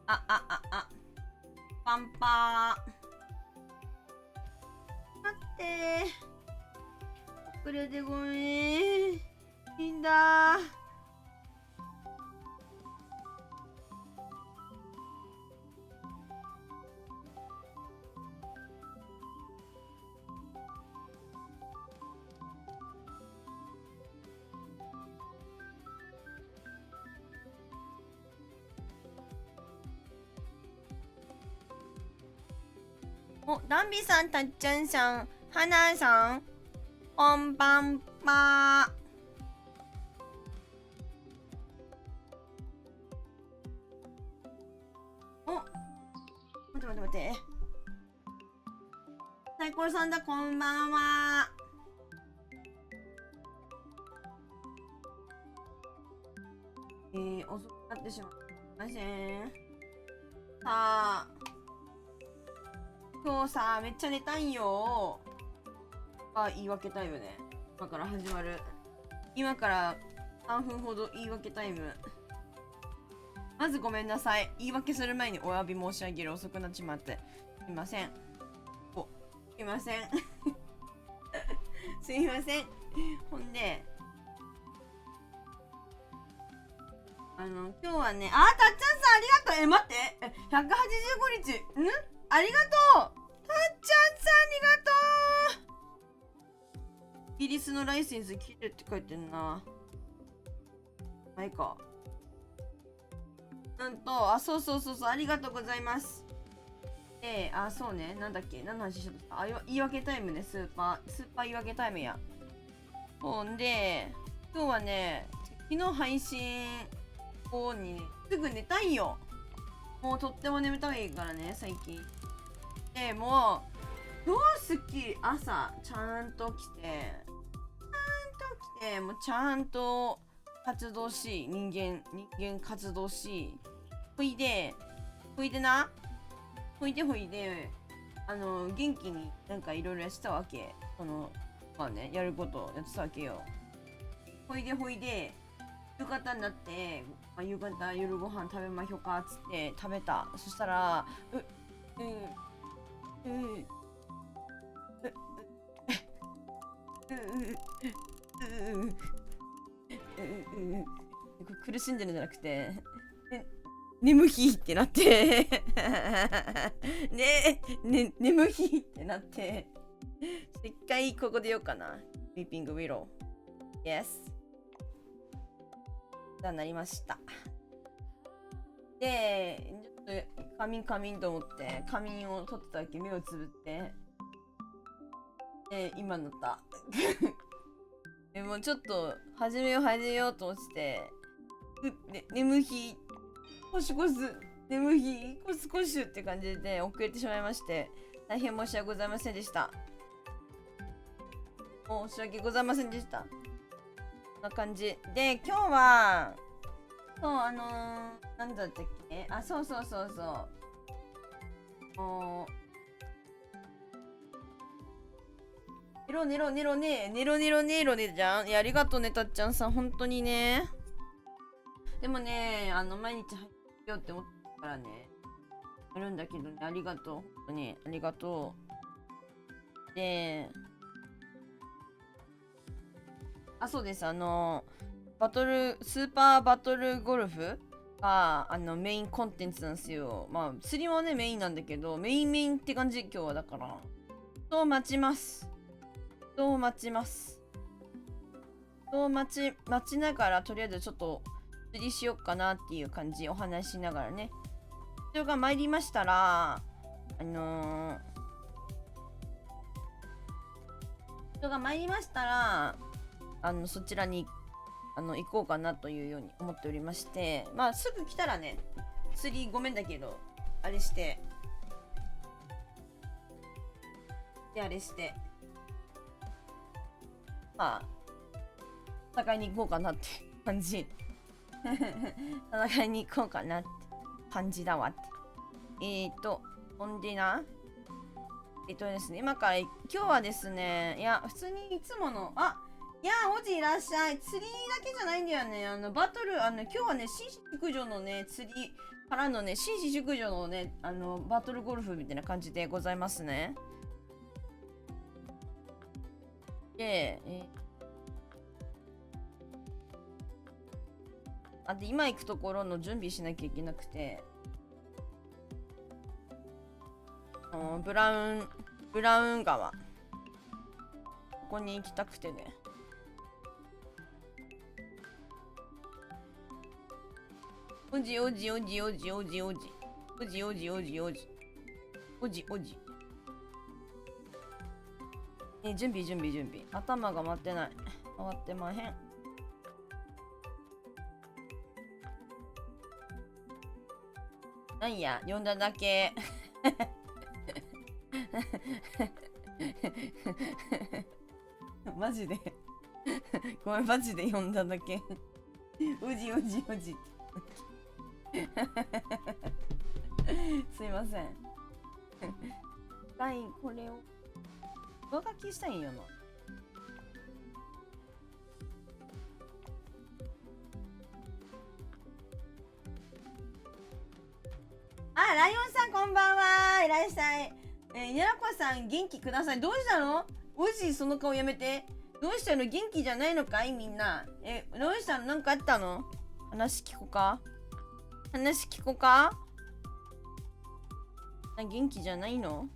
パンパー。待って。遅れてごめん。いいんだ。お、ダンビさん、たっちゃんさん、はなさん、こんばんは。お、待って。サイコロさんだ、こんばんは。遅くなってしまいません。さあ。今日さ、めっちゃ寝たいよ。言い訳タイムね。今から始まる。今から3分ほど言い訳タイム。まずごめんなさい。言い訳する前にお詫び申し上げる。遅くなっちまって。すいません。すいません。すいません。ほんで、今日はね、たっちゃんさんありがとう。待って。185日。ありがとう。たっちゃんさんありがとう。イギリスのライセンス切るって書いてんな。ないか。そう、ありがとうございます。そうね、なんだっけ、何の話しちゃった。言い訳タイムね、スーパー言い訳タイムや。ほんで、今日はね、昨日配信後にすぐ寝たいよ。もうとっても眠たいからね、最近。でもう、すっきり朝、ちゃんと来て、もうちゃんと活動し、人間活動し、ほいで、元気になんかいろいろやってたわけ。やることやってたわけよ。ほいで、夕方になって、夕方夜ご飯食べまひょかっつって食べた。そしたら、苦しんでるんじゃなくて、眠いってなって眠いってなって、一回ここでようかな。ウィーピングウィロー。Yes。だなりました。で、ちょっと仮眠と思って仮眠を取ってたわけ。目をつぶって。で、今乗った。でもちょっと始めようと思って、眠いコシ眠いコスって感じで遅れてしまいまして、大変申し訳ございませんでした。申し訳ございませんでした。こんな感じで、今日はそう、なんだったっけ。そうネロねじゃん。ありがとうね、たっちゃんさん。本当にね。でもね、毎日入ってよって思ったからね。やるんだけどね、ありがとう。本当に、ありがとう。で、そうです。スーパーバトルゴルフが、メインコンテンツなんですよ。釣りもね、メインなんだけど、メインって感じ、今日はだから。待ちながら、とりあえずちょっと釣りしよっかなっていう感じ、お話しながらね。人が参りましたら、そちらに行こうかなというように思っておりまして、すぐ来たらね、釣りごめんだけど、あれして、戦いに行こうかなって感じ。戦いに行こうかなって感じだわって。ほんでな。ですね、今日はですね、いや、普通にいつもの、おじいらっしゃい。釣りだけじゃないんだよね。バトル、今日はね、新種駆除のね、釣りからのね、紳士淑女のね、バトルゴルフみたいな感じでございますね。で、で、今行くところの準備しなきゃいけなくて、ブラウン川。ここに行きたくてね。おじおじおじおじおじおじ。おじおじおじおじ。おじおじ。準備。頭が回ってない。回ってまへん。なんや、呼んだだけ。マジで。ごめん、マジで呼んだだけ。おじ。すいません。はい、これを上書きしたいんよな。ライオンさんこんばんは。いらっしゃい。にゃらこさん元気ください。どうしたの？おじその顔やめて。どうしたの？元気じゃないのかいみんな。どうしたの？なんかあったの？話聞こか？元気じゃないの？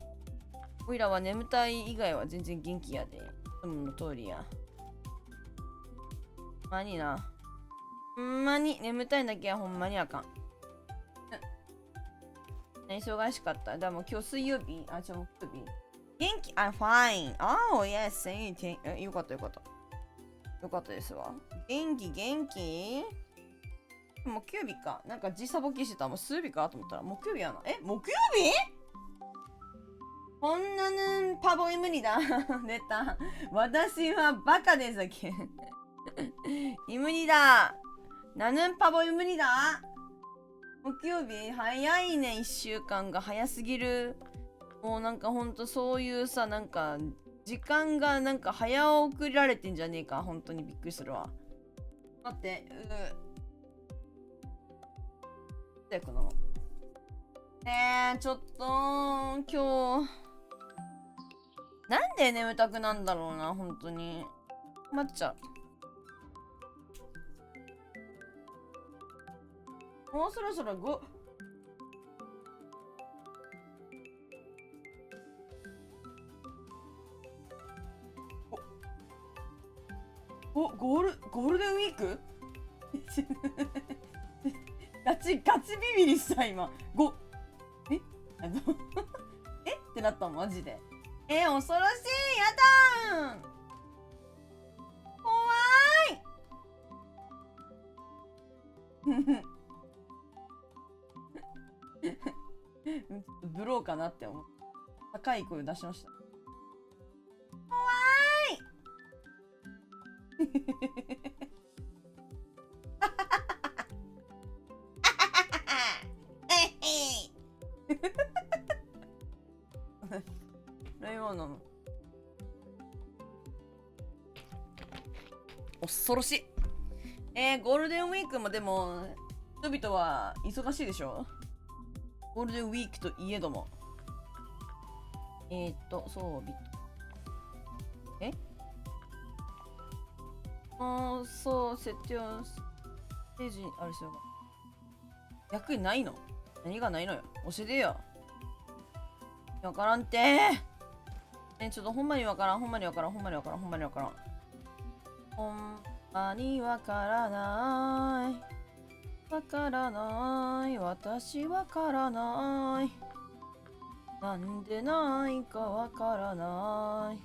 おいらは眠たい以外は全然元気やで。いつもの通りや。ほんまにな。ほんまに眠たいだけはほんまにあかん。忙しかった。でも今日水曜日。木曜日。元気？ I'm fine. Oh, yes. よかった。よかったですわ。元気木曜日か。なんか時差ボケしてた。もう水曜日かと思ったら木曜日やな。木曜日？こんなぬんパボイ無理だ。出た。私はバカですだけ。無理だ。なぬんパボイ無理だ。木曜日早いね。1週間が早すぎる。もうなんかほんとそういうさ、なんか時間がなんか早送られてんじゃねえか。本当にびっくりするわ。待って。このちょっと今日なんで眠たくなんだろうな。本当に困っちゃう。もうそろそろゴールデンウィークガチビビリした今。ってなったのマジで。恐ろしい。やだーん。怖い。ブローかなって思う。高い声出しました。怖い。レモン飲む。恐ろしい。ゴールデンウィークもでも人々は忙しいでしょ。ゴールデンウィークといえどもそうそう設定をステージにある人が役にないの？何がないのよ。教えてよ。わからんてちょっとほんまにわからん。ほんまにわからない私わからない。なんでないかわからない。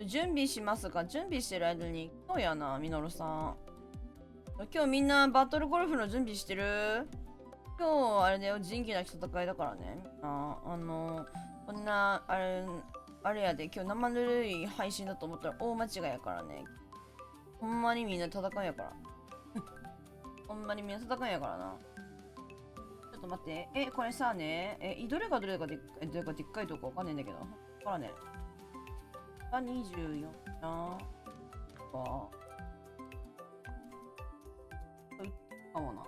準備しますが、準備してる間に今日やな、みのるさん。今日みんなバトルゴルフの準備してる？今日あれだよ、仁義なき戦いだからね。こんなあれやで、今日生ぬるい配信だと思ったら大間違いやからね。ほんまにみんな戦いやから。ほんまに水高いんやからな。ちょっと待って。これさね、どれがでっかいとこわかんないんだけど。わからねえ。が24な。か。かもな。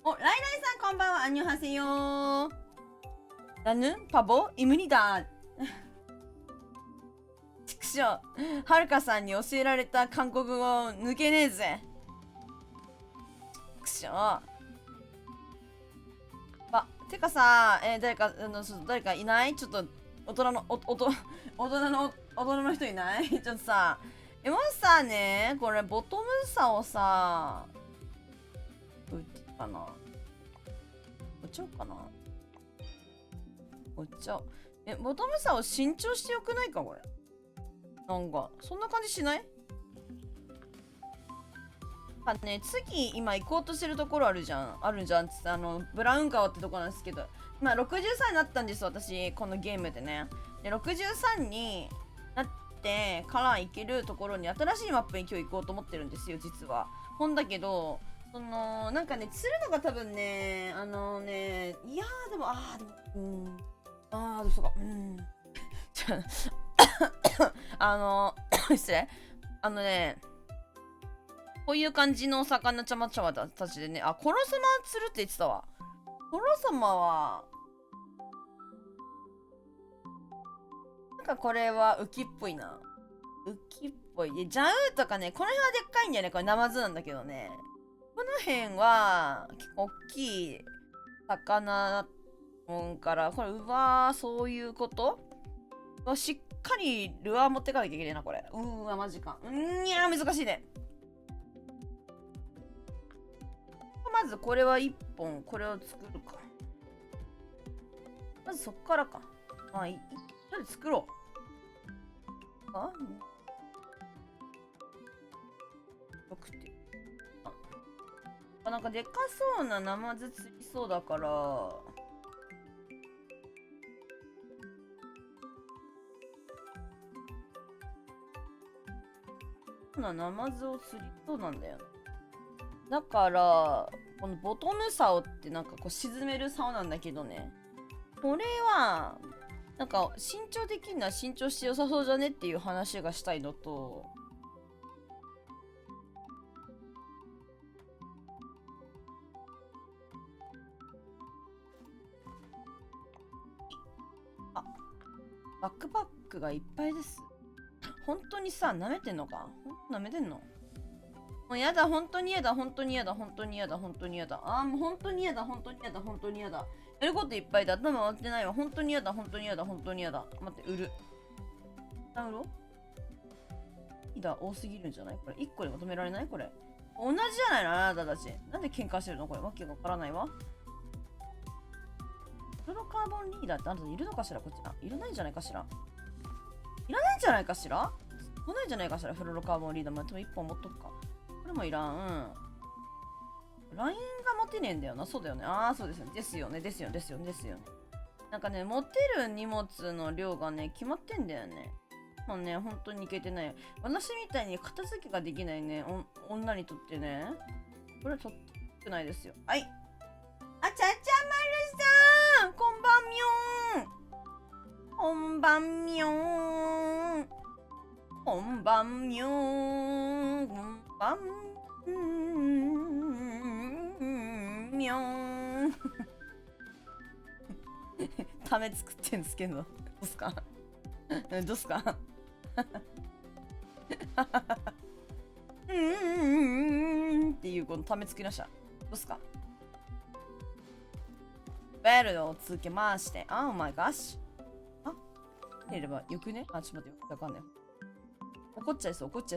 お、ライライさんこんばんは。アンニョハセヨー。ナヌパボイムニダちくしょう。はるかさんに教えられた韓国語抜けねえぜ。ちくしょう。てかさ、誰かいない？ちょっと大人の人いない？ちょっとさ、もしさね、これボトム差をさ、売ってかな？売っちゃおうかな？売っちゃおう。ボトム差を新調してよくないかこれ。なんか、そんな感じしない？ね、次今行こうとしてるところあるじゃんっつってブラウン川ってとこなんですけど、今63になったんです私このゲームでね。で63になってから行けるところに新しいマップに今日行こうと思ってるんですよ実は。ほんだけどなんかね釣るのが多分ねいやーでもそうか失礼こういう感じのお魚ちゃまちゃまたちでね、コロサマ釣るって言ってたわ。コロサマはなんかこれは浮きっぽいな。浮きっぽい。ジャウーとかね、この辺はでっかいんだよね。これナマズなんだけどね。この辺は結構大きい魚もんから、これそういうことしっかりルアー持ってかなきゃいけないな、これ。マジか。いやー、難しいね。まずこれは1本、これを作るか。まずそっからか。とりあえず作ろう。なんかでかそうなナマズ釣りそうだから。ナマズを釣りそうなんだよ。だからこのボトム竿ってなんかこう沈める竿なんだけどね、これはなんか新調できるのは新調して良さそうじゃねっていう話がしたいのと、バックパックがいっぱいです。本当にさ、舐めてんのか？舐めてんの？もうやだ、本当にやだ。もう本当にやだ。もう本当にやだ。本当にやだ。やることいっぱいだ。頭回ってないわ。本当にやだ。待って、売る。売ろう？いいだ、多すぎるんじゃない？これ、1個でまとめられない？これ。同じじゃないの？あなたたち。なんで喧嘩してるの？これ、わけがわからないわ。フロロカーボンリーダーってあなたいるのかしら？こっち。いらないんじゃないかしら？来ないんじゃないかしら？フロロカーボンリーダー。まあ、でも1本持っとくか。これもいらん。ラインが持てねえんだよな。そうだよね。そうですよね。ですよね。なんかね、持てる荷物の量がね、決まってんだよね。もうね、本当にいけてない。私みたいに片付けができないね、女にとってね。これはとってくないですよ。はい。ちゃまるさん、こんばんみょーん。こんばんみょーん。みょーん。ため作ってんすけど、どうすか？っていうこのため作りました。どうすか？ベルをつけまして、Oh my gosh。入れればよくね？ちょっと待ってよ。わかんない。怒っちゃいそうだ、私。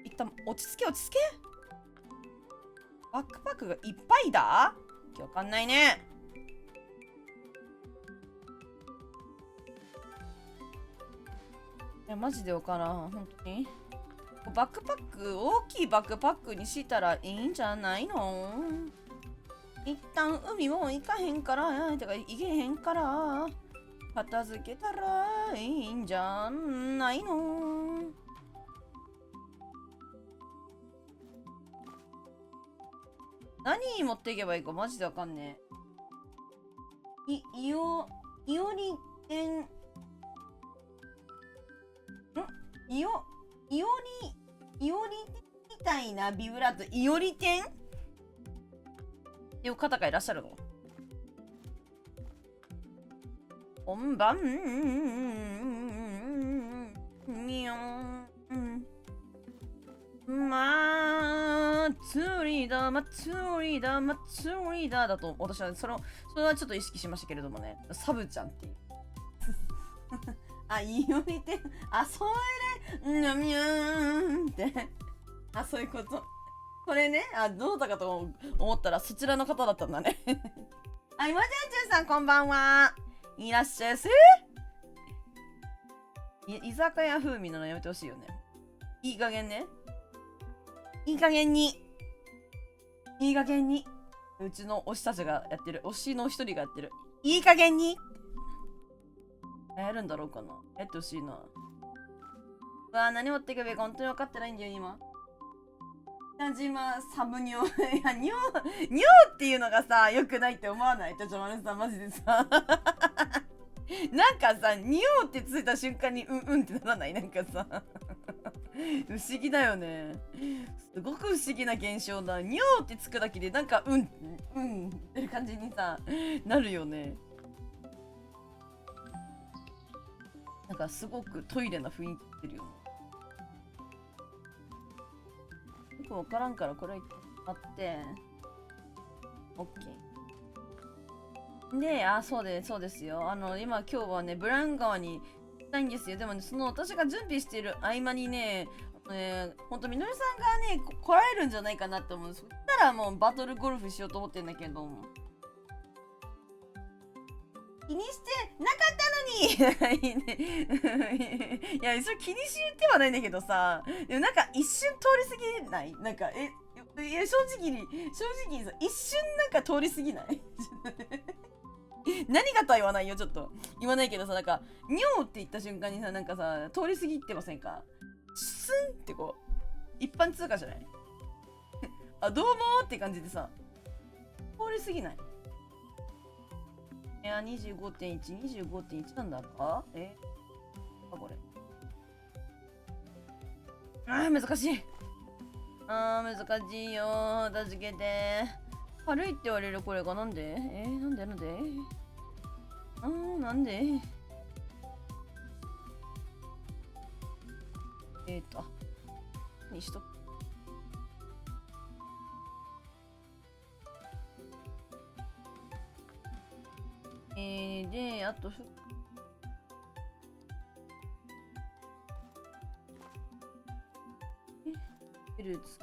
一旦、落ち着け。バックパックがいっぱいだ？わかんないね。いや、マジでわからん。本当に。バックパック、大きいバックパックにしたらいいんじゃないの？一旦海も行かへんから、行けへんから、片付けたらいいんじゃないの？何持っていけばいいかマジでわかんねえ。いおり天。いおりみたいなビブラート、いおり天っていう方がいらっしゃるの。こんばんみょん。祭りだだと私はそれはちょっと意識しましたけれどもね。サブちゃんっていうあ、いおりてあ、それみょんってそういうこと。これね、どうだかと思ったらそちらの方だったんだね今ちゃんちゅうさんこんばんは。いらっしゃいせ。居酒屋風味なのやめてほしいよね。いい加減ね。いい加減にうちの推したちがやってる。推しの一人がやってる。いい加減にやるんだろうかな。やってほしいな。うわ、何持っていけばいいか本当に分かってないんだよ今。サブニョいや、ニョっていうのがさ、良くないって思わない？ちょまるさんマジでさなんかさ、ニョってついた瞬間にうんってならない？なんかさ不思議だよね。すごく不思議な現象だ。ニョってつくだけでなんかってる感じにさなるよね。なんかすごくトイレな雰囲気出るよね。よくわからんからこれあってオッケーで、そうですよ。今日はねブラン川に行きたいんですよ。でもね、その私が準備している合間にね、ほんとみのりさんがね来られるんじゃないかなって思う。そしたらもうバトルゴルフしようと思ってんだけど、気にしてなかったのにいや、一応気にしてはないんだけどさ、でもなんか一瞬通り過ぎない？なんか、正直にさ、一瞬なんか通り過ぎない何がとは言わないよ、ちょっと。言わないけどさ、なんか、にょーって言った瞬間にさ、なんかさ、通り過ぎてませんか？スンってこう、一般通過じゃないどうもーって感じでさ、通り過ぎない？いや、25.1なんだか？これ。難しい。難しいよ。助けて。軽いって言われるこれがなんで？なんでなんでにしとく。で、あと、フルーツ。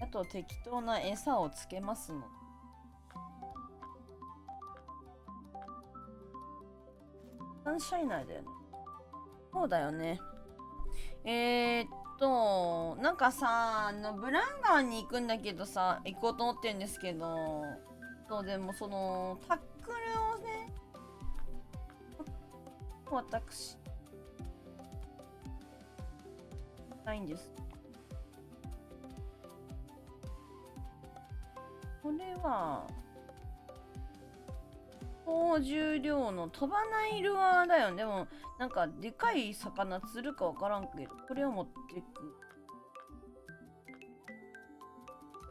あと、適当な餌をつけますの。サンシャイナーだよね。そうだよね。なんかさ、ブランガーに行くんだけどさ、行こうと思ってるんですけど、そう、でもその、タックルをね、私、したいんです。これは、高重量の飛ばないルアーだよね。でも、なんか、でかい魚釣るかわからんけど、これを持っていく。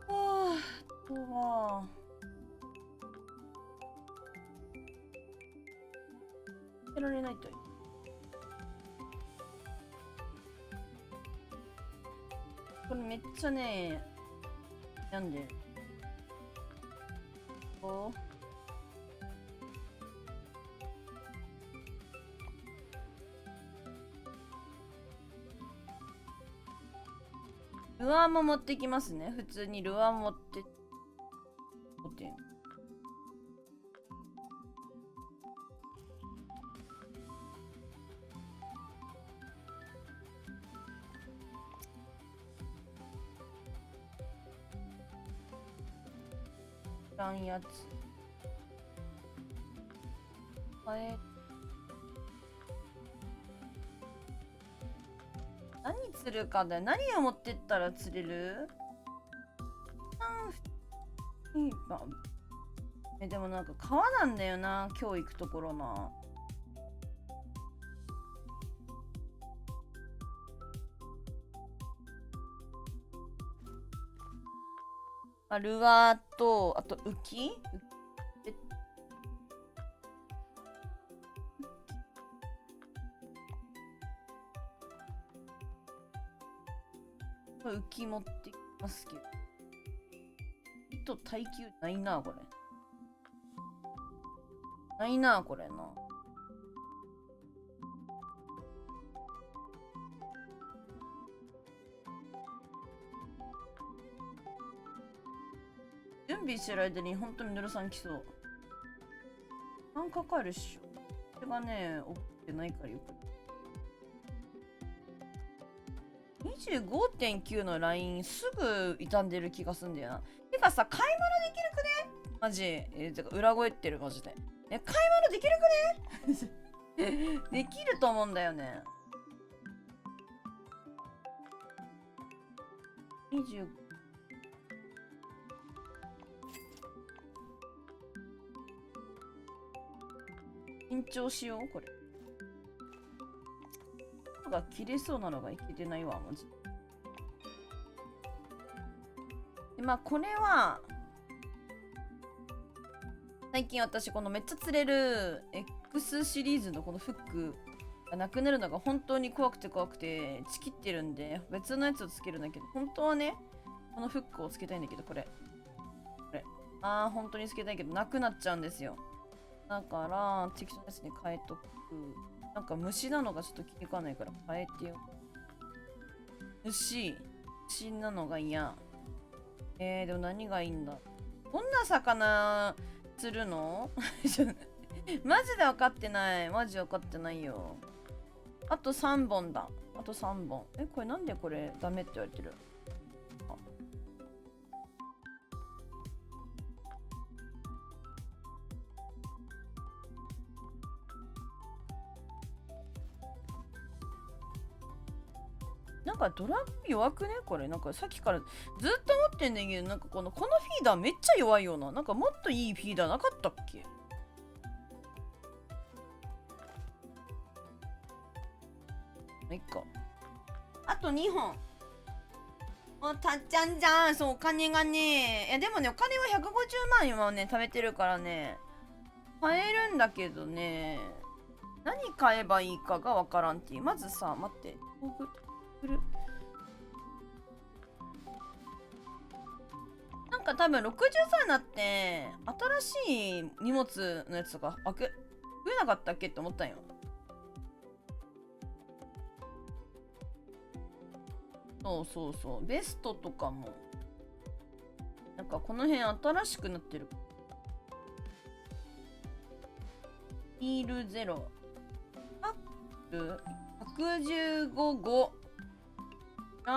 あとは、やられないといい。これめっちゃね、悩んでる。ルアーも持ってきますね。普通にルアー持ってらんやつ。何釣るかだよ。何を持ってったら釣れる？でもなんか川なんだよな、今日行くところな。ルアーと、あと浮き浮き持ってきますけど。糸耐久ないな、これ。ないな、これな。準備してる間に本当にヌルさん来そう。何かかるっしょ。これがね、起きてないからよく。25.9 のラインすぐ傷んでる気がすんだよな。てかさ、買い物できるくねマジ。てか裏声ってるマジで。買い物できるくねできると思うんだよね。25。緊張しよう、これ。が切れそうなのがいけてないわ、マジで。まあ、これは、最近私、このめっちゃ釣れる X シリーズのこのフックがなくなるのが本当に怖くてちきってるんで、別のやつをつけるんだけど、本当はね、このフックをつけたいんだけど、これ。本当につけたいけど、なくなっちゃうんですよ。だから、適当なやつに変えとく。なんか虫なのがちょっと気に食わないから変えてよ。虫なのが嫌。でも何がいいんだ。どんな魚釣るのマジで分かってない。マジ分かってないよ。あと3本だ。あと3本。これなんでこれダメって言われてる。なんかドラッグ弱くねこれ。なんかさっきからずっと思ってんだけど、なんかこのフィーダーめっちゃ弱いような。なんかもっといいフィーダーなかったっけ。いっか。あと2本。たっちゃんじゃん。そう、お金がね。いや、でもね、お金は150万円はね、貯めてるからね。買えるんだけどね。何買えばいいかがわからんっていう。まずさ、待って。なんか多分60歳になって新しい荷物のやつとか増えなかったっけって思ったんよ。そうベストとかもなんかこの辺新しくなってる。ヒールゼロパック115号グ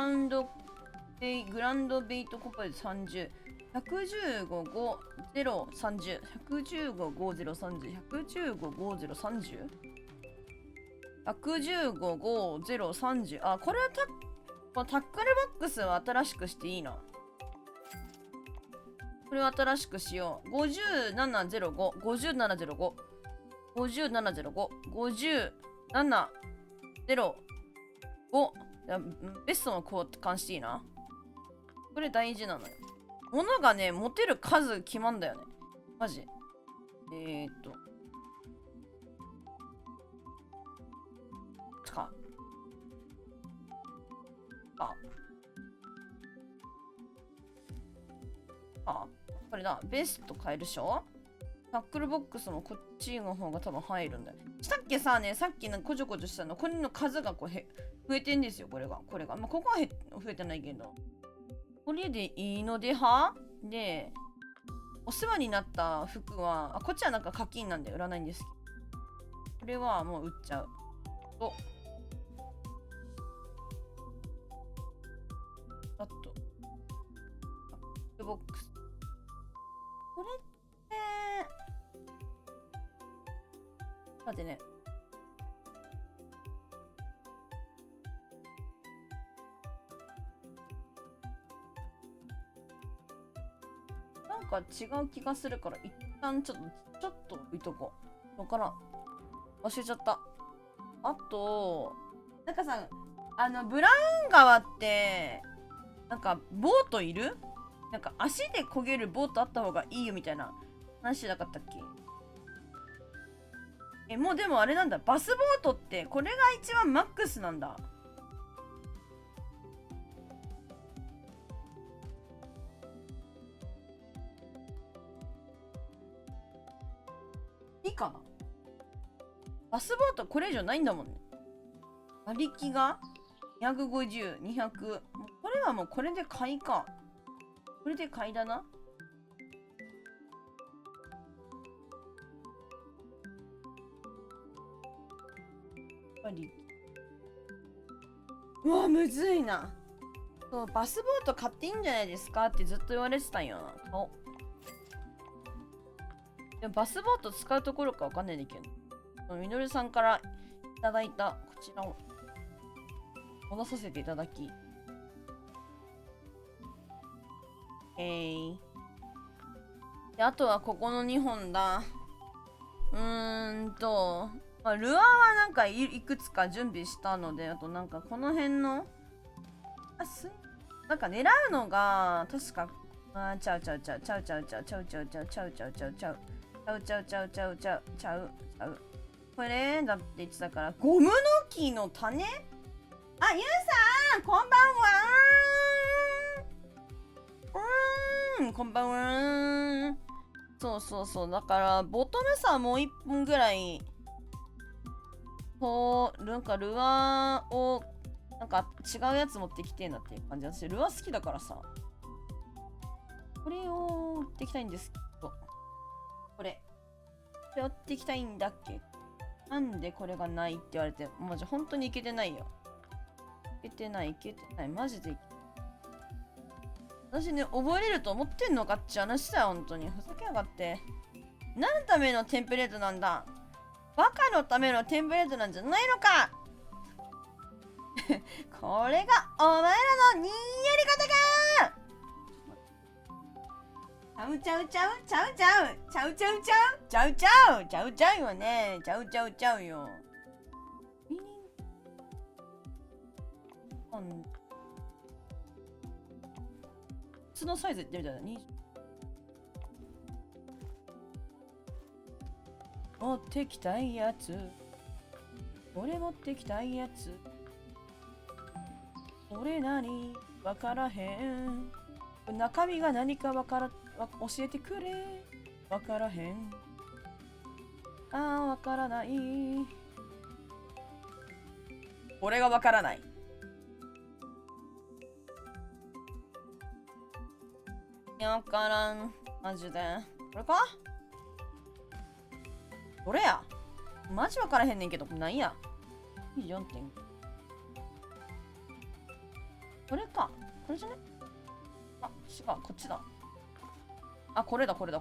ランドベイトコパで30。115、0、30。115、5、0、30。115、5、0、30。115、5、0、30。これはこのタックルボックスは新しくしていいな。これは新しくしよう。5705、5705、5705、5705。ベストの交換していいな。これ大事なのよ。物がね、持てる数決まんだよね。マジ。これだ。ベスト買えるでしょ。タックルボックスもこっちの方が多分入るんだよ。さっきさっきこちょこちょしたの、これの数が増えてんですよ、これが。まあ、ここは増えてないけど。これでいいのでで、お世話になった服は、こっちはなんか課金なんで売らないんですけど。これはもう売っちゃう。あと、ボックス。これって、待ってね。なんか違う気がするから一旦ちょっと置いとこう。わからん。忘れちゃった。あと、なんかさ、ブラウン川って、なんかボートいる？なんか足で漕げるボートあった方がいいよみたいな話なかったっけ？もうでもあれなんだ。バスボートってこれが一番マックスなんだ。いいかな？バスボートこれ以上ないんだもんね。馬力が250、200。これはもうこれで買いか。これで買いだな。うわ、むずいな。そう、バスボート買っていいんじゃないですかってずっと言われてたんよな。お。でもバスボート使うところかわかんないんだけど、みのるさんからいただいたこちらを戻させていただき。で、あとはここの2本だ。まあ、ルアーはなんかいくつか準備したので、あとなんかこの辺の、なんか狙うのが、確か、ちゃう。これだって言ってたから、ゴムの木の種？あ、ゆうさんこんばんはこんばんは。そう。だから、ボトムさもう1本ぐらい、なんかルアーを、なんか違うやつ持ってきてえなっていう感じ。私、ルアー好きだからさ。これを売っていきたいんですけど。これ売っていきたいんだっけ？なんでこれがないって言われて、マジ本当にいけてないよ。いけてない。マジでいけてない。私ね、覚えれると思ってんのかって話だよ、本当に。ふざけやがって。何のためのテンプレートなんだ？バカのためのテンプレートなんじゃないのかこれがお前らのやり方かちゃうよね。ちゃうよ。普通のサイズいってみたら持ってきたいやつ。俺持ってきたいやつ。俺何わからへん。中身が何か教えてくれ。わからへん。わからない。俺がわからない。わからん。マジで。これか？どれや？マジわからへんねんけど、なんや。24点。これか。これじゃね？あ、違う、こっちだ。あ、これだ。これ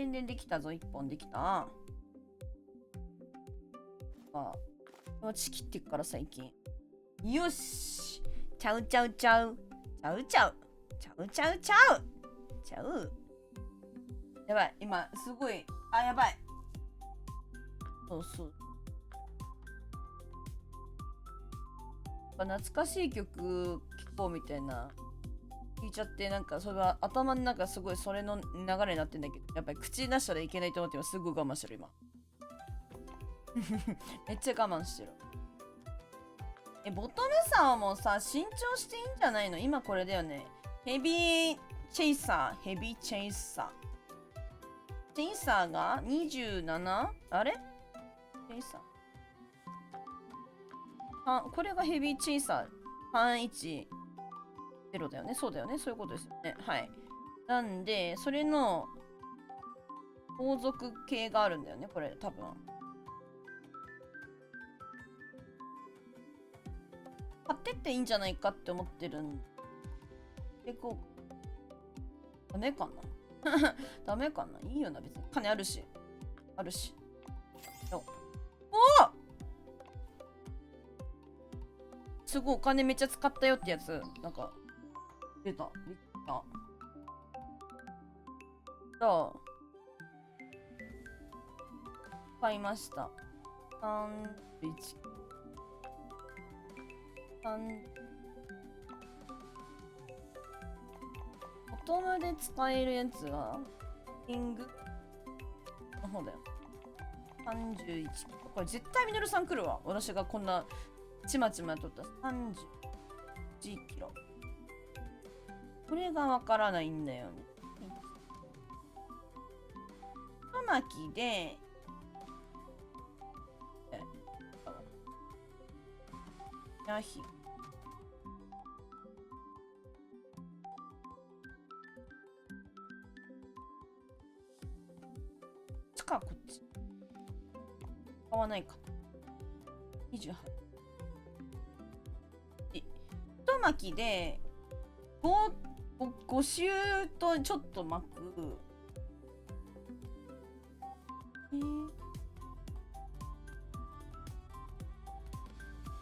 でできたぞ、1本できた。ち切ってっから最近。よし！ちゃう。やばい、今、すごい。やばい。そう。懐かしい曲聴こうみたいな。聞いちゃって、なんかそれは頭の中すごいそれの流れになってんだけど、やっぱり口に出したらいけないと思って今すぐ我慢してる今。めっちゃ我慢してる。ボトムさんもさ、新調していいんじゃないの？今これだよね。ヘビーチェイサーが 27？ あれ？チェイサー。これがヘビーチェイサー310だよね。そうだよね。そういうことですよね。はい。なんで、それの後続系があるんだよね。これ、多分。買ってっていいんじゃないかって思ってるんで、こう、ダメかな？ダメかな。いいよな、別に。金あるし。あるし。よ。おお、すごいお金めっちゃ使ったよってやつ。なんか、出た。できた。じゃあ、買いました。31。ボトムで使えるやつは、キングの方だよ。31。これ絶対ミノルさん来るわ。私がこんなちまちまとった31キロ。これがわからないんだよね。太巻きで、ヤヒ。こっち買わないか。28。太巻きで 5周とちょっと巻く。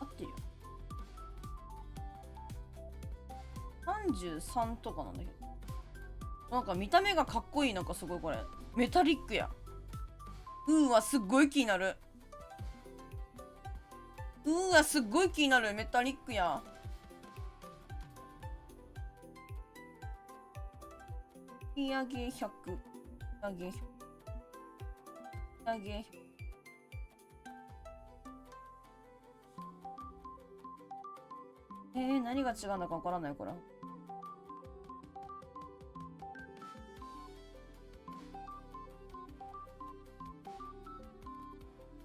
合ってるよ。33とかなんだけど。なんか見た目がかっこいい。なんかすごいこれ。メタリックや。わ、すっごい気になる。わ、すっごい気になる。メタリックや。引き上げ100。引き上げ100。引き上げ100。何が違うんだかわからないこれ。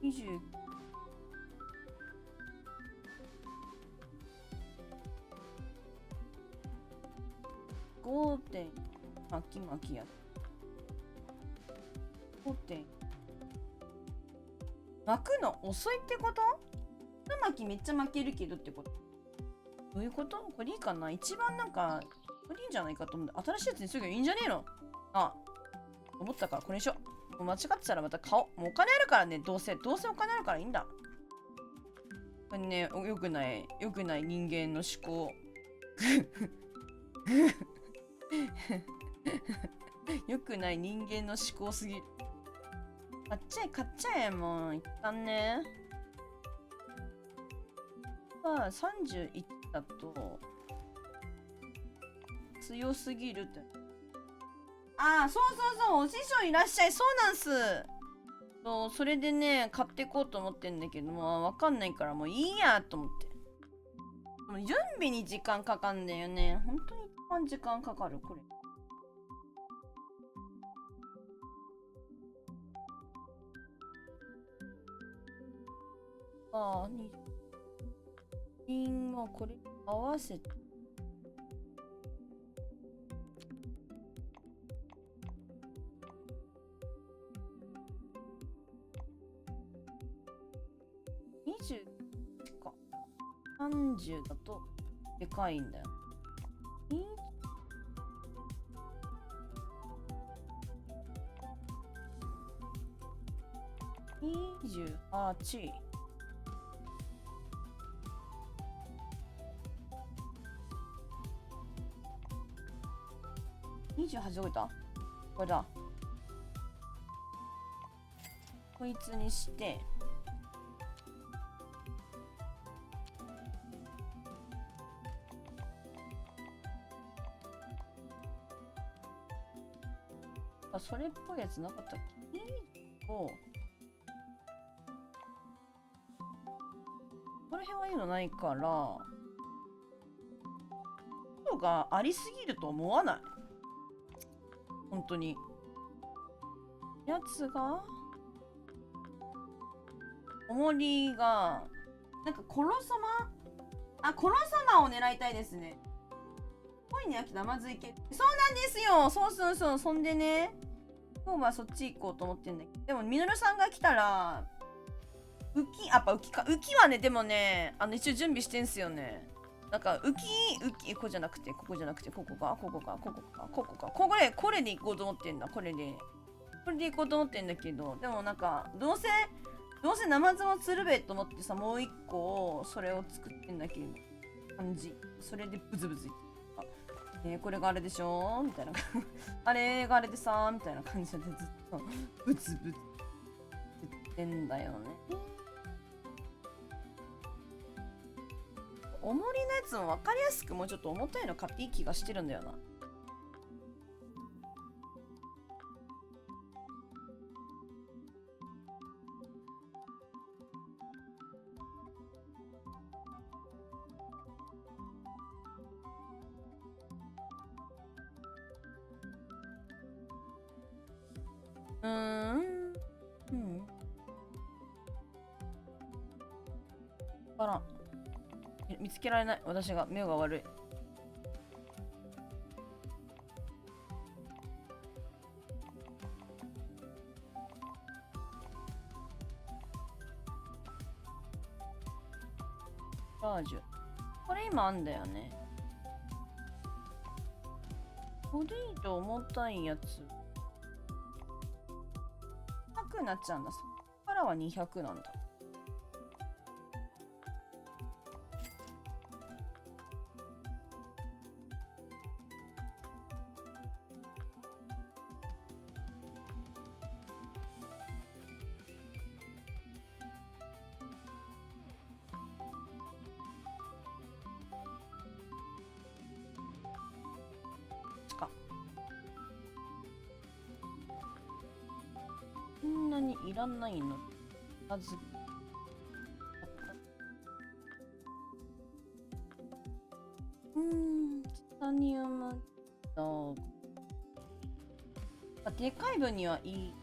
20。5点巻き巻きや。5点巻くの遅いってこと？巻きめっちゃ巻けるけどってこと？どういうこと？これいいかな？一番なんかこれいいんじゃないかと思って、新しいやつにするけどいいんじゃねえの？あ、思ったからこれにしよう。間違ってたらまた買おう。もうお金あるからね、どうせお金あるからいいんだ。これね、よくない人間の思考。よくない人間の思考すぎる。買っちゃえ、もう。一旦ね。さあ、31だと、強すぎるって。ああ、そう、お師匠いらっしゃい。そうなんす。それでね、買っていこうと思ってんだけども、わかんないからもういいやと思って。もう準備に時間かかんだよね。本当に一番時間かかる、これ。ああ、銀をこれ合わせて。20か。30だとでかいんだよ。28。28どこいた？これだ。こいつにして、それっぽいやつなかったっけ？この辺はいいのないから、ことがありすぎると思わない？本当に。やつが、重りが、なんかコロサマを狙いたいですね。恋に飽きたまずいけ。そうなんですよ。そう。そんでね、今日はそっち行こうと思ってんだけど、でも、みのるさんが来たら、浮きはね、でもね、一応準備してんすよね。なんかここじゃなくてここじゃなくてここかここかここかここかこれで行こうと思ってんだ。これで行こうと思ってんだけど、でもなんかどうせナマズも釣るべと思ってさ、もう一個それを作ってんだけど感じ。それでブツブツ言って、これがあれでしょみたいなあれがあれでさみたいな感じでずっとブツブツ言ってんだよね。重りのやつも分かりやすくもうちょっと重たいの買っていい気がしてるんだよな。あら、見つけられない。私が目が悪い。ラージュ。これ今あんだよね。これ以上重たいやつ。100になっちゃうんだ。そこからは200なんだ。そんなにいらないのまずチタニウムとでかい分にはいい。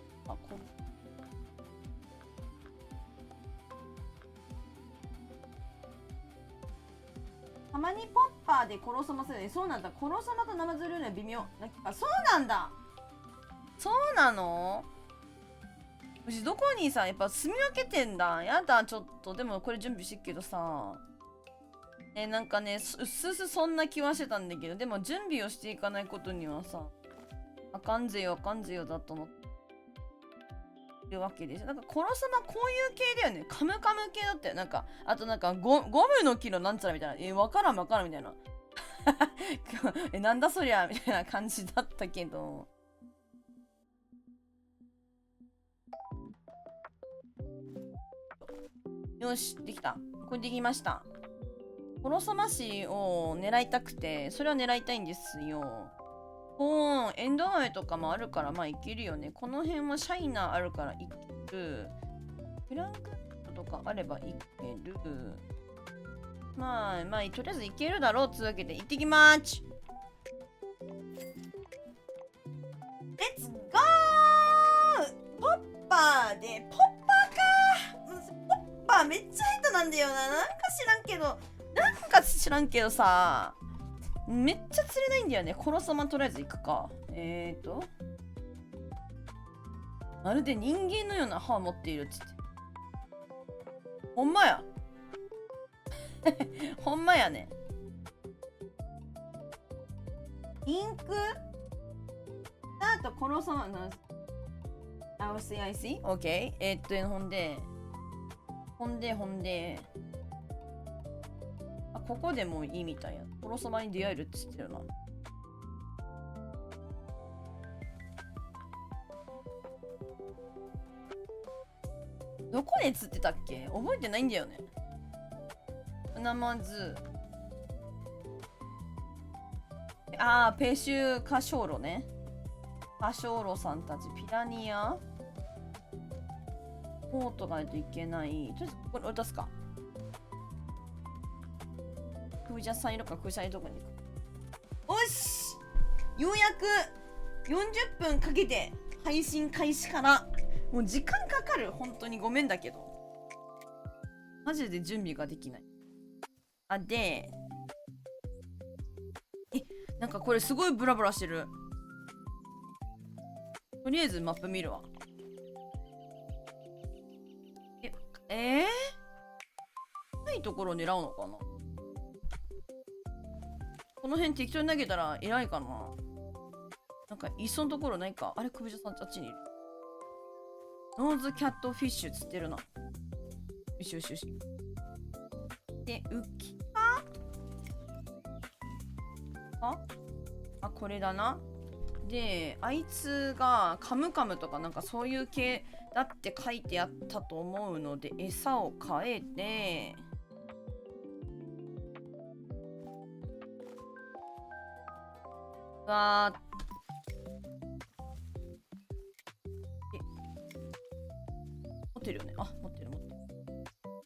たまにポッパーで殺さませるね。そうなんだ。殺さまとナマズルールは微妙。あ、そうなんだ。そうなの？うちどこにさ、やっぱ住み分けてんだ。やだ、ちょっと。でもこれ準備してっけどさ。なんかね、うっすすそんな気はしてたんだけど、でも準備をしていかないことにはさ、あかんぜよだと思ってるわけです。なんか、コロサマこういう系だよね。カムカム系だったよ。なんか、あとなんかゴムの木のなんちゃらみたいな。わからんみたいな。なんだそりゃみたいな感じだったけど。よし、できた。これできました。コロサマ市を狙いたくて、それは狙いたいんですよ。エンドアウェイとかもあるから、まあいけるよね。この辺はシャイナーあるからいける。フランクとかあればいける。まあ、とりあえずいけるだろう。つうわけで、行ってきまーち。レッツゴー！ポッパーで、ポッパーかー！ポッパーめっちゃ下手なんだよな。なんか知らんけどさ、めっちゃ釣れないんだよね。コロサマとりあえず行くか。まるで人間のような歯を持っているっつって。ほんまや。ほんまやね。インクあとコロサマのI see? OK。ほんで。あ、ここでもいいみたいや。コロサマに出会えるって言ってるな。どこで釣ってたっけ？覚えてないんだよね。ナマズ。ペシュカショーロね。カショーロさんたち、ピラニアポートがないといけない。とりあえず、これ出すか。クージャさんいるか、クージャさんいるとこに行く。おし！ようやく40分かけて配信開始から、もう時間かかる。本当にごめんだけど。マジで準備ができない。なんかこれすごいブラブラしてる。とりあえずマップ見るわ。高いところを狙うのかな？この辺適当に投げたら偉いかな。なんか、いっそのところないか。あれ、クブジャさんあっちにいる。ノーズキャットフィッシュつってるな。よしよしよし。で、浮きあ、これだな。で、あいつがカムカムとかなんかそういう系だって書いてあったと思うので、餌を変えて、わー持ってるよね。あ、持ってる持って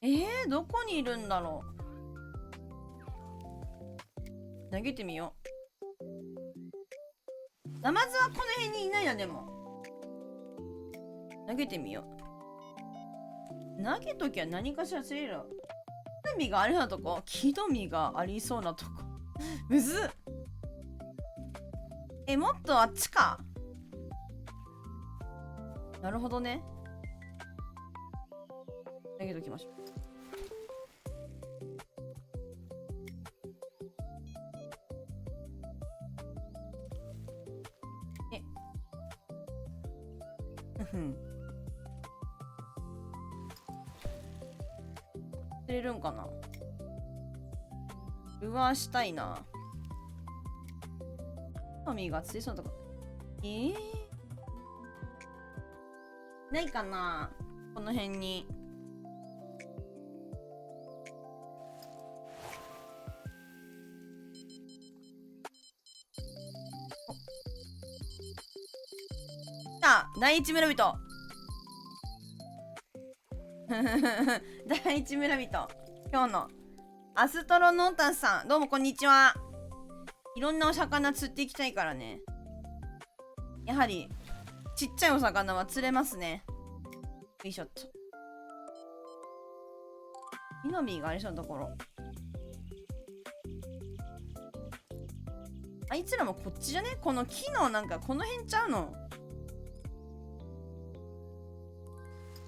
る。どこにいるんだろう。投げてみよう。ナマズはこの辺にいないよ、でも。投げてみよう。投げときは何かしら釣れる。木の実があるようなとこ、木の実がありそうなとこ。むずっ。もっとあっちか。なるほどね。投げときましょう。釣れるんかな。ルアーしたいな。トミーが釣れそうなとこ。ないかな、この辺に。第一村人第一村人、今日のアストロノータンさん、どうもこんにちは。いろんなお魚釣っていきたいからね。やはりちっちゃいお魚は釣れますね。よいしょっと。木の実がありそうなところ。あいつらもこっちじゃね、この木のなんかこの辺ちゃうの。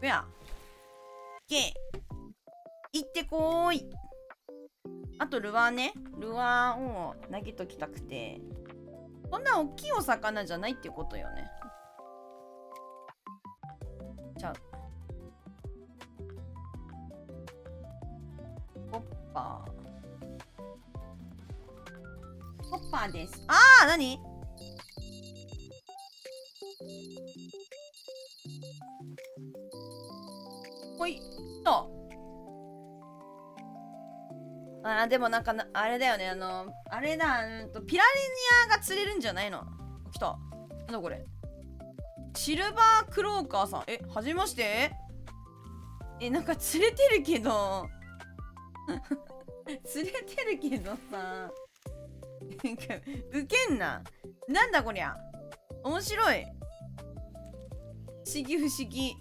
うや。け。行ってこーい。あとルアーね。ルアーを投げときたくて。そんな大きいお魚じゃないってことよね。じゃあ。ポッパー。ポッパーです。あー、なに？ほい。と。でもなんかあれだよね。あれだ、ピラニアが釣れるんじゃないの？来た。なんだこれ。シルバークローカーさん。はじめまして？なんか釣れてるけど。釣れてるけどさ。なんか、ウケんな。なんだこりゃ。面白い。不思議不思議。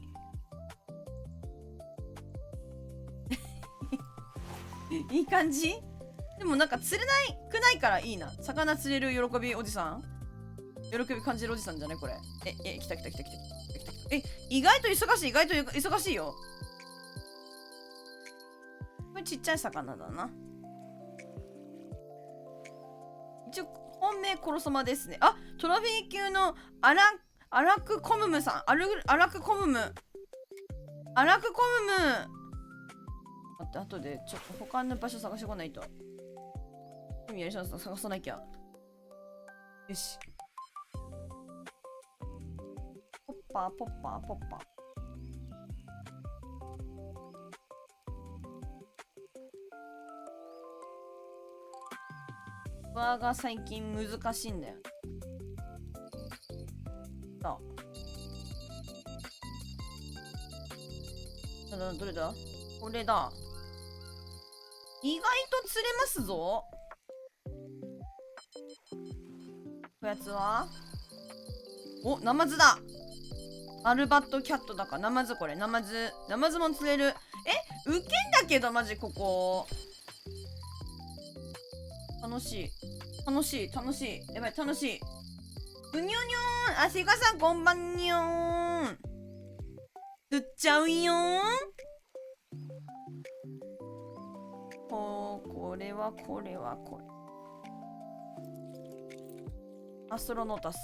いい感じ？でもなんか釣れないくないからいいな。魚釣れる喜びおじさん？喜び感じるおじさんじゃないこれ。来た来た来た来た来た来た。意外と忙しい、意外と忙しいよ。これちっちゃい魚だな。一応、本命コロソマですね。あ、トロフィー級のアラクコムムさん。アラクコムム。アラクコムム。待って、後でちょっと他の場所探してこないと。意味やりそうな探さなきゃ。よし。ポッパー、ポッパー、ポッパー。バーが最近難しいんだよ。さあ。どれだ？これだ。意外と釣れますぞ。こやつはお、ナマズだ。アルバットキャットだか。ナマズこれ。ナマズも釣れる。ウケんだけど、マジここ。楽しい。楽しい。楽しい。やばい、楽しい。うにょにょーん。あ、せかさんこんばんにょーん。釣っちゃうよーん。これはこれ。アストロノータス。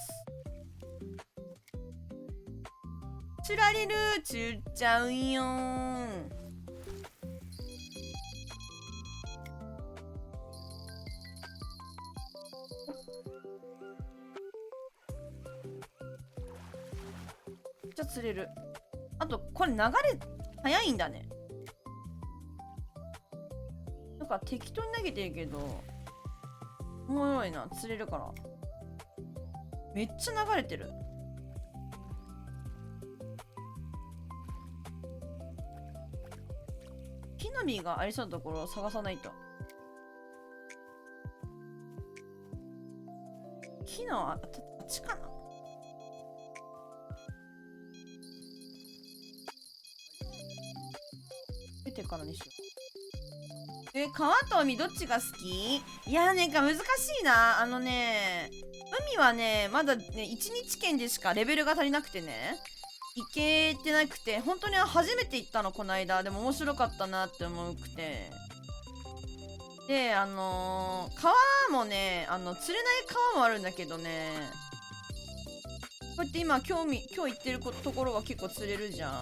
釣られる。釣っちゃうよー。じゃ釣れる。あとこれ流れ早いんだね。なんか適当に投げてるけどおもろいな。釣れるからめっちゃ流れてる。木の実がありそうなところを探さないと。木のあっちかな。出てからにしよう。川と海どっちが好き？いやね、難しいな。海はね、まだね、1日券でしかレベルが足りなくてね、行けてなくて、本当に初めて行ったの、この間。でも面白かったなって思うくて。で、川もね、釣れない川もあるんだけどね、こうやって今日行ってるところは結構釣れるじゃん。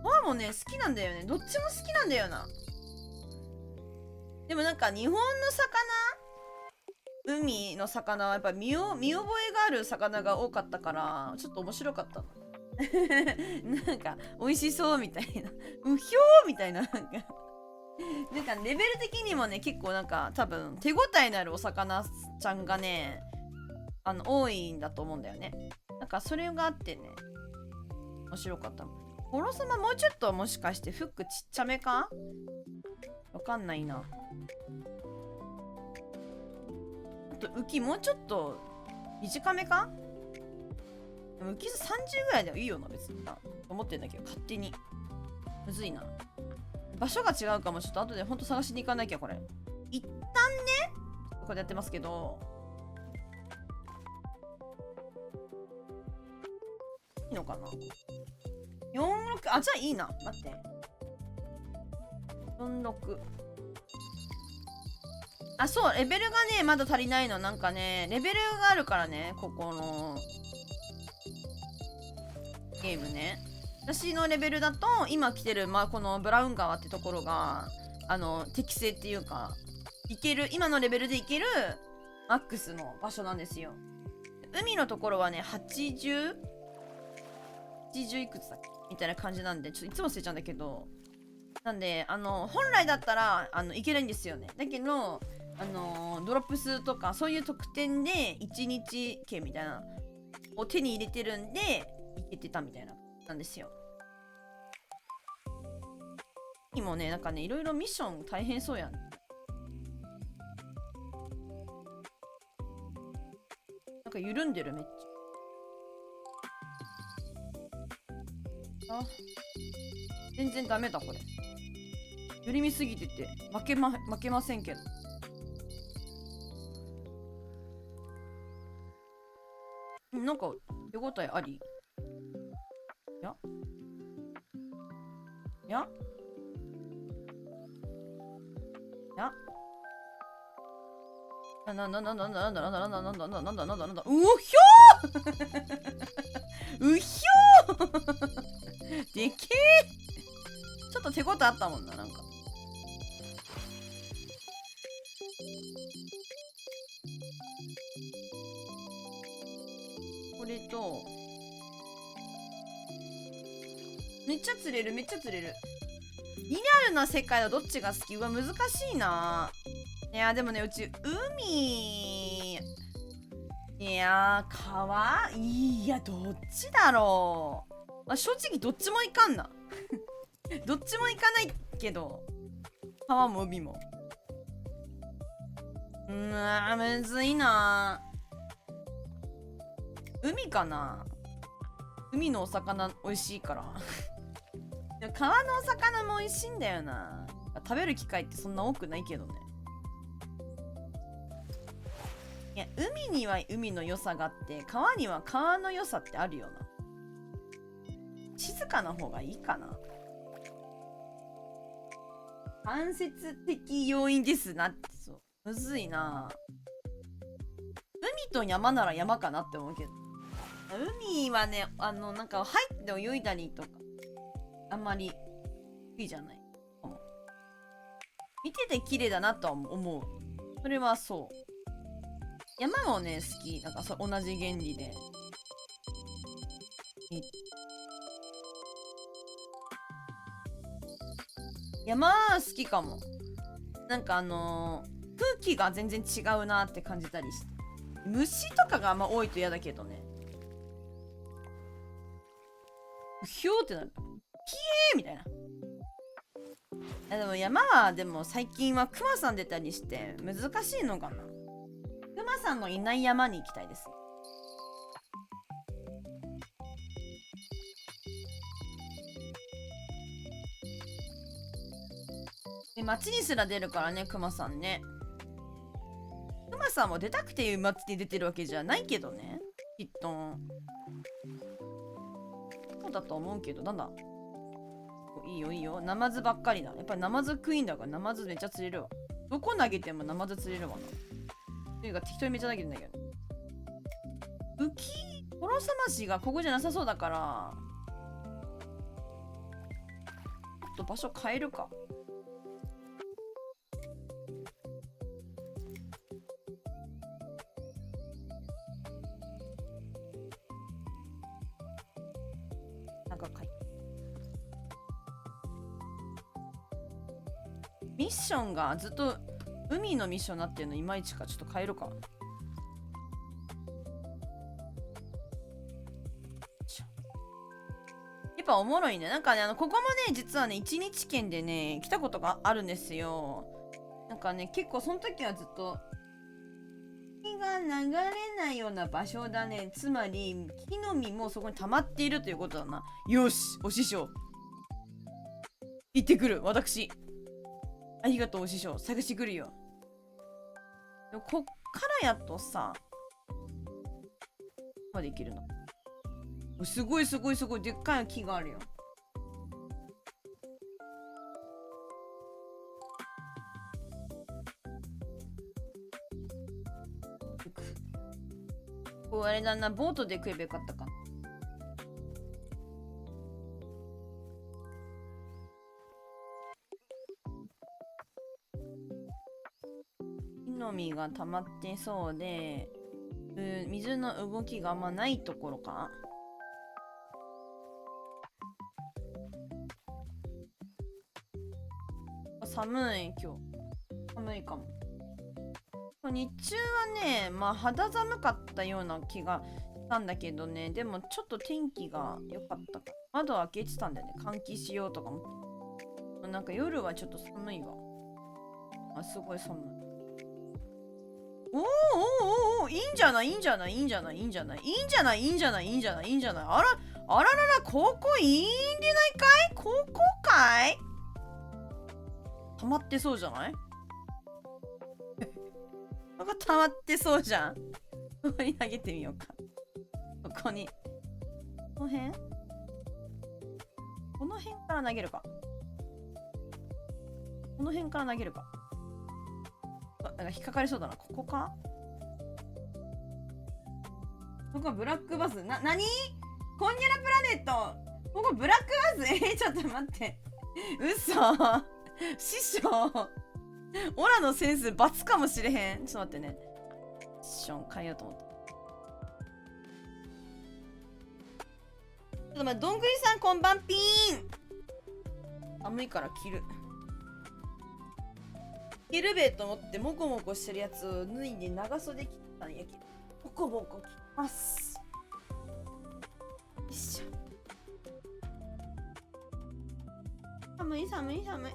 川もね、好きなんだよね。どっちも好きなんだよな。でもなんか日本の魚、海の魚はやっぱ見覚えがある魚が多かったからちょっと面白かったの。なんか美味しそうみたいな、うひょーみたいな、なんかレベル的にもね、結構なんか多分手応えのあるお魚ちゃんがね、多いんだと思うんだよね。なんかそれがあってね、面白かったの。ホロ様もうちょっともしかしてフックちっちゃめかわかんないな。あと浮きもうちょっと短めか。浮き30ぐらいではいいよな別にな思ってんだけど、勝手にむずいな。場所が違うかも。ちょっと後でほんと探しに行かなきゃ。これ一旦ねここでやってますけど、いいのかな。46、あ、じゃあいいな。待って、46、あ、そう、レベルがねまだ足りないの。なんかね、レベルがあるからね、ここのゲームね。私のレベルだと今来てる、このブラウン川ってところが適正っていうか、いける、今のレベルでいけるマックスの場所なんですよ。海のところはね、80いくつだっけみたいな感じなんで、ちょっといつも忘れちゃうんだけど、なんで本来だったらいけないんですよね。だけどドロップ数とかそういう特典で1日券みたいなを手に入れてるんでいけてたみたいななんですよ。にもね、なんかね、いろいろミッション大変そうやん。なんか緩んでる、めっちゃ。あ、全然ダメだこれ。緩みすぎてて負けませんけど。なんか手応えあり。いやなんだうおひょーうひょーでけえ。ちょっと手応えあったもんな、なんか。これとめっちゃ釣れる、めっちゃ釣れる。リアルな世界はどっちが好き？うわ、難しいな。いやでもね、うち海、いや川、いやどっちだろう。正直どっちもいかんな。どっちもいかないけど、川も海もむずいな。海かな。海のお魚美味しいからでも川のお魚も美味しいんだよな。食べる機会ってそんな多くないけどね。いや、海には海の良さがあって川には川の良さってあるよな。静かな方がいいかな。間接的要因ですなって。そうむずいな。海と山なら山かなって思うけど。海はね、なんか入って泳いだりとか、あんまり好きじゃない。見てて綺麗だなとは思う。それはそう。山もね、好き。なんか同じ原理で。山好きかも。なんか空気が全然違うなって感じたりして。虫とかがあんま多いと嫌だけどね。ひょーってなる。ひえーみたいな。でも山はでも最近はクマさん出たりして難しいのかな。クマさんのいない山に行きたいです。で街にすら出るからね、クマさんね。クマさんも出たくて街に出てるわけじゃないけどね、きっと。そうだと思うけど、なんだ。いいよいいよ。ナマズばっかりだ。やっぱりナマズクイーンだからナマズめっちゃ釣れるわ。どこ投げてもナマズ釣れるわな。というか適当にめっちゃ投げてんだけど。浮き、トロサマシがここじゃなさそうだから、ちょっと場所変えるか。なんかミッションがずっと海のミッションになってるのいまいちか。ちょっと変えるか。やっぱおもろいね。なんかね、ここもね、実はね、1日券でね、来たことがあるんですよ。なんかね、結構その時はずっと、木が流れないような場所だね。つまり、木の実もそこに溜まっているということだな。よし、お師匠。行ってくる、私。ありがとう、お師匠。探してくるよ。でもこっからやとさ、までいけるの。すごいすごいすごいでっかい木があるよ。こうあれだな、ボートで食えばよかったかな。木の実が溜まってそうで、水の動きがあんまないところか。寒い、今日。寒いかも。日中はね、まあ肌寒かったような気がしたんだけどね、でもちょっと天気が良かったから。窓開けてたんだよね、換気しようとかも。なんか夜はちょっと寒いわ。あ、すごい寒い。おーおーおー、いいんじゃないいいんじゃないいいんじゃないいいんじゃないいいんじゃないいいんじゃないいいんじゃないいいんじゃない。あらあららら、ここいいんでないかい。ここかい。溜まってそうじゃない。ここ溜まってそうじゃん。ここに投げてみようか。ここに。この辺この辺から投げるか。この辺から投げるか。なんか引っかかりそうだな。ここか。ここはブラックバス。なにコンニャラプラネット。ここブラックバス。ちょっと待って。嘘。師匠。オラのセンス罰かもしれへん。ちょっと待ってね。ション変えようと思った。ちょっと待って、どんぐりさんこんばんぴーん。寒いから着る。着るべと思ってモコモコしてるやつを脱いで長袖着たんやけど、モコモコ着ます。よいしょ。寒い寒い寒い。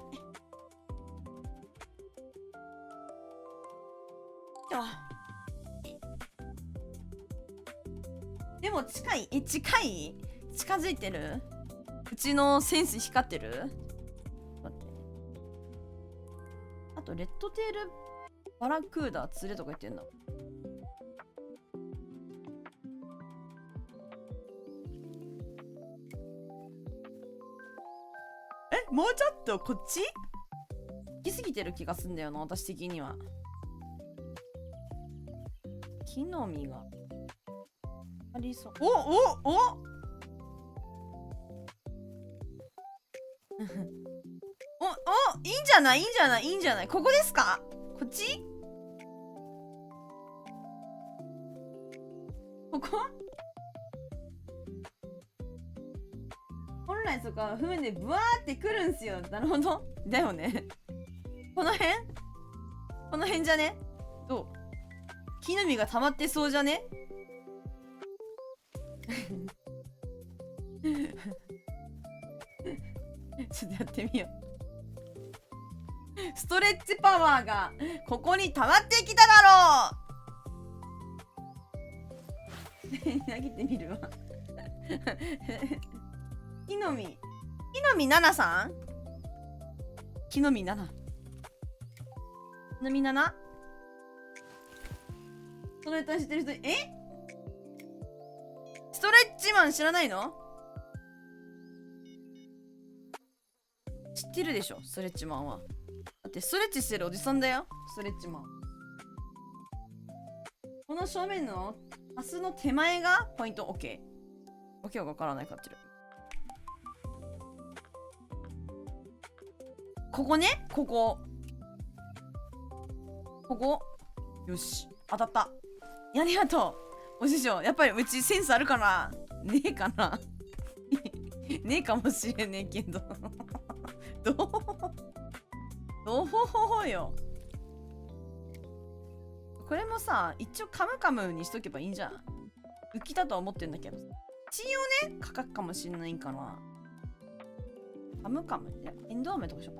でも近い。近い。近づいてる。うちのセンス光ってる。待って。あとレッドテールバラクーダー釣れとか言ってんだ。もうちょっとこっち行き過ぎてる気がすんだよな、私的には。木の実がありそう。おいいんじゃない、いいんじゃない、いいんじゃない。ここですか？こっち？ここ？本来そこは船でブワーってくるんすよ。なるほど。だよね。この辺じゃね？どう？木の実が溜まってそうじゃね？ちょっとやってみよう。ストレッチパワーがここに溜まってきただろう。投げてみるわ。木の実7さん？木の実7。木の実 7？ それとしてる人、ストレッチマン知らないの？知ってるでしょ、ストレッチマンは。だってストレッチしてるおじさんだよ、ストレッチマン。この正面のマスの手前がポイント。 OK。 OK は分からないかってる。ここね、ここよし、当たった。ありがとうお師匠。やっぱりうちセンスあるかな？ねえかな？ねえかもしれねえけど。どうよ。これもさ、一応カムカムにしとけばいいんじゃん。浮きだとは思ってんだけど、一応ね、価格かもしんないんかな。カムカム、いや、エンドウ豆とかしよう。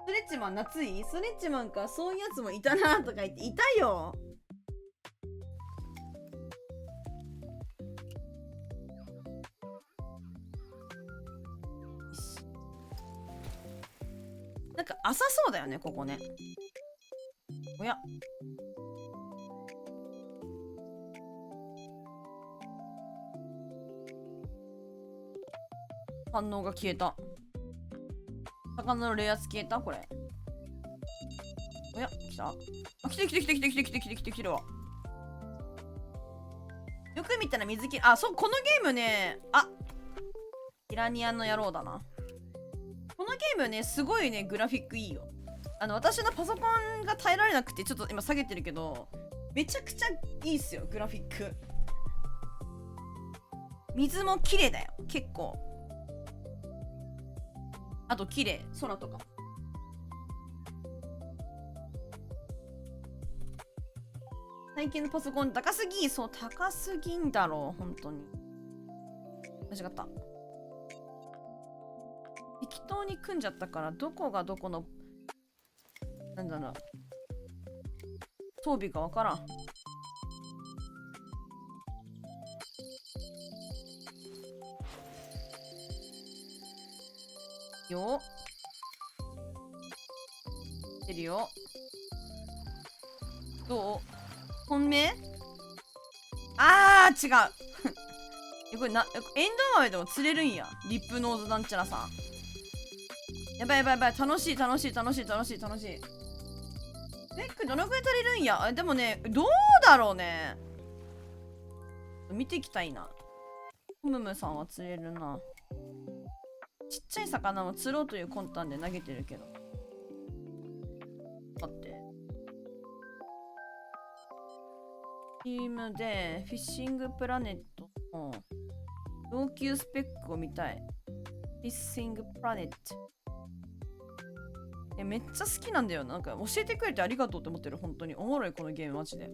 ストレッチマン夏い？ストレッチマンか、そういうやつもいたなとか言って、いたよ。なんか浅そうだよね、ここね。おや。反応が消えた。魚のレア圧消えたこれ。おや、来た？あ、来てるわ。よく見たら水切り。あ、そう、このゲームね、あ、ピラニアの野郎だな。このゲームね、すごいね、グラフィックいいよ。私のパソコンが耐えられなくて、ちょっと今下げてるけど、めちゃくちゃいいっすよ、グラフィック。水も綺麗だよ、結構。あと綺麗、空とか。最近のパソコン高すぎ。そう、高すぎんだろう、本当に。間違った。適当に組んじゃったから、どこがどこの、なんだろう、装備かわからん。よ出るよ。どう？本命？違う。これエンドウ豆でも釣れるんや。リップノーズなんちゃらさん。やばい。楽しい。これどのくらい足りるんや。でもね、どうだろうね。見ていきたいな。ムムさんは釣れるな。ちっちゃい魚も釣ろうという魂胆で投げてるけど。だって。チームでフィッシングプラネットの要求スペックを見たい。フィッシングプラネット。めっちゃ好きなんだよ。なんか教えてくれてありがとうって思ってる。本当におもろいこのゲームマジで。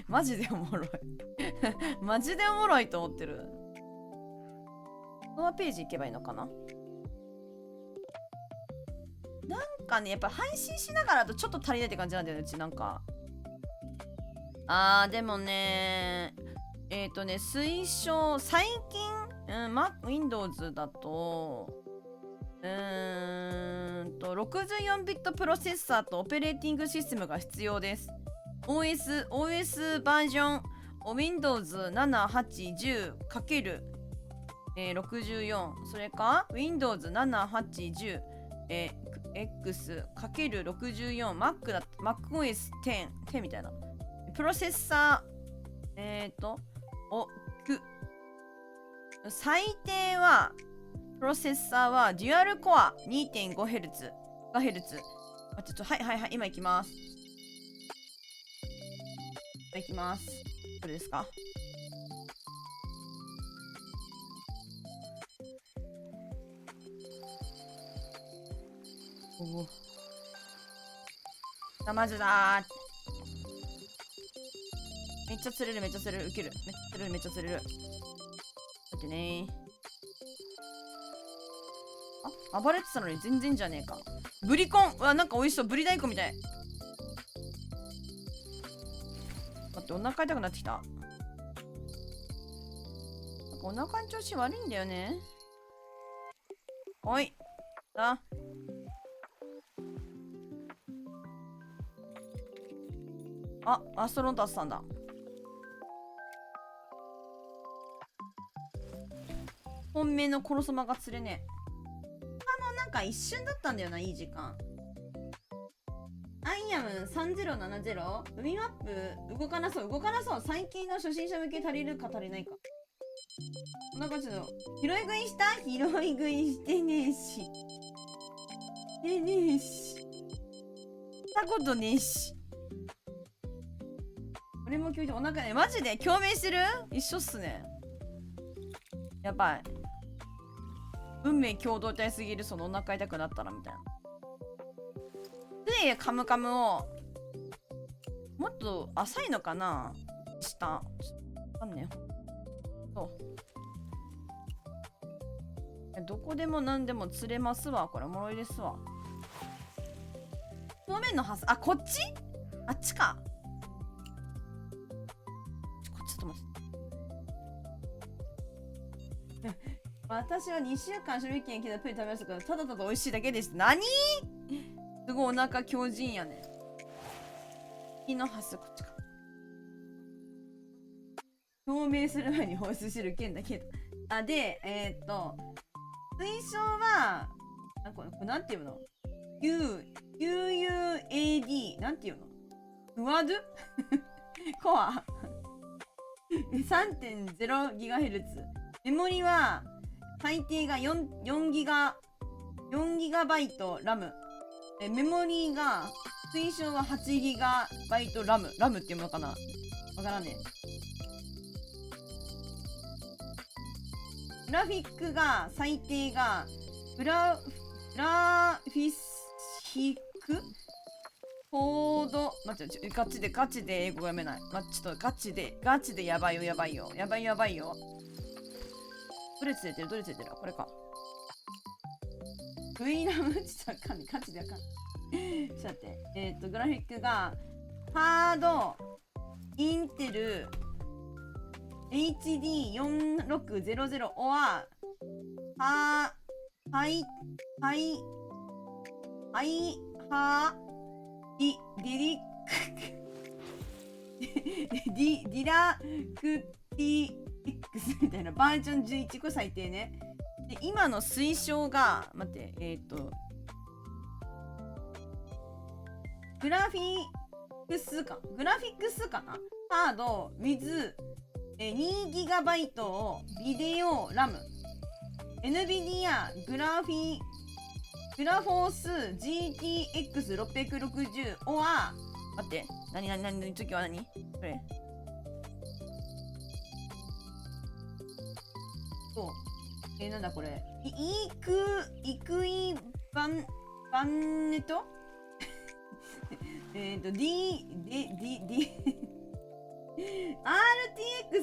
マジでおもろい。マジでおもろいと思ってる。このページ行けばいいのかな。なんかね、やっぱ配信しながらだとちょっと足りないって感じなんだよね、うちなんか。でもね、推奨、最近、Windows だと、64ビットプロセッサーとオペレーティングシステムが必要です。OS バージョン、Windows 7、8、10 ×64、それか Windows 7、8、10、X×64、Mac だ、MacOS 10みたいな。プロセッサ最低は、プロセッサーはデュアルコア 2.5Hz。はい、今行きます。行きます。どれですか？おお。まずだー。めっちゃ釣れる。ウケる。めっちゃ釣れる。待ってねー。暴れてたのに全然じゃねえか。ブリコン。うわ、なんか美味しそう。ブリ大根みたい。待って、お腹痛くなってきた。なんかお腹の調子悪いんだよね。おい。アストロンタスさんだ。本命のコロソマが釣れねえ。なんか一瞬だったんだよな、いい時間。アイアム3070。海マップ動かなそう。最近の初心者向け足りるか足りないか。こんな感じの。拾い食いしてねえし。したことねえし。俺も今日お腹ね、マジで共鳴してる？一緒っすね。やばい。運命共同体すぎる、そのお腹痛くなったらみたいな。で、カムカムをもっと浅いのかな？下。わかんねえ。そう。どこでも何でも釣れますわ。これおもろいですわ。表面のはず、こっち？あっちか。こっちちょっと待って。私は2週間賞味期限切ったプリン食べましたけど、ただただ美味しいだけです。何？すごいお腹強靭やね。火のハス、こっちか。表明する前に放出してる件だけど。で、推奨は、これなんていうの？ QUAD なんていうの？クワドゥコア 3.0GHz。メモリは最低が4ギガバイトラム。メモリーが推奨は8ギガバイトラム。ラムっていうものかな？わからんね。グラフィックが最低がグラフィックコード、待って、ガチで英語読めない。ちょっとガチでやばいよ。どれついてるこれか。V ラムちょっとわかんない。ガチでわかんない。ちょっと待って。グラフィックが、ハード、インテル、HD4600 は、ディラクティ X みたいなバージョン11、これ最低ね。で、今の推奨が、待って、グラフィックスかな、ハード with 2GB をビデオラム NVIDIA グラフォース GTX660 は待って、何次は何？これそう、なんだこれ、イクイバンネットRTX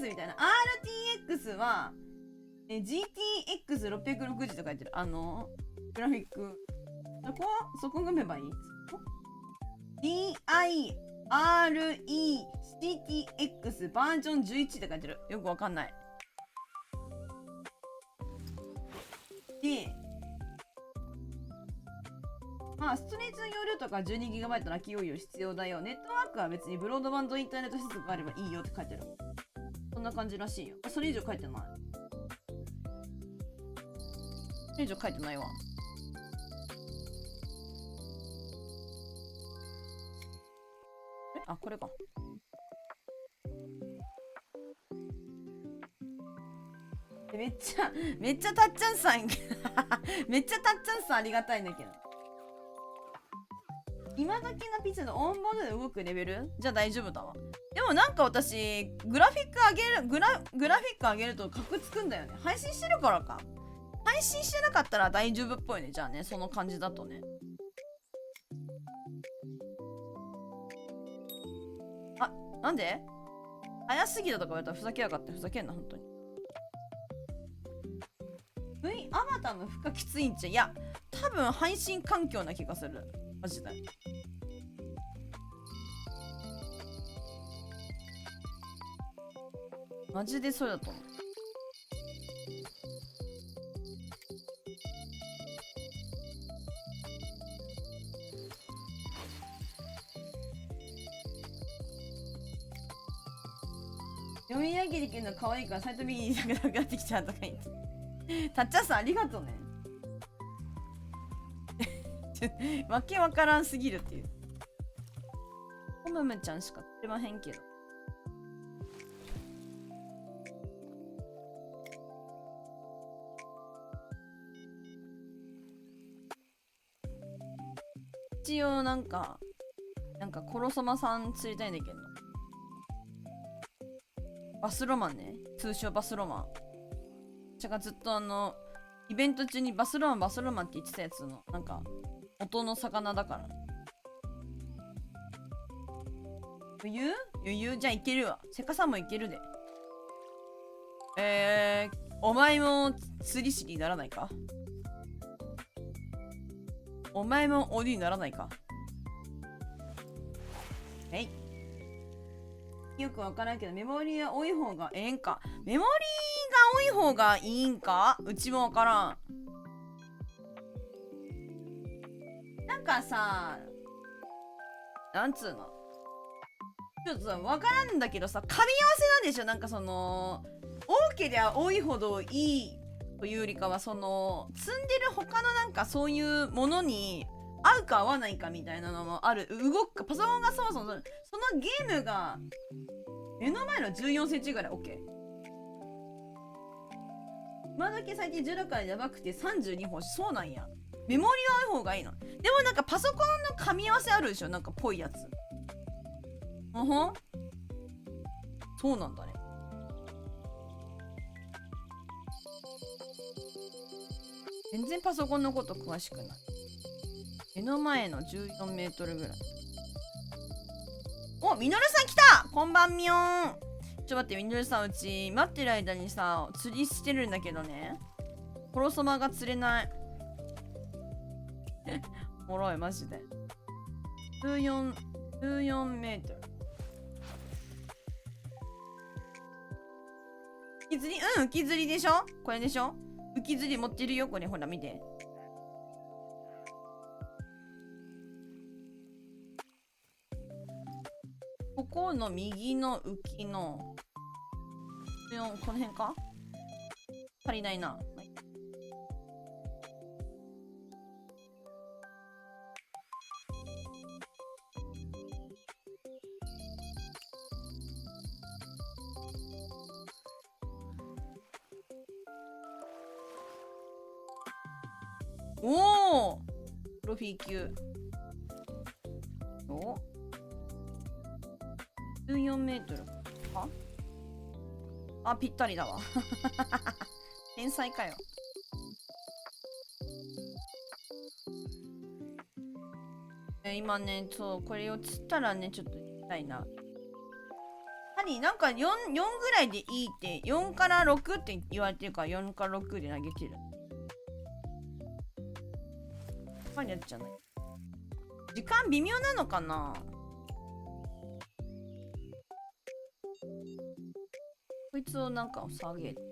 みたいな。 RTX はGTX660 と書いてる。グラフィックそこ読めばいい？ DIRECTX バージョン11って書いてる。よくわかんない。で、ストレージの容量とか 12GB の空き容量必要だよ。ネットワークは別にブロードバンドインターネット接続があればいいよって書いてる。そんな感じらしいよ。それ以上書いてない。それ以上書いてないわ。これか。めっちゃたっちゃんさんめっちゃたっちゃんさんありがたいんだけど。今時のピザのオンボードで動くレベルじゃ大丈夫だわ。でもなんか私グラフィック上げるとカクつくんだよね。配信してるからか。配信してなかったら大丈夫っぽいね。じゃあね、その感じだとね。あ、なんで早すぎだとか言われたらふざけやがって。ふざけんな、本当に。アバターの負荷きついんちゃ。いや、多分配信環境な気がする。マジで。マジでそうだと思う。読み上げるけど可愛いからサイト見に行きたくなくなってきちゃうとか言って。たっちゃんさんありがとうね。わけわからんすぎるっていう。コムムちゃんしか出まへんけど。一応なんかコロソマさん釣りたいんだけど。バスロマンね。通称バスロマン。私がずっとイベント中にバスロマンって言ってたやつの、なんか、元の魚だから。余裕じゃあいけるわ。セカさんもいけるで。お前も釣り師にならないか？お前も鬼にならないか？はい。よくわからんけど、メモリーは多い方がええんか。メモリーが多い方がいいんか？うちもわからん。なんかさ、なんつうの、ちょっとさ、わからんだけどさ、噛み合わせなんでしょ？なんかその、多けりゃ多いほどいいというよりかは、その、積んでる他のなんかそういうものに合うか合わないかみたいなのもある。パソコンがそもそもそのゲームが目の前の14センチぐらい OK。今だけ最近16からやばくて32本。そうなんや。メモリは多い方がいいの。でもなんかパソコンの噛み合わせあるでしょ？なんかぽいやつ。そうなんだね。全然パソコンのこと詳しくない。目の前の14メートルぐらい。お、みのるさん来た！こんばんみよん。ちょっと待って、みのるさん、うち待ってる間にさ、釣りしてるんだけどね。コロソマが釣れない。おもろい、マジで。14メートル。浮き釣り？浮き釣りでしょ？これでしょ？浮き釣り持ってるよ、これ。ほら、見て。ここの右の浮きのこの辺か？足りないな。おお、プロフィー級。お、14メートルか？あ、ぴったりだわ。天才かよ。今ね、そう、これを釣ったらね、ちょっと行きたいな。なんか4ぐらいでいいって、4から6って言われてるから、4から6で投げてる。やつじゃない。時間微妙なのかな？こいつをなんか下げて、こ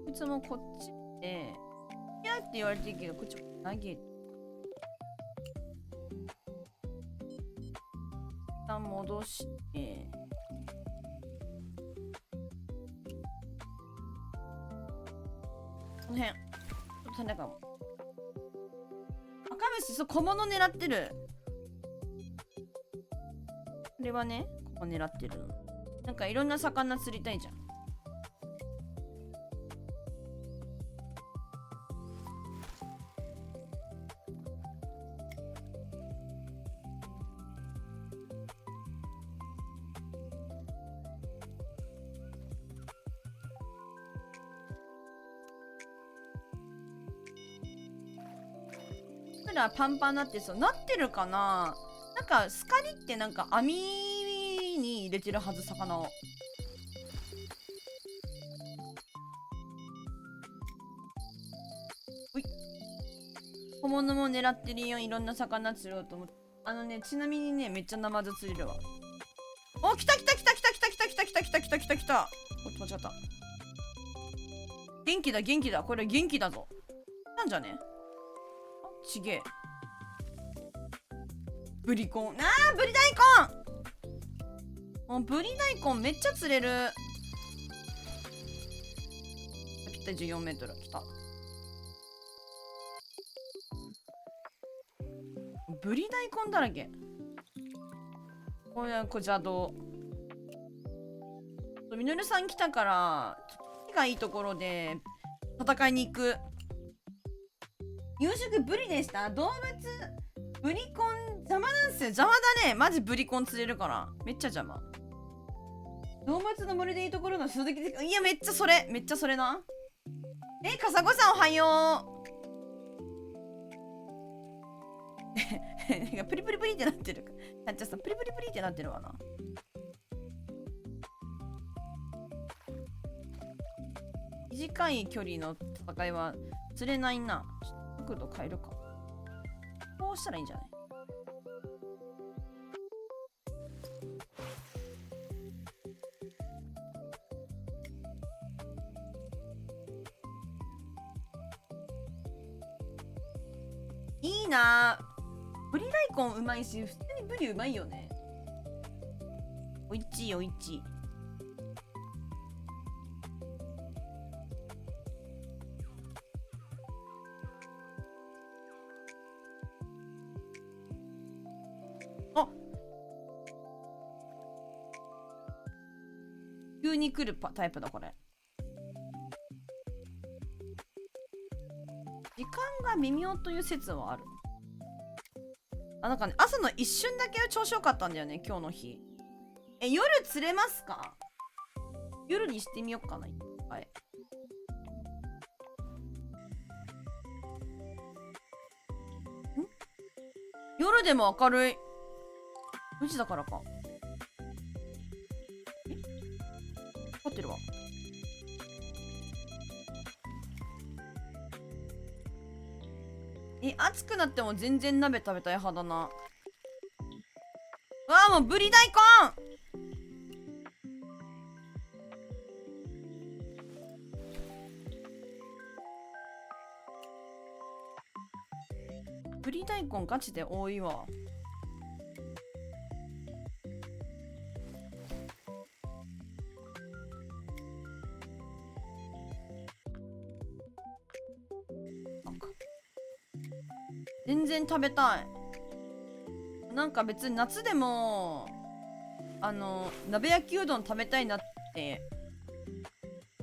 いつもこっちでピャーって言われてるけど、こっちも投げて、一旦戻して、この辺ちょっと種かも。赤虫、そう、小物狙ってる。これはね、ここ狙ってるの。なんかいろんな魚釣りたいじゃん。プラパンパンなってそうなってるかな。なんかスカリってなんか網に入れてるはず、魚を。ほい。小物も狙ってるよ。いろんな魚釣ろうと思って。ちなみにね、めっちゃナマズ釣れるわ。お、来た来た来た来た来た来た来た来た来た来た来た来た。おっと、間違った。元気だ元気だ。これ元気だぞ。なんじゃね。ちげえ。ブリコン。ブリ大根。もうブリ大根めっちゃ釣れる。ぴったり14メートル。来た。ブリ大根だらけ。これ邪道。みのるさん来たから木がいいところで戦いに行く。夕食ブリでした。動物ブリコン邪魔なんすよ。邪魔だね。マジブリコン釣れるからめっちゃ邪魔。動物の森でいいところの鈴木で。いやめっちゃそれ、めっちゃそれな。かさこさんおはよう。なんかプリプリプリってなってる。なんちゃさんプリプリプリってなってるわな。短い距離の戦いは釣れないな。角度変えるか。こうしたらいいんじゃない？いいなぁ。ブリ大根うまいし、普通にブリうまいよね。おいちいおいちい。あ、急に来るタイプだこれ。時間が微妙という説はある。なんかね、朝の一瞬だけ調子良かったんだよね、今日の日。夜釣れますか？夜にしてみよっかな。はい。夜でも明るい。無時だからか。合ってるわ。暑くなっても全然鍋食べたい派だな。もうブリ大根。ブリ大根ガチで多いわ。全然食べたい。なんか別に夏でも鍋焼きうどん食べたいなって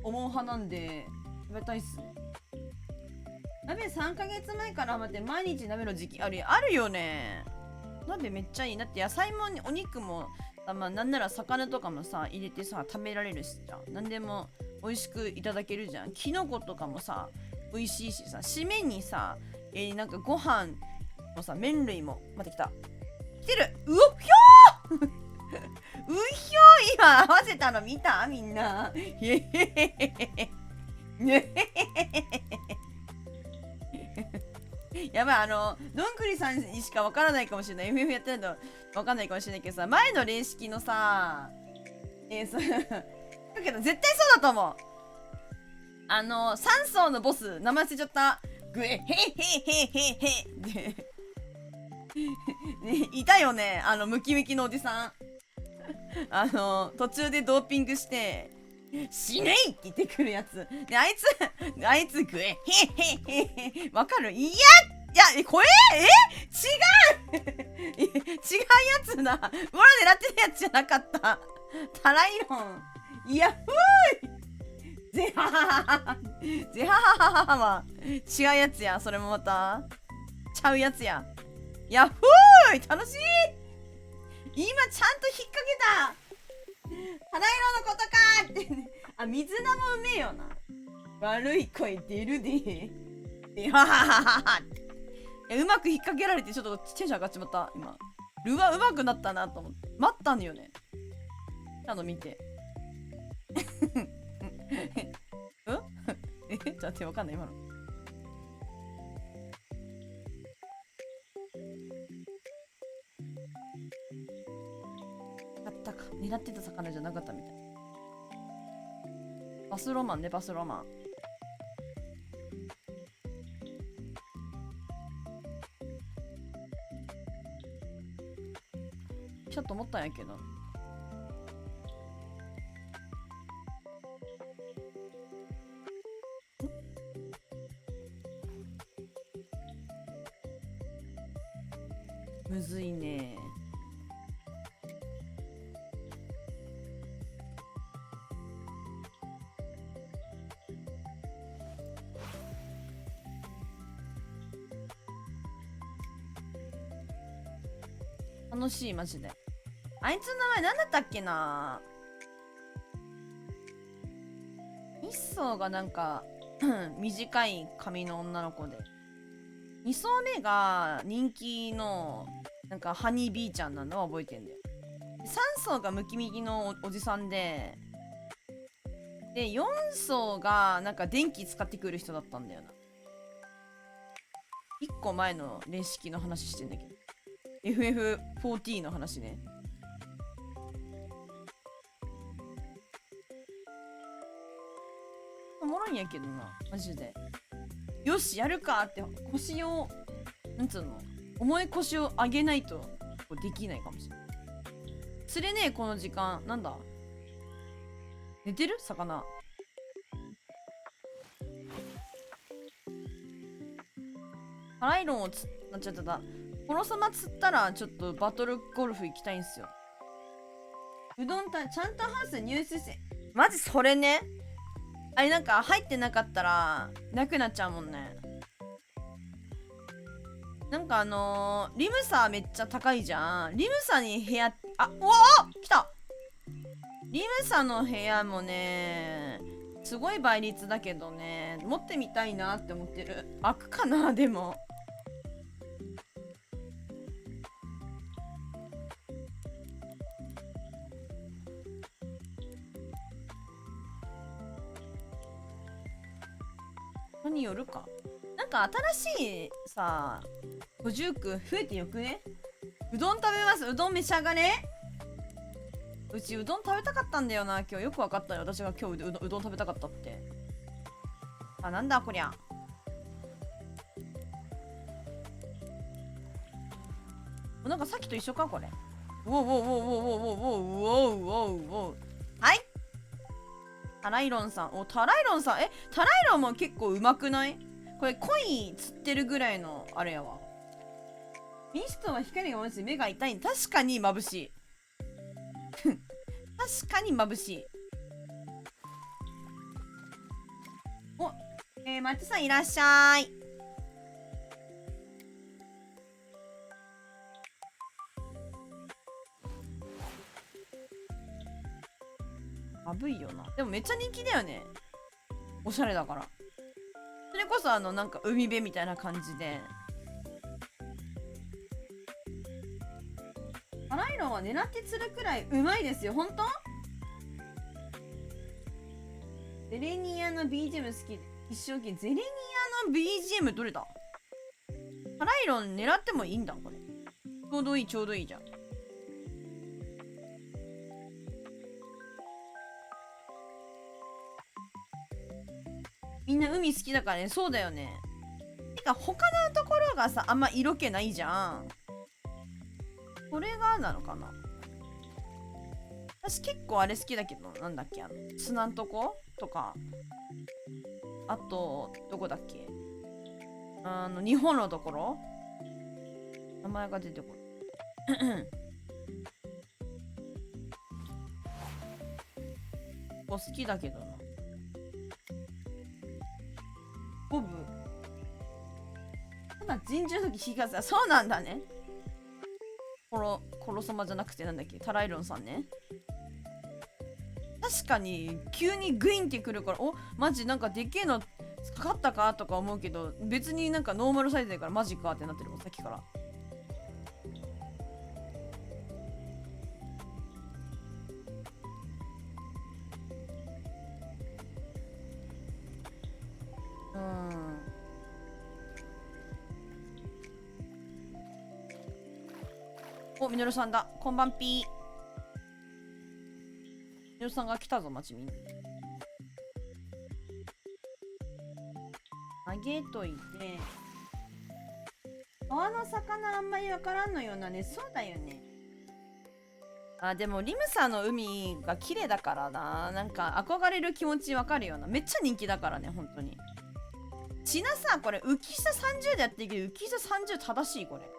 思う派なんで食べたいっす。鍋3ヶ月前から待って、毎日鍋の時期あるよね。鍋めっちゃいい。だって野菜もお肉もなんなら魚とかもさ入れてさ食べられるしじゃん。何でも美味しくいただけるじゃん。キノコとかもさ美味しいしさ、締めにさなんかご飯のさ麺類も待ってきた。来てる。うおひょーうひょー。今合わせたの見たみんな。へへへへへ。やばい、どんぐりさんにしかわからないかもしれない。FF やってないとわかんないかもしれないけどさ、前の霊式のさだけど絶対そうだと思う。3層のボス名前忘れちゃった。グエヘヘヘヘヘでいたよね、ムキムキのおじさん。途中でドーピングして死ねいって言ってくるやつで、あいつグエヘヘヘヘわかる？いやこれ違う違うやつだ。俺ら狙ってるやつじゃなかった。タライロン。いやふーいゼハハハハゼハハハハは違うやつや。それもまたちゃうやつや。やっふーい楽しい。今ちゃんと引っ掛けた。肌色のことかって水菜もうめえよな。悪い声出るで。でははははは。うまく引っ掛けられてちょっとテンション上がっちまった、今。ルアーうまくなったなと思って。待ったんだよね。ちゃんと見て。ちょっと待って、わかんない、今の。あったか。狙ってた魚じゃなかったみたい。バスロマンね、バスロマン。ちょっと思ったんやけど。むずいね。楽しい、マジで。あいつの名前なんだったっけな。一層がなんか短い髪の女の子で、2層目が人気のなんかハニービーちゃんなのは覚えてんだよ。3層がムキムキの おじさんで、4層がなんか電気使ってくる人だったんだよな。1個前のレシキの話してんだけど、 FF40 の話ね。おもろいんやけどな、マジで。よし、やるかって腰を、なんつうの、重い腰を上げないとできないかもしれない。釣れねえ、この時間。なんだ、寝てる魚。ハライロンをなっちゃってた。この様釣ったらちょっとバトルゴルフ行きたいんすよ。うどんちゃんとハウス入水せ。マジそれね。あれなんか入ってなかったらなくなっちゃうもんね。なんかリムサーめっちゃ高いじゃん。リムサーに部屋、あ、おお来た。リムサーの部屋もね、すごい倍率だけどね、持ってみたいなって思ってる。開くかな、でも。によるか。なんか新しいさ、居住区増えてよくね。うどん食べます。うどん召し上がれ。うちうどん食べたかったんだよな。今日よく分かったよ。私が今日うどん食べたかったって。あ、なんだこりゃ。なんかさっきと一緒かこれ。ウォーウォーウォーウォーウォーウォーウォーウォーウォーウォー。はい。タライロンさん。お、タライロンさん。タライロンも結構うまくない？これ鯉釣ってるぐらいのあれやわ。ミストは光が眩しい。目が痛い。確かに眩しい。確かに眩しい。お、マッチさんいらっしゃい。眩いよな。でもめっちゃ人気だよね。おしゃれだから。それこそなんか海辺みたいな感じで。タライロンは狙って釣るくらいうまいですよ。ほんと？ゼレニアの BGM 好き。一生懸命。ゼレニアの BGM どれだ？タライロン狙ってもいいんだこれ。ちょうどいいちょうどいいじゃん。みんな海好きだからね。そうだよね。てか他のところがさ、あんま色気ないじゃん。これがなのかな。私結構あれ好きだけど、なんだっけ、砂んとことか。あと、どこだっけ、日本のところ、名前が出てこない。好きだけどな。ボブ。ただ尋常の時日がさ、そうなんだね。コロ様じゃなくてなんだっけ、タライロンさんね。確かに急にグインってくるから、お、マジなんかでけえのかかったかとか思うけど、別になんかノーマルサイズだからマジかってなってるもん、さっきから。お、みのるさんだ。こんばんぴー。みのるさんが来たぞ、町に。あげといて。川の魚あんまりわからんのよなね。そうだよね。あ、でもリムサの海が綺麗だからな。なんか憧れる気持ちわかるよな。めっちゃ人気だからね、本当に。ちなさ、これ浮き下30でやってるけど、浮き下30正しいこれ。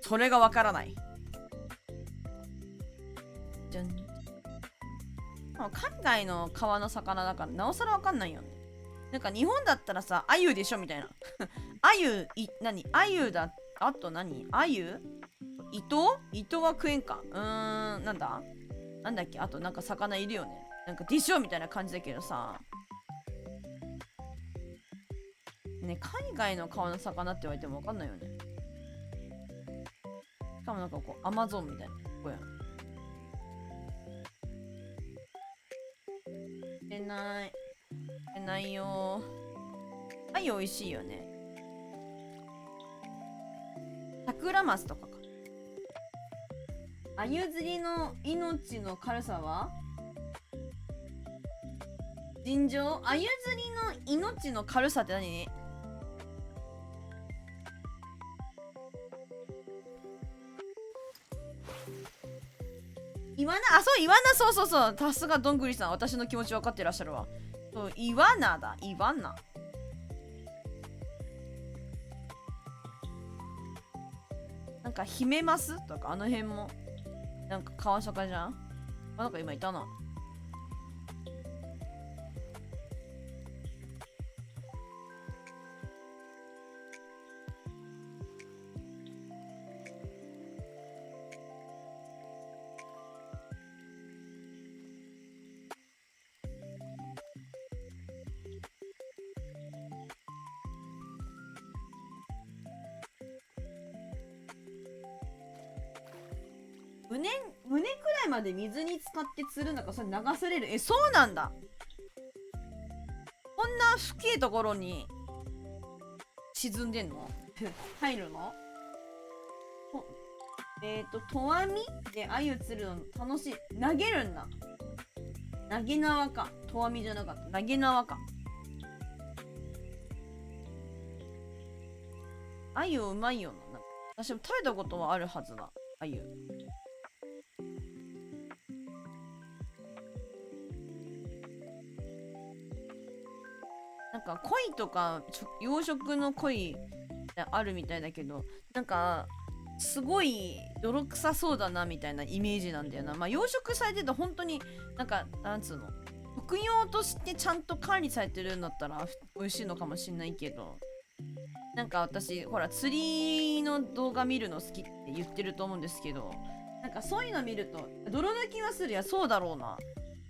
それがわからない。じゃん。海外の川の魚だからなおさらわかんないよね。なんか日本だったらさ、アユでしょみたいな。アユ、アユだ、あと何アユ糸は食えんか。なんだっけあとなんか魚いるよね。なんかでしょみたいな感じだけどさ。ね、海外の川の魚って言われてもわかんないよね。しかもなんかこう、アマゾンみたいな。こうやん。出ないよー。はい、美味しいよね。桜マスとかか。アユ釣りの命の軽さは尋常。アユ釣りの命の軽さって何？イワナ、あ、そう、イワナ、そうそうそう。さすがどんぐりさん、私の気持ち分かってらっしゃるわ。そう、イワナだ、イワナ。なんか、ヒメマスとか、あの辺も。なんか、川魚じゃん。あ、なんか今いたな。胸くらいまで水に浸かって釣るのか、それ流される。え、そうなんだ。こんな深いところに沈んでんの入るの？とわみでアユ釣るの楽しい。投げるんだ。投げ縄か。とわみじゃなかった。投げ縄か。アユうまいよな。私も食べたことはあるはずだ。アユ。なんか鯉とか養殖の鯉あるみたいだけど、なんかすごい泥臭そうだなみたいなイメージなんだよな。まあ養殖されてると本当になんかなんつうの、食用としてちゃんと管理されてるんだったら美味しいのかもしんないけど、なんか私ほら釣りの動画見るの好きって言ってると思うんですけど、なんかそういうの見ると泥抜きはするやそうだろうな。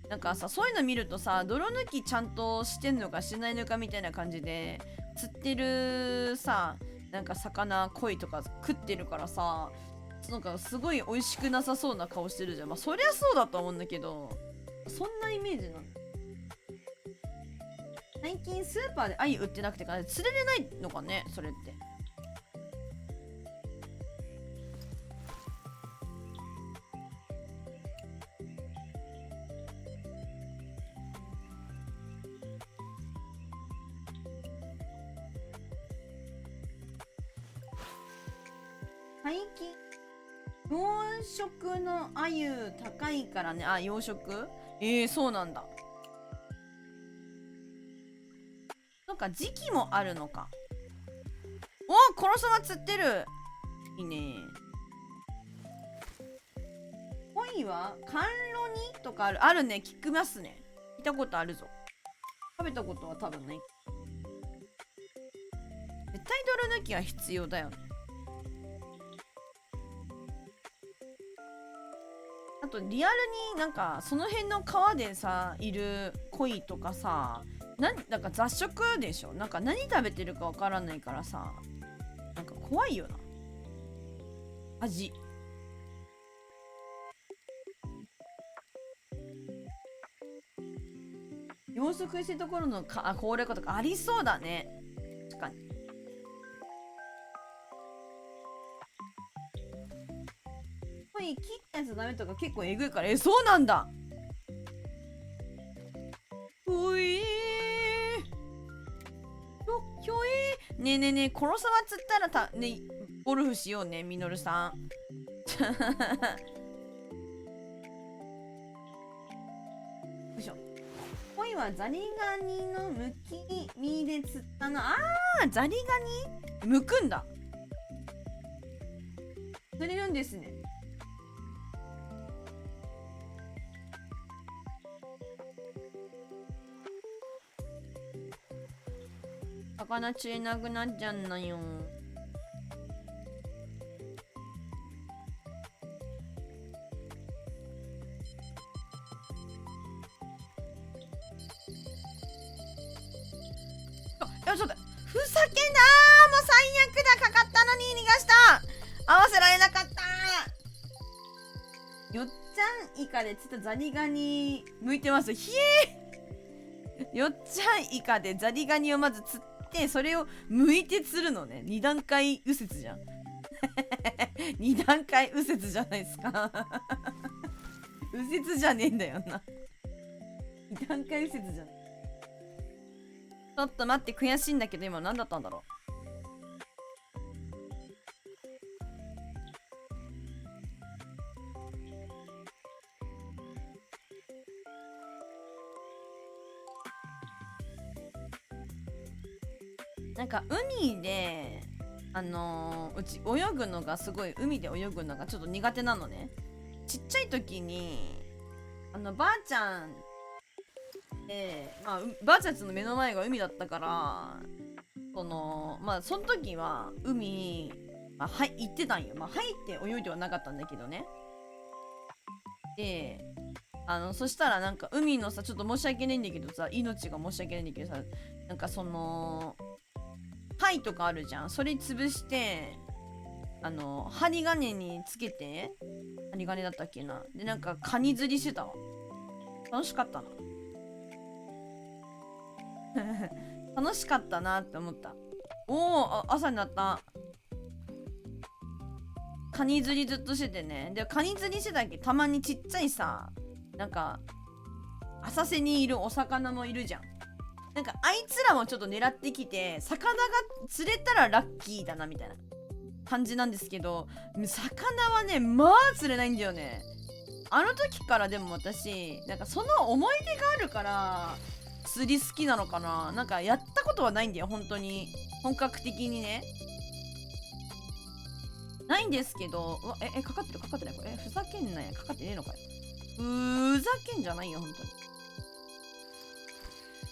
なんかさ、そういうの見るとさ、泥抜きちゃんとしてんのかしないのかみたいな感じで釣ってるさ、なんか魚鯉とか食ってるからさ、なんかすごい美味しくなさそうな顔してるじゃん。まあそりゃそうだと思うんだけど、そんなイメージなの。最近スーパーで鮎売ってなくてか釣れれないのかね、それって。最近養殖の鮎高いからね。あ、養殖？そうなんだ。なんか時期もあるのか。お、コロサマ釣ってる。いいね。鯉は甘露煮とかあるね。聞きますね。見たことあるぞ。食べたことは多分ない。絶対泥抜きは必要だよね。あとリアルになんかその辺の川でさいる鯉とかさ、なんか雑食でしょ。なんか何食べてるかわからないからさ、なんか怖いよな味。養殖してるところの高齢化とかありそうだね。確かに。切ったやつダメとか結構えぐいから。そうなんだ。ほいーひょいー。ねえねえねえ、殺さはつったらね、ゴルフしようね、みのるさん。よいしょ。鯉はザリガニのむき身で釣ったの。ザリガニ剥くんだ。釣れるんですね。魚釣れなくなっちゃうんだよ。ちょっとふざけんなー。もう最悪だ。かかったのに逃がした。合わせられなかった。よっちゃんイカで釣ったザリガニ向いてます。ひえーよっちゃんイカでザリガニをまず釣ってそれを剥いて釣るのね。2段階右折じゃん2段階右折じゃないですか右折じゃねえんだよな2段階右折じゃない。ちょっと待って、悔しいんだけど今何だったんだろう。なんか海でうち泳ぐのがすごい、海で泳ぐのがちょっと苦手なのね。ちっちゃい時にばあちゃんばあちゃんちの目の前が海だったから、その時は海、行ってたんよ。入って泳いではなかったんだけどね。でそしたらなんか海のさ、ちょっと申し訳ないんだけどさ、命が申し訳ないんだけどさ、なんかその貝とかあるじゃん。それ潰して針金につけて、針金だったっけな。でなんかカニ釣りしてたわ。楽しかったな楽しかったなって思った。朝になった。カニ釣りずっとしててね。でカニ釣りしてたっけ、たまにちっちゃいさ、なんか浅瀬にいるお魚もいるじゃん。なんかあいつらもちょっと狙ってきて、魚が釣れたらラッキーだなみたいな感じなんですけど、魚はね釣れないんだよね。あの時からでも私なんかその思い出があるから釣り好きなのかな。なんかやったことはないんだよ、本当に本格的にね。ないんですけど、かかってるかかってない、これふざけんなや。かかってねえのかよ。ふざけんじゃないよ本当に。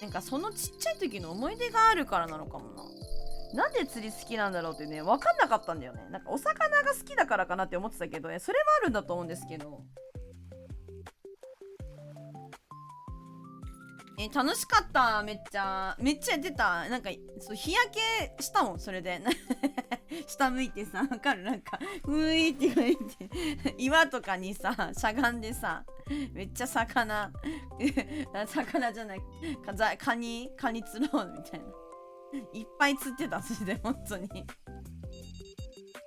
なんかそのちっちゃい時の思い出があるからなのかもな。なんで釣り好きなんだろうってね、分かんなかったんだよね。なんかお魚が好きだからかなって思ってたけど、それもあるんだと思うんですけど。楽しかった。めっちゃやってた。なんかそう日焼けしたもん、それで下向いてさ、わかる、なんかういって言われて岩とかにさしゃがんでさ、めっちゃ魚じゃない、カニ釣ろうみたいな、いっぱい釣ってた。それで本当に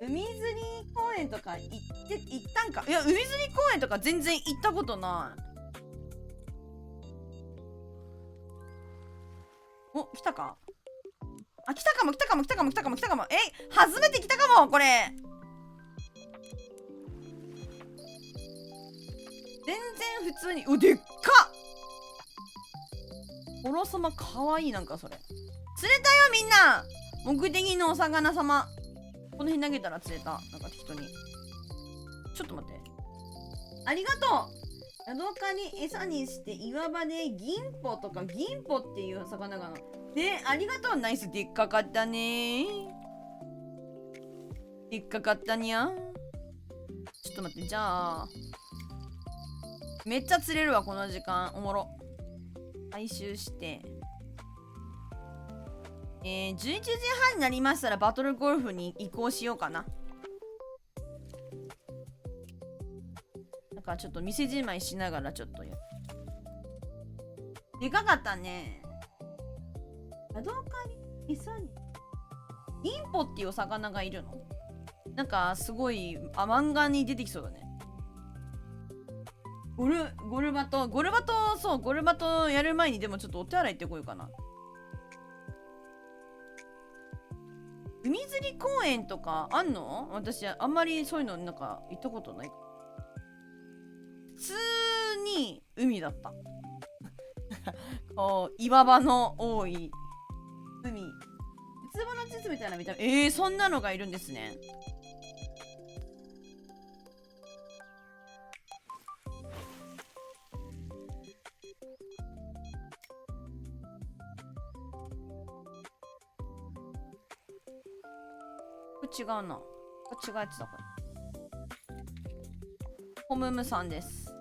海釣り公園とか行ったんか。いや、海釣り公園とか全然行ったことない。来たか。来たかも。初めて来たかも、これ。全然普通に。でっかっ。おろそまかわいい。なんかそれ釣れたよみんな。目的のお魚様、この辺投げたら釣れた。なんか適当に。ちょっと待って、ありがとう。ヤドカリ餌にして岩場で銀ポとか、銀ポっていう魚がありがとう。ナイス。でっかかったね。でっかかったにゃ。ちょっと待って、じゃあめっちゃ釣れるわこの時間。おもろ。回収して11時半になりましたらバトルゴルフに移行しようかな。なんかちょっと店じまいしながらちょっとでかかったね。ヤドカリ餌にインポっていうお魚がいるの。なんかすごい漫画に出てきそうだね。ゴルバトそう、ゴルバトやる前にでもちょっとお手洗い行ってこようかな。海釣り公園とかあんの？私あんまりそういうのなんか行ったことない。普通に海だったこう岩場の多い海。ウツボの地図みたいな見た目。そんなのがいるんですね。これ違うな。これ違うやつだこれ。ホムムさんです。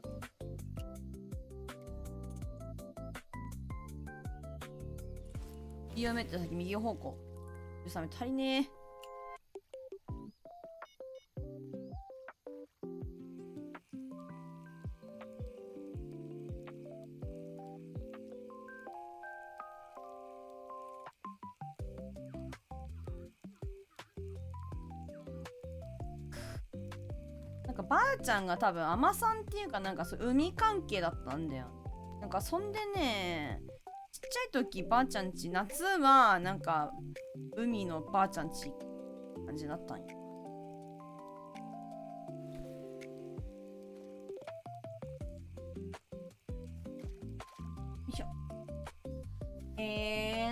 右をめって先右方向。13目足りねえ。なんかばあちゃんが多分海女さんっていうかなんかそう海関係だったんだよ。なんかそんでね、ちっちゃい時ばあちゃんち、夏はなんか海のばあちゃんち感じだったんよ。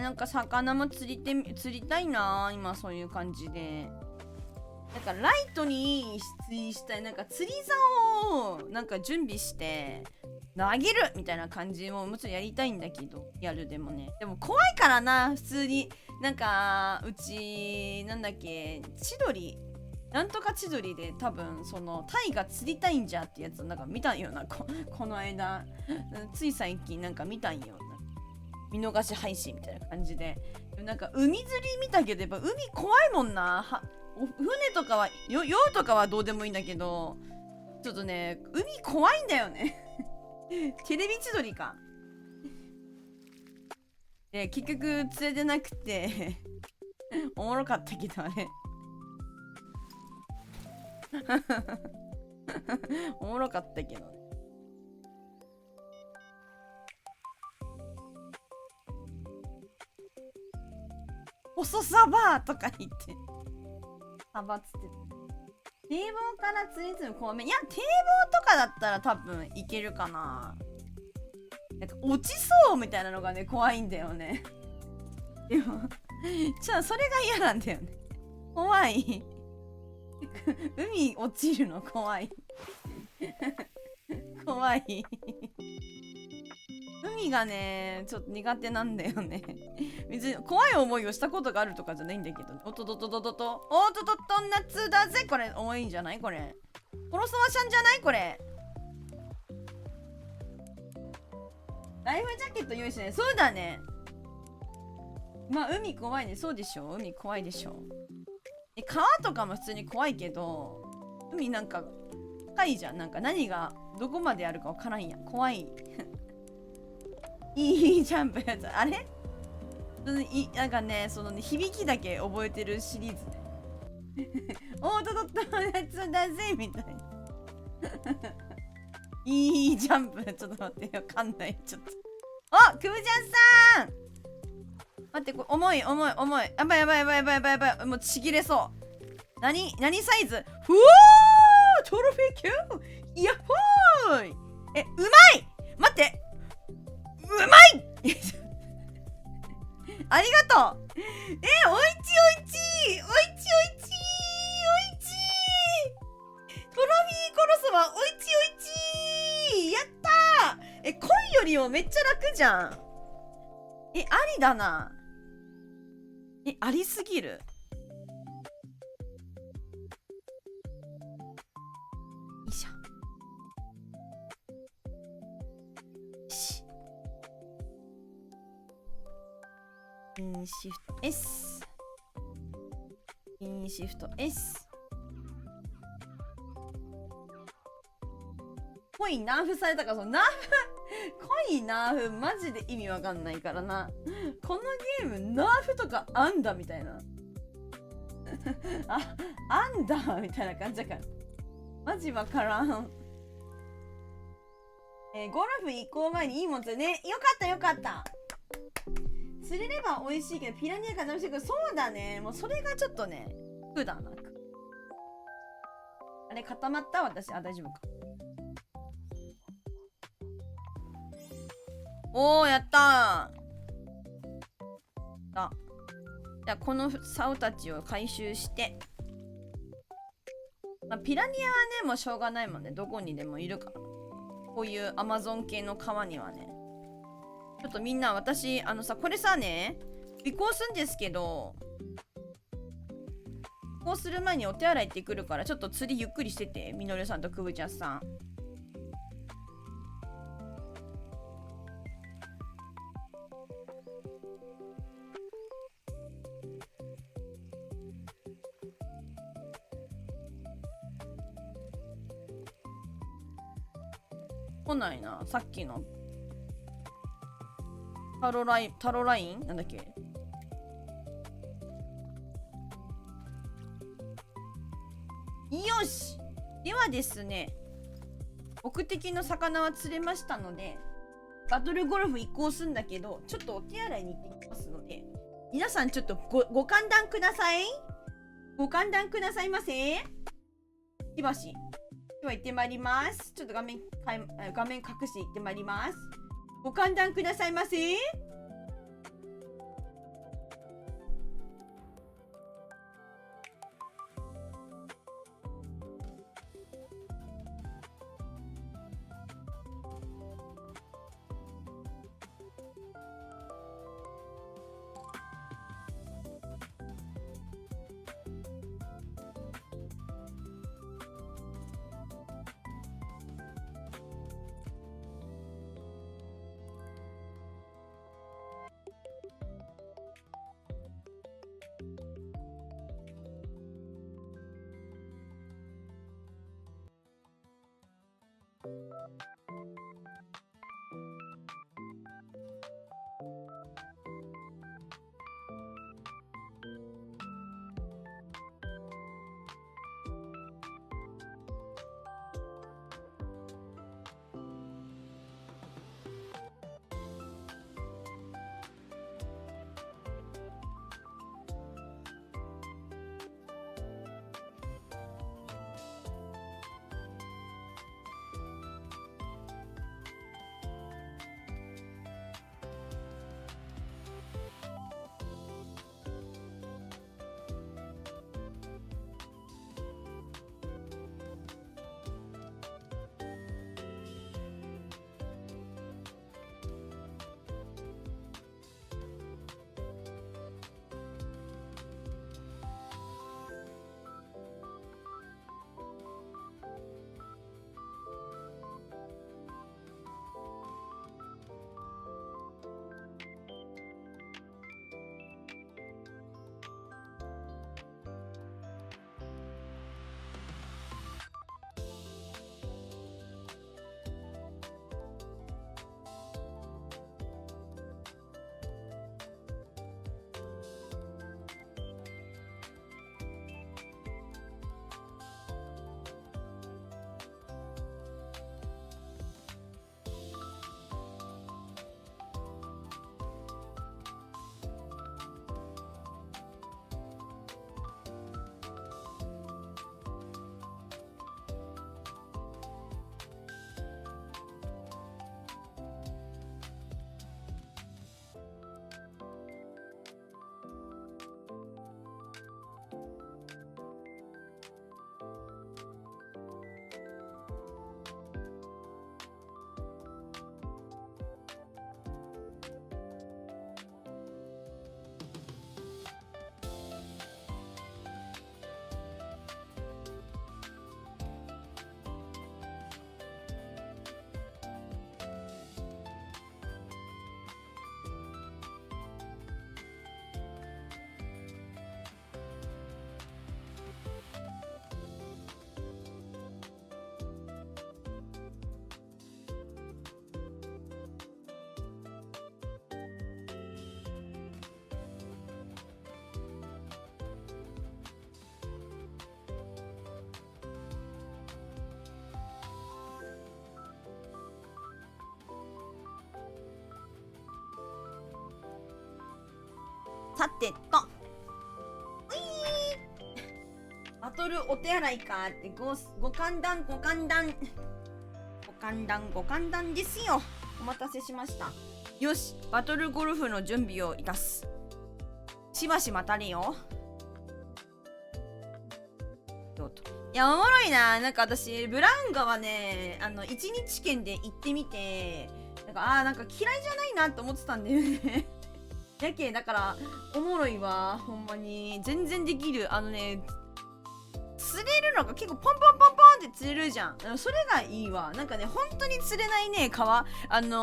なんか魚も釣りたいな今そういう感じで。だからライトに釣りしたい。なんか釣り竿をなんか準備して投げるみたいな感じももちろんやりたいんだけど、リアルでもね。でも怖いからな、普通に。なんかうちなんだっけ、千鳥なんとか千鳥で多分そのタイが釣りたいんじゃってやつをなんか見たんよな。この間つい最近なんか見たんよ。見逃し配信みたいな感じで。なんか海釣り見たけどやっぱ海怖いもんな。船とかは酔うとかはどうでもいいんだけど、ちょっとね海怖いんだよねテレビ千鳥か。で結局釣れてなくておもろかったけどあれおもろかったけどね。細サバとか言ってサバつって堤防から釣りする公園。いや堤防とかだったら多分いけるかな。なんか落ちそうみたいなのがね怖いんだよねでもそれが嫌なんだよね。怖い海落ちるの怖い怖い海がねちょっと苦手なんだよね別に怖い思いをしたことがあるとかじゃないんだけど、ね、おっとっとっとっとっとおっとっとっと夏だぜ。これ重いんじゃない？これコロソワシャンじゃない？これライフジャケット用意してね。そうだね。まあ海怖いね。そうでしょ、海怖いでしょ。川とかも普通に怖いけど海なんか深いじゃん。なんか何がどこまであるか分からんやん。怖いいいジャンプやつあれなんかねそのね響きだけ覚えてるシリーズねおーととっとやつだぜみたいないいジャンプ。ちょっと待ってわかんない。ちょっとくぶちゃんさん待って、これ重いやばいもうちぎれそう。何サイズ？ふおートロフィー級やっほーい。うまい。待ってうまいありがとう。おいちトロフィーコロソはおいちやったー。恋よりもめっちゃ楽じゃん。ありだな。ありすぎる。よいしょ。インシフト S。インシフト S。コインナーフされたから、そのナーフコインナーフマジで意味わかんないからな。このゲームナーフとかあんだみたいな。あんだみたいな感じだから。マジわからん。ゴルフ行こう前にいいもん釣るね。よかったよかった。釣れれば美味しいけど、ピラニアがダメしてくる。そうだね。もうそれがちょっとね、苦だな。あれ固まった私。あ、大丈夫か。おー、やったー。じゃあこの竿たちを回収して、まあ、ピラニアはねもうしょうがないもんね。どこにでもいるから。こういうアマゾン系の川にはね。ちょっとみんな私これさね尾行するんですけど、尾行する前にお手洗い行ってくるから、ちょっと釣りゆっくりしてて、みのるさんとくぶちゃさん。来ないな、さっきのタロラインなんだっけ。よし、ではですね、目的の魚は釣れましたので、バトルゴルフ移行するんだけど、ちょっとお手洗いに行ってきますので、皆さんちょっとご歓談ください。ご歓談くださいませ。しばし。では行ってまいります。ちょっと画面隠して行ってまいります。ご歓談くださいませ。さてとバトルお手洗いかってご歓談ですよ。お待たせしました。よし、バトルゴルフの準備をいたす。しばし待たれよ。いや、おもろいな。なんか私ブラウン川ね、1日券で行ってみて、なんか嫌いじゃないなって思ってたんだよねやけだからおもろいわ、ほんまに全然できる。釣れるのが結構ポンポンポンポンって釣れるじゃん。それがいいわ。なんかね、本当に釣れないね、川。はじわ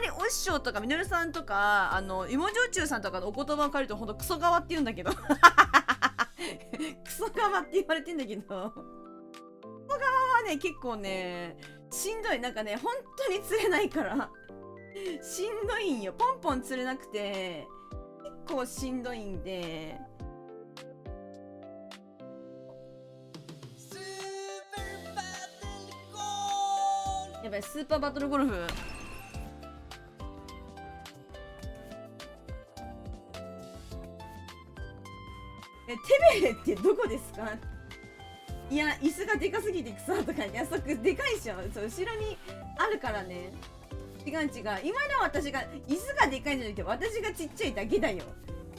りお師匠とかみのるさんとか芋焼酎さんとかのお言葉を借りるとほんとクソ川って言うんだけどクソ川って言われてんだけど、クソ川はね結構ねしんどい。なんかね本当に釣れないからしんどいんよ。ポンポン釣れなくて結構しんどいんで。やばい、スーパーバトルゴルフテベレってどこですか？いや、椅子がでかすぎて草とか、いや、そこでかいっしょ。そう、後ろにあるからね。違う。今の私が椅子がでかいんじゃなくて私がちっちゃいだけだよ。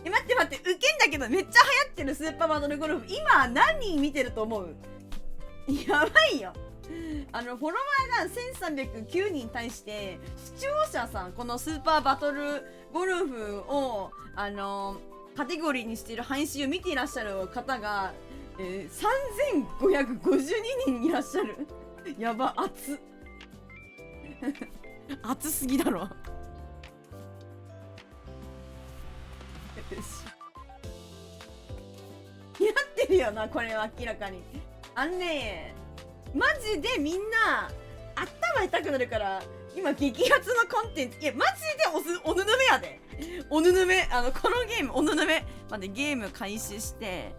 待って、ウケんだけどめっちゃ流行ってるスーパーバトルゴルフ、今何人見てると思う？やばいよ。フォロワーが1309人に対して視聴者さん、このスーパーバトルゴルフをカテゴリーにしている配信を見ていらっしゃる方が、3552人いらっしゃるやば、熱熱すぎだろやってるよな、これは明らかに。マジでみんな頭痛くなるから今激アツのコンテンツ。いやマジでおぬぬめやで、おぬぬめ。このゲームおぬぬめ。待って、ゲーム開始して、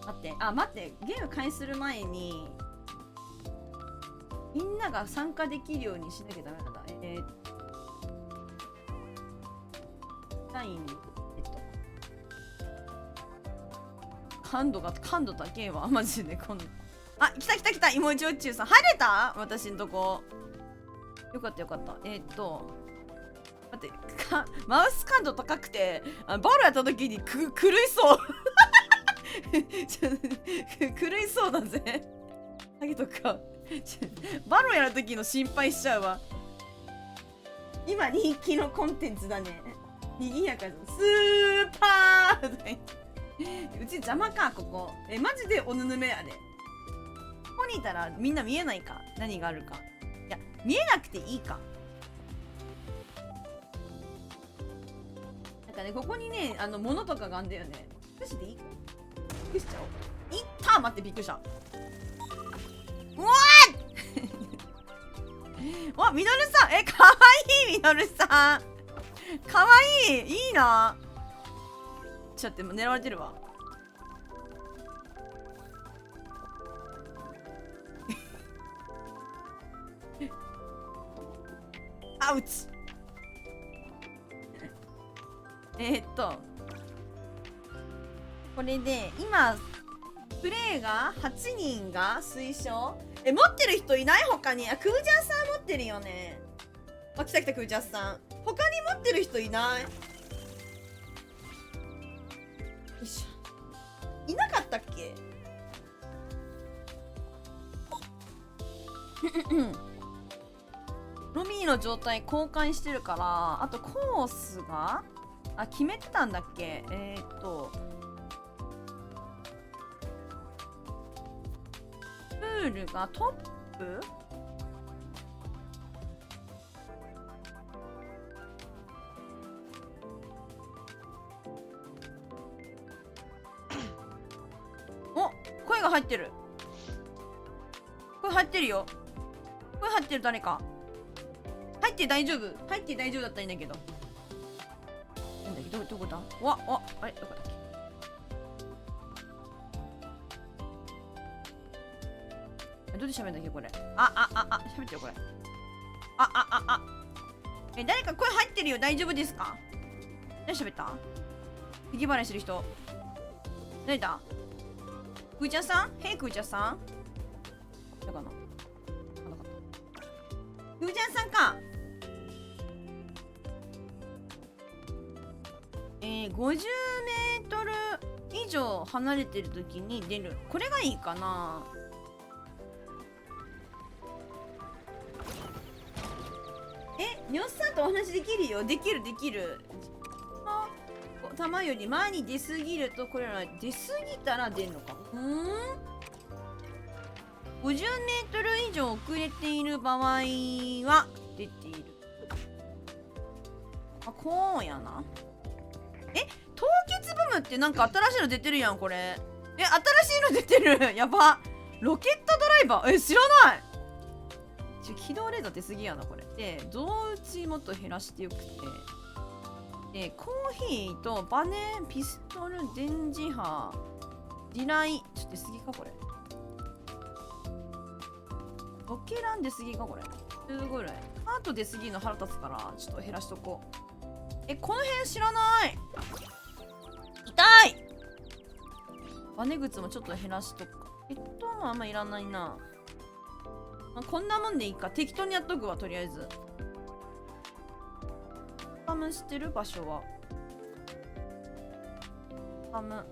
待って、ゲーム開始する前にみんなが参加できるようにしなきゃダメなんだ。ライン感度高えわマジで。今度来た芋焼酎さん入れた？私んとこよかった。待ってマウス感度高くてバルやった時に狂いそう狂いそうだぜ。ハゲとかバルやる時の心配しちゃうわ。今人気のコンテンツだね。にぎやかスーパーうち邪魔か、ここ。マジでおぬぬめやで。ここにいたらみんな見えないか、何があるか。いや、見えなくていいか。なんかね、ここにね、物とかがあんだよね。よしでいいか。びっくりしちゃおう。いったー、待って、びっくりした。うわーわ、みのるさん、かわいい、みのるさん。かわいい、いいな。ちょっと狙われてるわアウチこれで今プレイが8人が推奨。持ってる人いない？他に。クージャーさん持ってるよね。来たクージャーさん。他に持ってる人いない？よいしょ。いなかったっけ？ロミーの状態公開してるから、あとコースが決めてたんだっけ？プールがトップ？声が入ってる。声入ってるよ。声入ってる。誰か入って大丈夫？入って大丈夫だったらいいんだけど。なんだっけ、どこだ？あれどこだっけ。どうやって喋るんだっけこれ。喋ってよこれ。誰か声入ってるよ。大丈夫ですか？誰喋った？右払いしてる人。誰だ？くーちゃんさん？へい、くーちゃんさん？だかな？くーちゃんさんか。50メートル以上離れてる時に出る。これがいいかな。ニョッさんとお話できるよ。できる。弾より前に出すぎると、これら出すぎたら出んのか。50メートル以上遅れている場合は出ている。こうやな。凍結ブムってなんか新しいの出てるやん、これ。新しいの出てる。やば。ロケットドライバー。知らない。起動レーザー出すぎやな、これ。で、増打ちもっと減らしてよくて。で、コーヒーとバネ、ピストル、電磁波、地雷。ちょっと出すぎか、これ。ロケラン出すぎか、これ。10ぐらい。カート出すぎの腹立つから、ちょっと減らしとこう。この辺知らない。痛い。バネ靴もちょっと減らしとくか。あんまいらないな。こんなもんでいいか。適当にやっとくわ、とりあえず。パムしてる場所は。パム。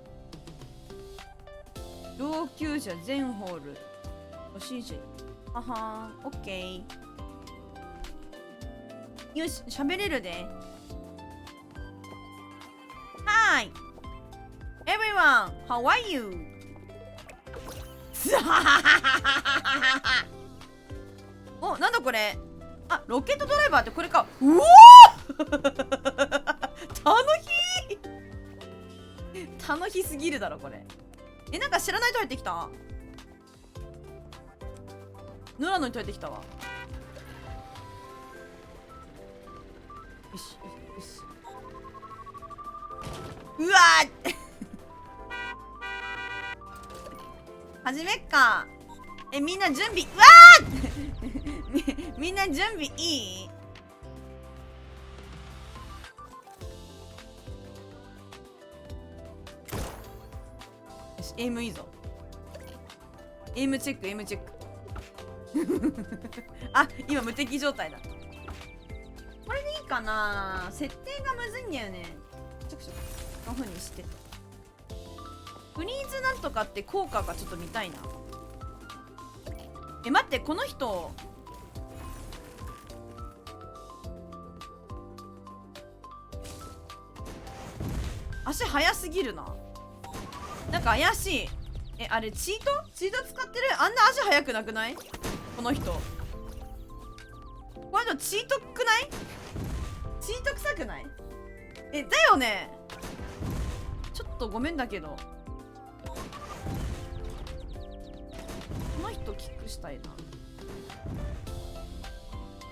上級者全ホール。初心者。ははーん。オッケー。よし、喋れるで。Hi! Everyone! How are you? お、なんだこれ。ロケットドライバーってこれか。うお楽しすぎるだろこれ。なんか知らない人入ってきた。野良の人入ってきたわ。よし。うわー始めっか。みんな準備。うわーみんな準備いい？よし、エイムいいぞ。エイムチェック。今無敵状態だ。これでいいかな。設定がむずいんだよね。ちょこんな風にしてフリーズなんとかって効果がちょっと見たいな。待って、この人足速すぎるな。なんか怪しい。あれチート使ってる？あんな足速くなくない？この人。これチートくない？チート臭くない？だよね。ちょっとごめんだけど。この人キックしたいな。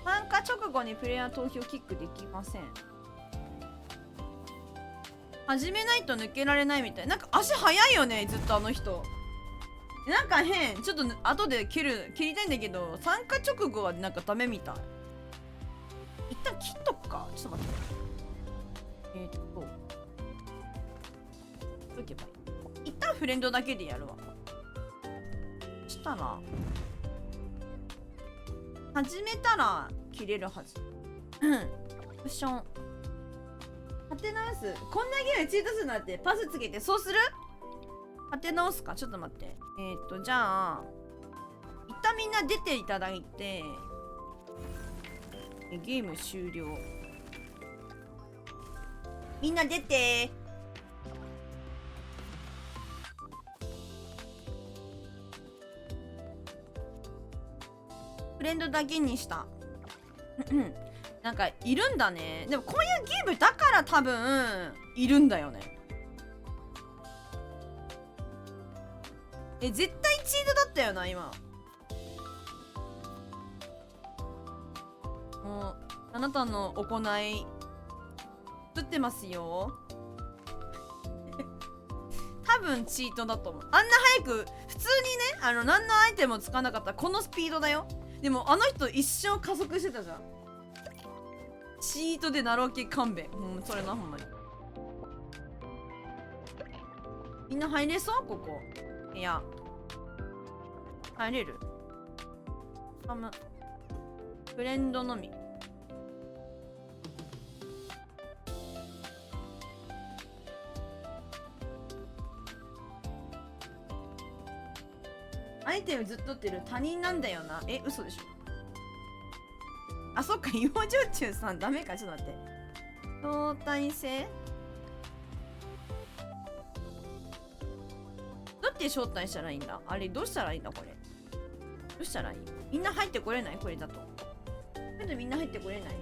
参加直後にプレイヤー投票キックできません。始めないと抜けられないみたい。なんか足速いよね、ずっとあの人。なんか変。ちょっと後で切りたいんだけど、参加直後はなんかダメみたい。一旦切っとくか。ちょっと待って。いけばいい。一旦フレンドだけでやるわ。したら始めたら切れるはず。クッション当て直す。こんなゲームチートするなって。パスつけてそうする？当て直すか。ちょっと待って。じゃあ一旦みんな出ていただいてゲーム終了。みんな出て。フレンドだけにしたなんかいるんだね。でもこういうゲームだから多分いるんだよね。絶対チートだったよな今。もうあなたの行い映ってますよ多分チートだと思う。あんな早く普通にね、何のアイテムも使わなかったらこのスピードだよ。でもあの人一瞬加速してたじゃん。チートでナロケ勘弁。それな、ほんまに。みんな入れそう？ここ。いや。入れる？フレンドのみ。アイテムずっとってる他人なんだよな。嘘でしょ。あ、そっか、芋焼酎さんダメか。ちょっと待って。相対性？どうやって招待したらいいんだ？あれ、どうしたらいいんだこれ。どうしたらいい？みんな入ってこれない？これだと。これでみんな入ってこれない？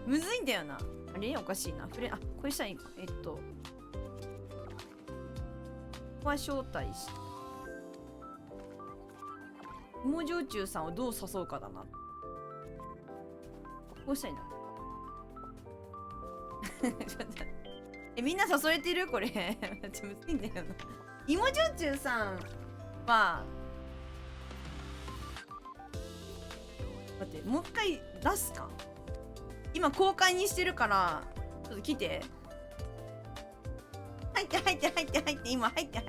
むずいんだよな。あれおかしいな。これしたらいいか。ここは招待して。芋焼酎さんをどう誘うかだな。こうしたいんだ。みんな誘えてるこれ。むずいんだよな。芋焼酎さんは、待って、もう一回出すか。今公開にしてるから、ちょっと来て。入って、今入って。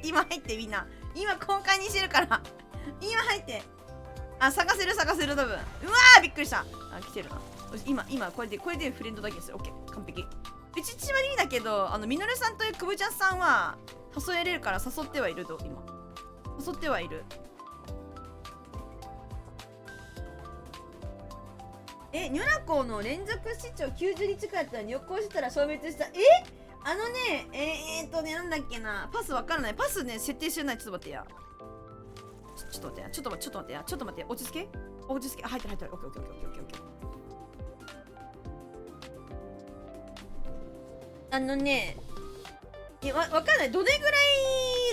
今入って、みんな。今公開にしてるから。今入って。あ、探せる多分。うわー、びっくりした。来てるな。今これでフレンドだけですよ。オッケー、完璧。うち一番いいんだけど、みのるさんとくぶちゃんさんは誘えれるから誘ってはいると。今誘ってはいる。ニョラコの連続視聴90日間やったら旅行したら消滅した。なんだっけな。パスわからない。パスね、設定してない。ちょっと待ってや。ちょっと待ってや。落ち着け。入ってる。オッケー。わかんない。どれぐらい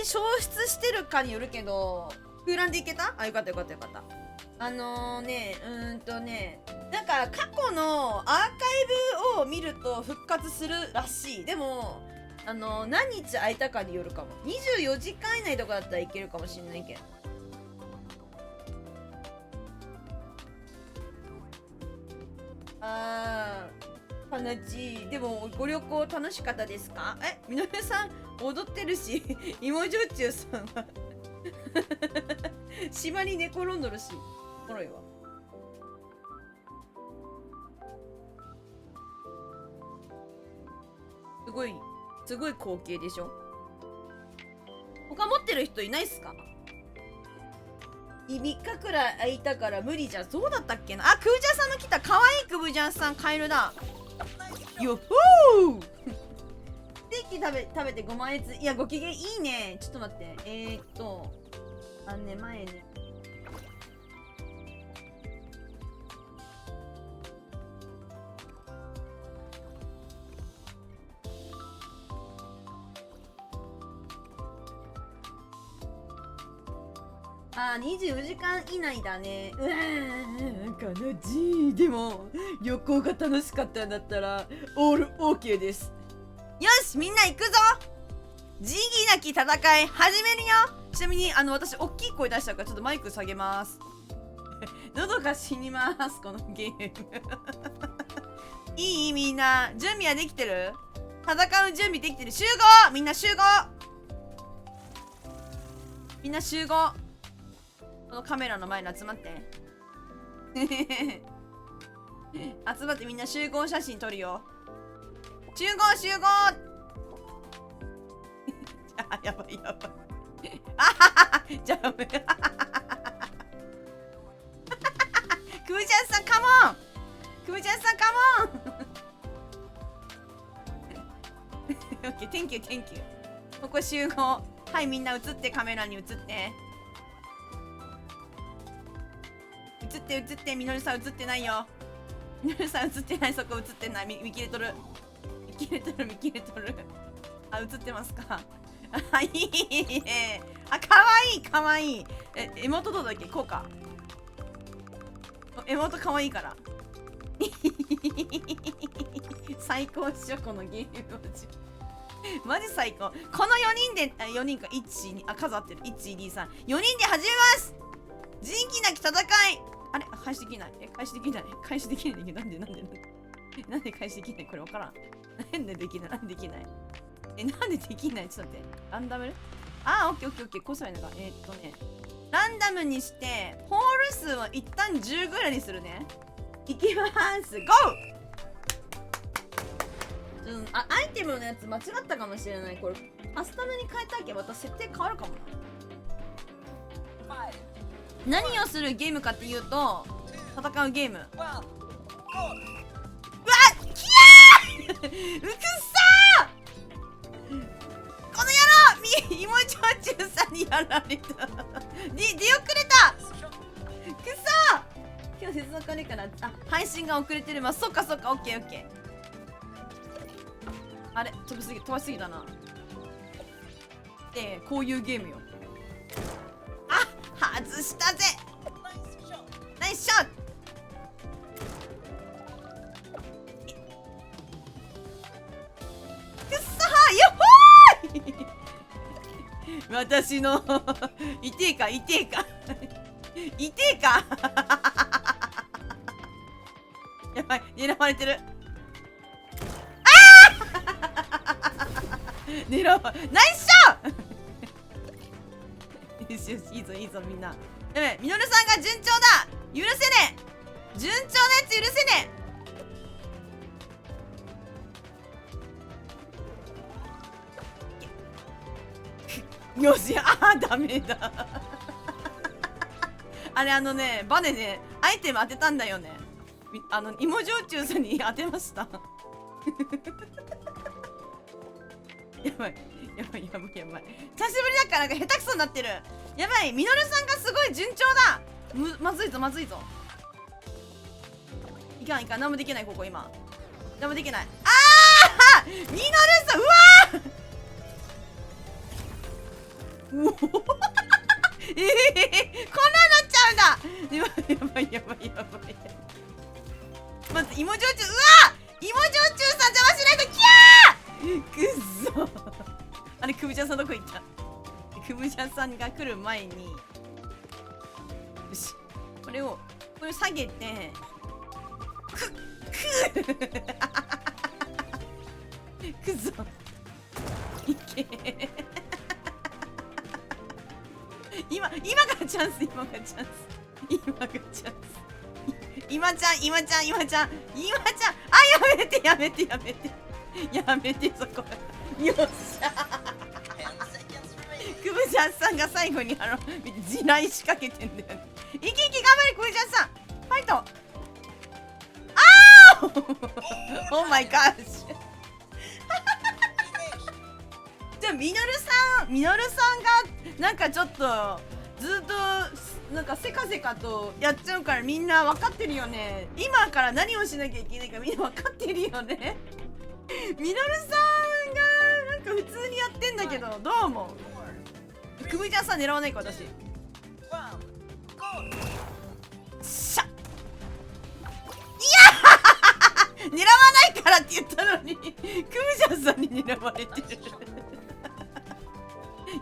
消失してるかによるけど、空欄でいけた？よかった。なんか過去のアーカイブを見ると復活するらしい。でも、何日空いたかによるかも。24時間以内とかだったらいけるかもしんないけど。楽しい。でもご旅行楽しかったですか？みのるさん踊ってるし、芋焼酎さんは島に寝転んどるし、おもろいわ。すごい光景でしょ。他持ってる人いないっすか？3日くらい空いたから無理じゃん。そうだったっけな。クージャーさんも来た。かわいいクージャーさん、カエルだ。よっほーステーキ食べてご満悦。いや、ご機嫌いいね。ちょっと待って。前ね。24時間以内だね。悲しい。でも旅行が楽しかったんだったらオールオーケーです。よし、みんな行くぞ。仁義なき戦い始めるよ。ちなみに私大きい声出したからちょっとマイク下げます。喉が死にますこのゲーム。いい？みんな準備はできてる？戦う準備できてる？集合。みんな集合。このカメラの前に集まって集まって。みんな集合写真撮るよ。集合やばいあははじゃあクージャンさんカモン。オッケー、Thank you。ここ集合。はい、みんな映って、カメラに映って。みのるさん映ってないよ。そこ映ってない。見切れとる。映ってますか？いいね。かわいい。エモートどうだっけ？こうか。エモートかわいいから。最高っしょ、このゲーム。マジ最高。この4人で、4人か、1、2、数合ってる。1、2、3。4人で始めます。仁義なき戦い。あれ開始できない。開始できない。開始できない。なんでなんで開始できない？これわからん。なんでできない？なんでできない？なんでできない？ちょっと待って。ランダム？あー、オッケーオッケーオッケー。こうすればいいのか。ランダムにして、ホール数を一旦10ぐらいにするね。いきまーす。ゴー！アイテムのやつ間違ったかもしれない。これ、カスタムに変えたけばまた設定変わるかもな。何をするゲームかっていうと、戦うゲーム。うわっきゃーうくっさーこの野郎芋焼酎さんにやられた出遅れたくそー今日接続あれかなあ、配信が遅れてる。まあ、そっかそっか、オッケーオッケー。あれ飛ばしすぎたな。で、こういうゲームよ。あ外したぜナイスショットくっそーよっほーい私の痛えか痛えか痛えかやばい狙われてる。狙わナイスショットよしよしいいぞいいぞみんな。やべミノルさんが順調だ許せねえ順調なやつ許せねえよしダメだあれバネでアイテム当てたんだよね。芋焼酎さんに当てましたやばいやばいやばいやばい久しぶりだからなんか下手くそになってる。やばいミノルさんがすごい順調だまずいぞまずいぞいかんいかん何もできないここ今何もできない。ああミノルさんうわーうおこんなんなっちゃうんだやばいやばいやばいまず芋焼酎うわ芋焼酎さん邪魔しないとキャーくっそあれクムちゃんさんどこ行った？クムちゃんさんが来る前によしこれ下げてくっそいけ今がチャンス今がチャンス今ちゃんあやめてそこよっしゃクムジャンさんが最後に地雷仕掛けてんだよね。いき頑張れクムジャンさんファイトオーマイガーシュじゃあミノルさんがなんかちょっとずっとなんかせかせかとやっちゃうからみんな分かってるよね。今から何をしなきゃいけないかみんな分かってるよねミノルさんがなんか普通にやってんだけどどう思う？クムジャンさん狙わないか私。しゃっ狙わないからって言ったのにクムジャンさんに狙われてる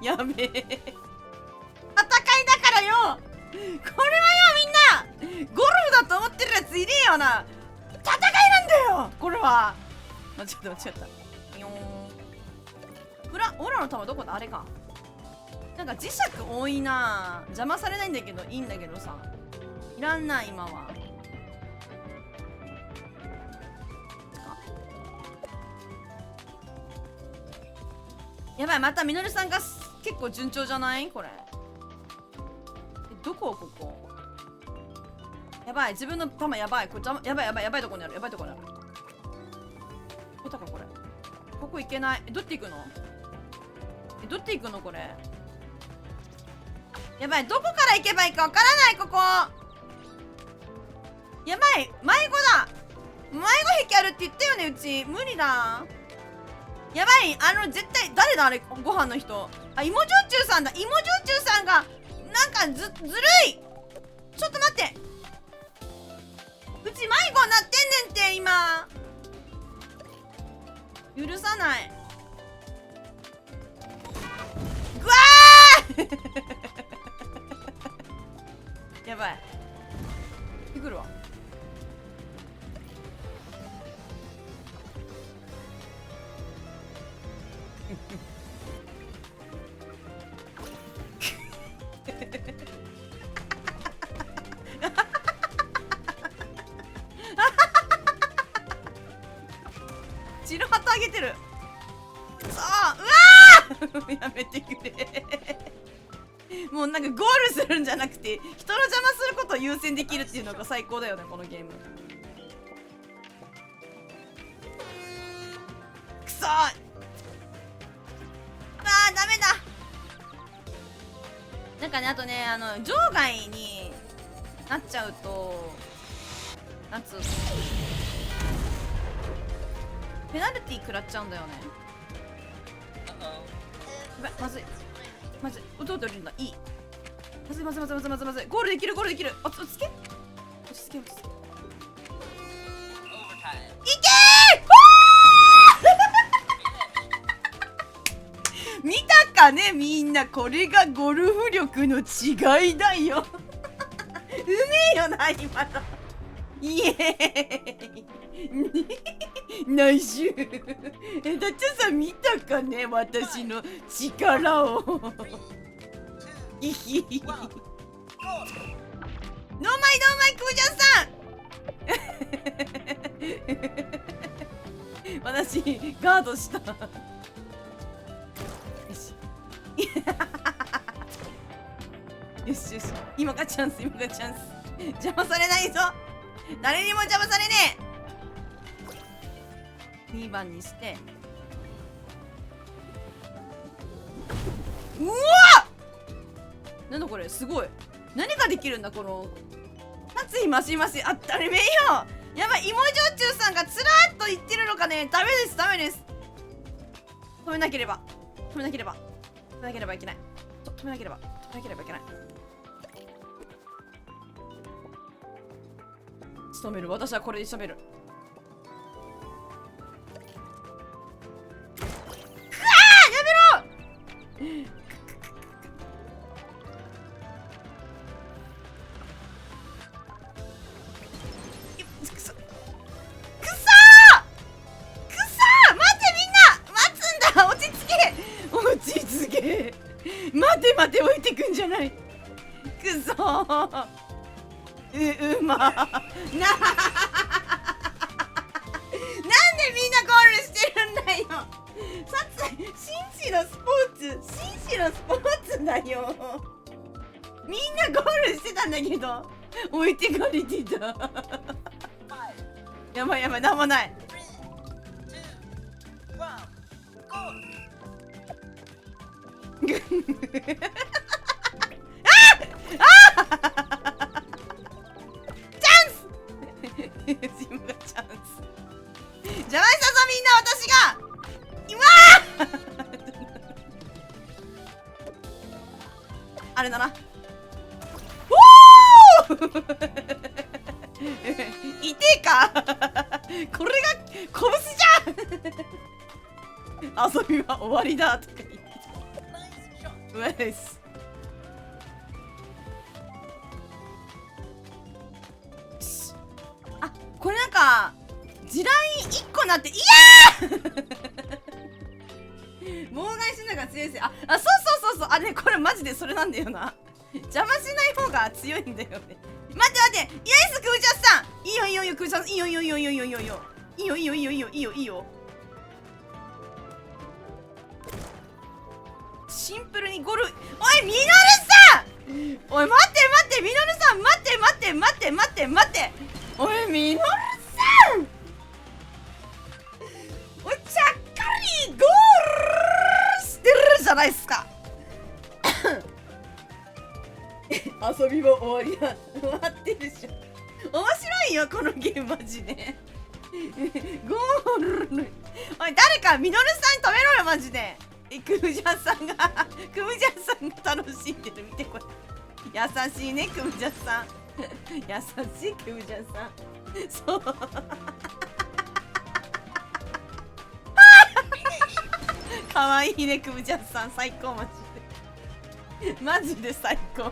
やべえ戦いだからよこれはよみんなゴルフだと思ってるやついねえよな。戦いなんだよこれは。間違ったよーんオラの玉どこだあれか。なんか磁石多いな邪魔されないんだけどいいんだけどさいらんな今は。やばいまたミノルさんが結構順調じゃないこれ。どこやばい自分の玉やばいこれやばいとこにあるこここれここ行けない。どうやって行くのこれ。やばいどこから行けばいいかわからないここ。やばい迷子壁あるって言ったよねうち無理だ。やばい絶対誰だあれご飯の人。芋焼酎さんだ芋焼酎さんがなんかずるい。ちょっと待ってうち迷子になってんねんって今許さないぐわーやばいくるわ。白旗あげてる。さあ、うわーやめてくれ。もうなんかゴールするんじゃなくて人の邪魔することを優先できるっていうのが最高だよね、このゲーム。くそー、あーダメだ。なんかね、あとね、場外になっちゃうとなんつうの、ペナルティ食らっちゃうんだよね。まずいまずい、弟降りるんだ。いい、まずいまずいまずいまずいまずいまずい、ゴールできるゴールできる。落ち着け落ち着け落ち着け。いけー見たかね、みんな。これがゴルフ力の違いだよ。うめえよな今の。イエーイナイス。ダッチャさん見たかね、私の力を。いひノーマイノーマイクージャンさん私ガードした。よしよしよし、今がチャンス、今がチャンス。邪魔されないぞ、誰にも邪魔されねえ。2番にして、うわっ、なんだこれ、すごい。何ができるんだこの夏いましまし。あったれめえよ。やばい、芋焼酎さんがつらーっと言ってるのかね。ダメですダメです。止めなければ止めなければ止めなければいけない。止めなければ止めなければいけない。仕留める、私はこれで仕留める。待て、置いてくんじゃない。くそー、うまなんでみんなゴールしてるんだよ。紳士のスポーツ、紳士のスポーツだよ。みんなゴールしてたんだけど置いてかれてた。やばいやばい、なんもない。今がチャンス。邪魔したぞみんな、私があれだな。おお痛えかこれが拳じゃん遊びは終わりだとか言って。うわです。あ、これなんか地雷1個なって、いやー妨害しながら強いですよ。そうそうそうそう、あれこれマジでそれなんだよな。邪魔しない方が強いんだよね。待って待って、イエスクージャスさん、いいよいいよいいよ、クージャス、いいよいいよいいよいいよいいよいいよいいよいいよいいよいいよいいよいいよいいよ。シンプルにゴルフ。おいミノルさん、おい待って待って、ミノルさん待って待って待って待って待って、おいミノルさん、おいちゃっかりゴールしてるじゃないっすか。遊びは終わりだ。終わってるでしょ。面白いよこのゲームマジで。ゴール。おい誰かミノルさん止めろよマジで。クムジャンさんが楽しんでる、見てこれ。優しいねクムジャンさん。優しいクムジャンさん。そうかわいいねクムジャンさん、最高マジで。マジで最高。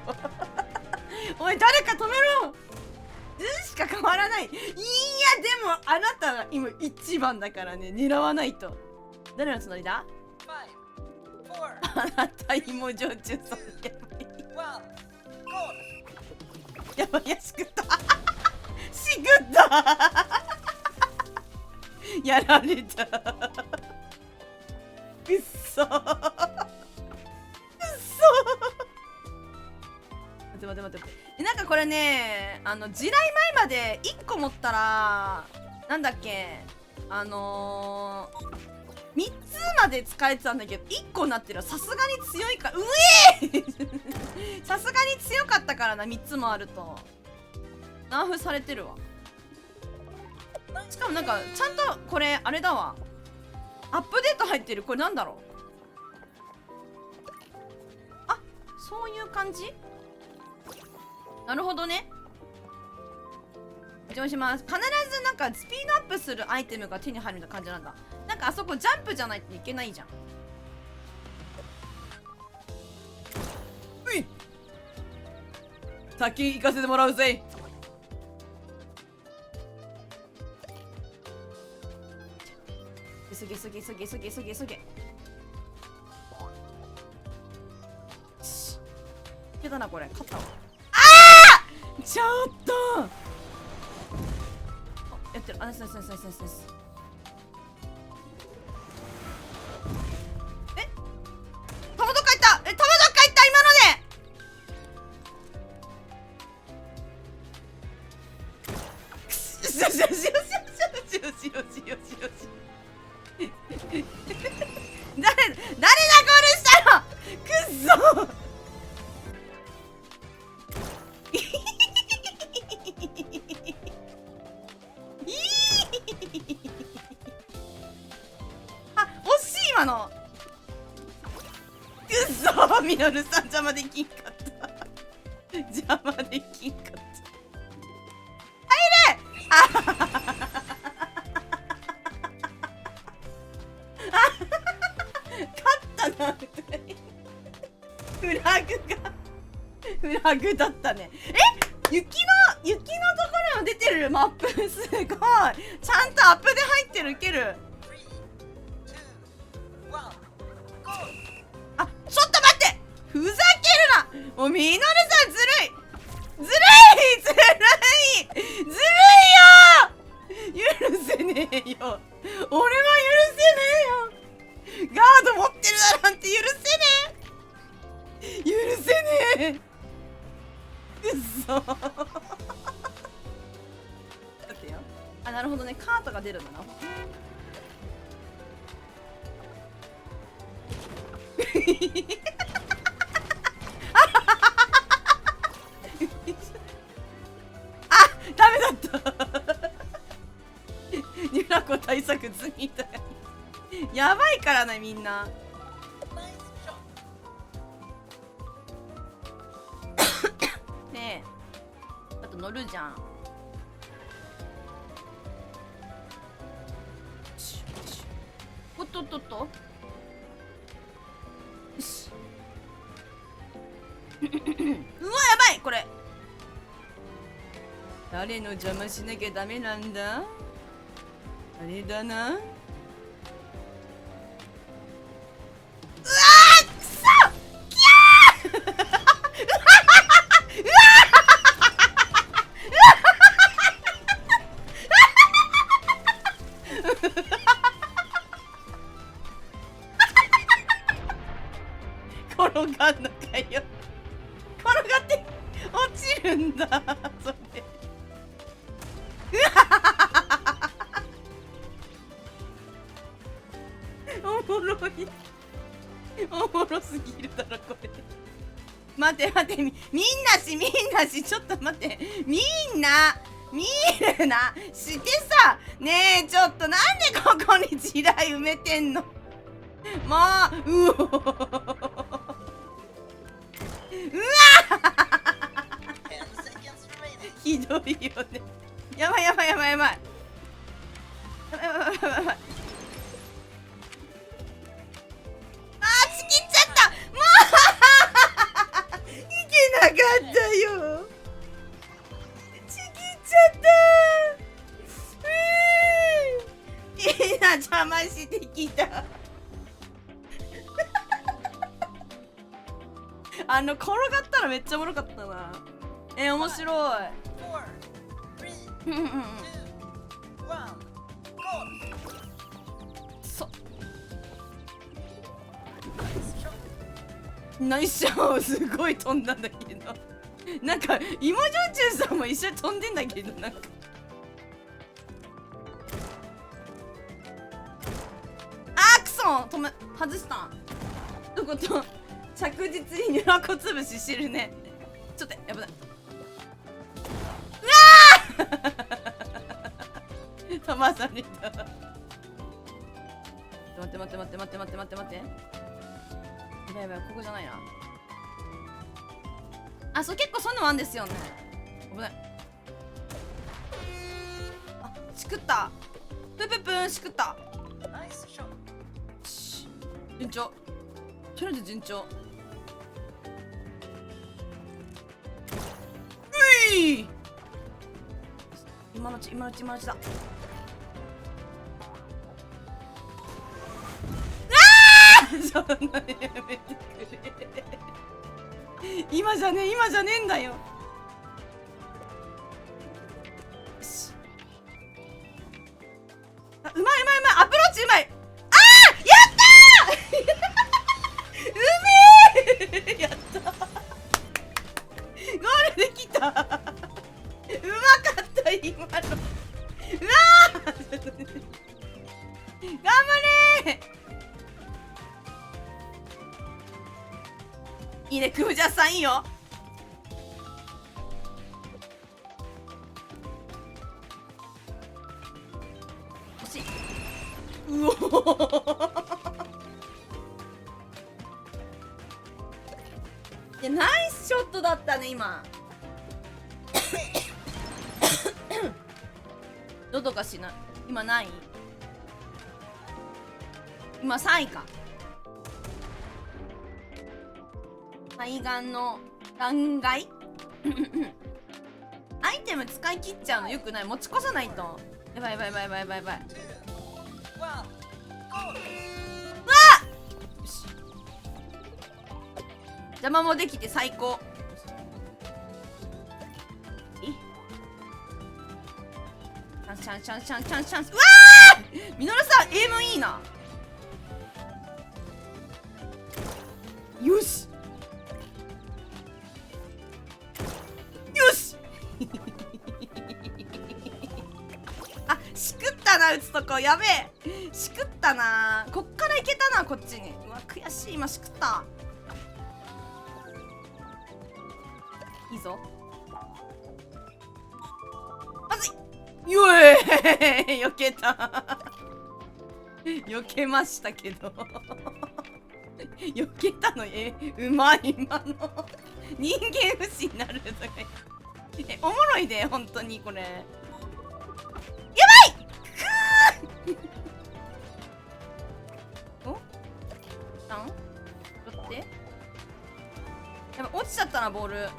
おい誰か止めろ。しか変わらない。いやでもあなたが今一番だからね、狙わないと。誰のつもりだ？あなた芋焼酎さんやばい。やばい、しくったしくったやられたくっそ待って待って待って。なんかこれね、地雷前まで1個持ったらなんだっけ、3つまで使えてたんだけど1個になってる。さすがに強いか、うえーさすがに強かったからな。3つもあるとナーフされてるわ。しかもなんかちゃんとこれあれだわ、アップデート入ってる。これなんだろう。あ、そういう感じ。なるほどね。お邪魔します。必ずなんかスピードアップするアイテムが手に入るみたいな感じなんだ。なんかあそこジャンプじゃないといけないじゃん。うい、先行かせてもらうぜ。急げ急げ急げ急げ急げ急げ。しっ、だなこれ。勝ったわ。ちょっとやってる。あ、ナイスナイスナイスナイスナイス。え、弾どっかいった。え、弾どっかいった今ので。よしよしよしよしよしよしよしよしよしよし。誰だゴールしたの。くっそ今のくっそミノルさん邪魔できんかった邪魔できんかった。入れあ勝ったなフラグがフラグだったね。え、雪のところの出てるマップすごい。ちゃんとアップで入ってる。いける。あ、ちょっと待って、ふざけるな。もうミノルさんずるいずるいずるいずるいよ。許せねえよ。俺は許せねえよ。ガード持ってるだなんて許せねえ。許せねえ。くっそ待ってよ。あ、なるほどね。カートが出るんだな。あ、ダメだったニュラコ対策済みだ。やばいからなみんな。ねえ、あと乗るじゃん。おっとっとっと。よしうわ、やばいこれ。誰の邪魔しなきゃダメなんだ。あれだな。うわー、くそキャー転がんのかよ。転がって落ちるんだそれ。おもろい。おもろすぎるだろこれ。待って待って、みんなしちょっと待って、みんな見るなしてさ。ねえちょっとなんでここに地雷埋めてんの。もううおうわひどいよね。やばいやばいやばいやばい。あー、ちぎっちゃった。もういけなかったよ。ちぎっちゃ邪魔してきた転がったらめっちゃおもろかったな。面白い。ナイスショー。すごい飛んだんだけどなんか芋焼酎さんも一緒に飛んでんだけど、なんかクソ止め外した。どこと着実にニュラコつぶししてるね。ちょっとやばい。うわー飛ばされた。待って待って待って待って待って待って待って。やばいやばい、ここじゃないな。そう、結構そういうのもあるんですよね。危ない。しくった。プププンしくった。順調。とりあえず順調。今のうち今のうち今のうちだ。そんなやめてくれ今じゃねえ、今じゃねえんだよ。よし。うまいうまいうまい、アプローチうまい。やったーうめえやったゴールできたうまかった今の。うわー頑張れー。いいね、クージャさんいいよ。惜しい。うおいや、ナイスショットだったね今どとかしない。今何位？今3位か。海岸の断崖アイテム使い切っちゃうのよくない。持ち越さないと。やばいやばいやばいやばいやばいやばい。うわっよし、邪魔もできて最高。チャンスチャンスチャンスチャンスチャンス。うわーミノルさんエイムいいな。よししくったな、打つとこやべえ。しくったな。こっからいけたな、こっちに。うわ悔しい、今しくった。いいぞ。まずい。よえ避けた避けましたけど避けたのうまい今の人間不信になるとかおもろいで本当にこれ。やばいおなん取ってやばい、落ちちゃったなボール。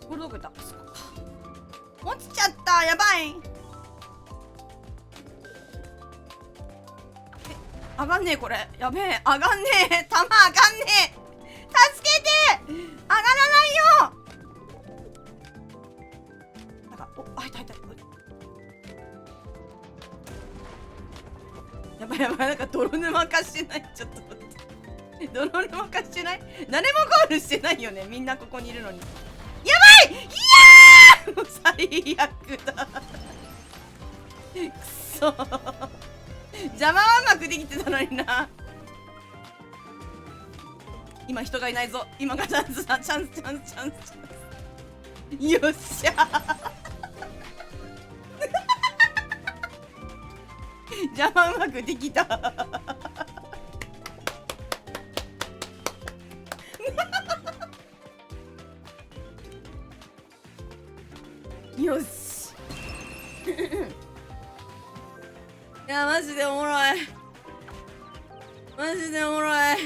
ボールどこ行った。落ちちゃった。やばい。上がんねえこれ。やべえ、上がんねえ。弾上がんねえ。助けて。上がらないよ。なんか入った入った。やばいやばい、なんか泥沼化してない。ちょっと待って。泥沼化してない。誰もゴールしてないよね。みんなここにいるのに。やばい。いやーもう最悪だくそ邪魔はうまくできてたのにな。今人がいないぞ。今がチャンスだ。チャンスチャンスチャンスチャンス。よっしゃ邪魔うまくできたよしいやマジでおもろい。マジでおもろい。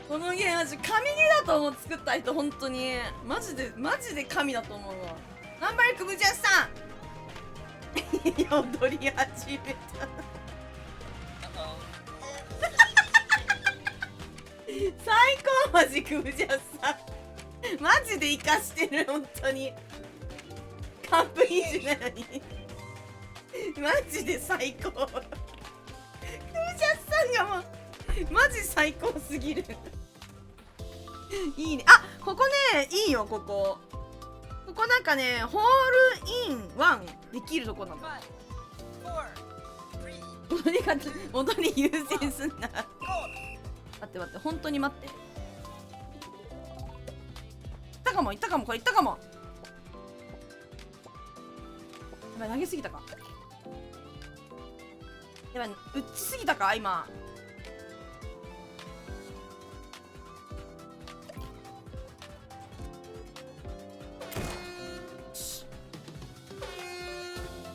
このゲームマジ神ゲーだと思う、作った人本当にマジで神だと思うわ。頑張れくぶちゃさん踊り始めた最高マジくぶちゃさんマジで生かしてる本当に。カップインしないのにマジで最高。くぶちゃさんがもうマジ最高すぎるいいね。あ、ここねいいよ。ここなんかねホールインワンできるとこなの。踊り優先すんな待って本当に待って。いったかもこれいったかも。やばい投げすぎたか。やばい打ちすぎたか今。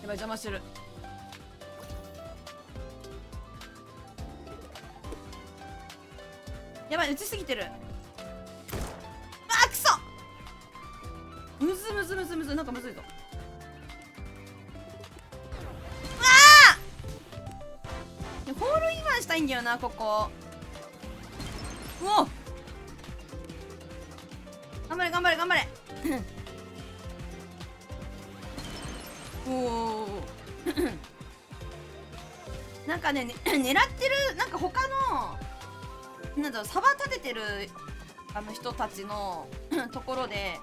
やばい邪魔してる。やばい打ちすぎてる。あーくそむずなんかむずいぞ。ホールインワンしたいんだよなここ。うお頑張れおおなんかね狙ってるなんか他のなんだろうサバ立ててる人たちのところで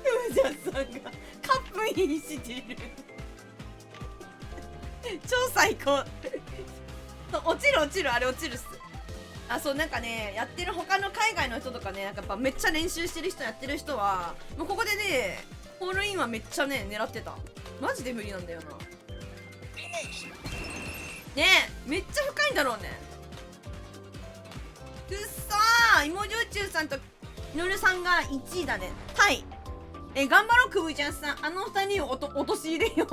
ふじゃさんがカップインしてる超最高落ちるあれ落ちるっす。あ、そうなんかねやってる他の海外の人とかねなんかやっぱめっちゃ練習してる人やってる人はもうここでねホールインはめっちゃね狙ってた。マジで無理なんだよなねえめっちゃ深いんだろうね。くっそー芋焼酎さんとみのるさんが1位だね。はい、頑張ろうくぶちゃんさん。あの2人を陥れよう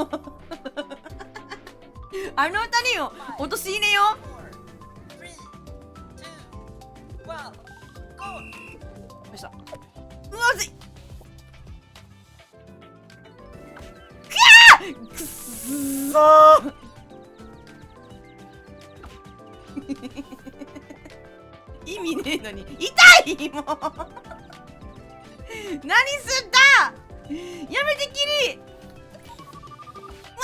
あの2人を陥れよう。よっしゃ。うわずい。くっそー意味ねえのに痛いもう何すんだやめてキリわ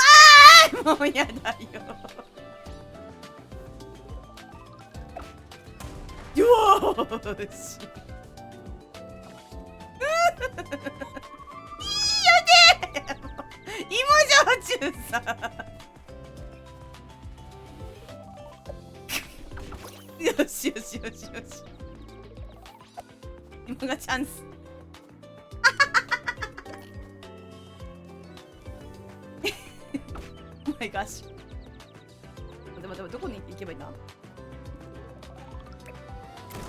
ーいもうやだよよーしいいよね芋焼酎さよし今がチャンスお前ガシ待ってどこに行けばいいんだ。や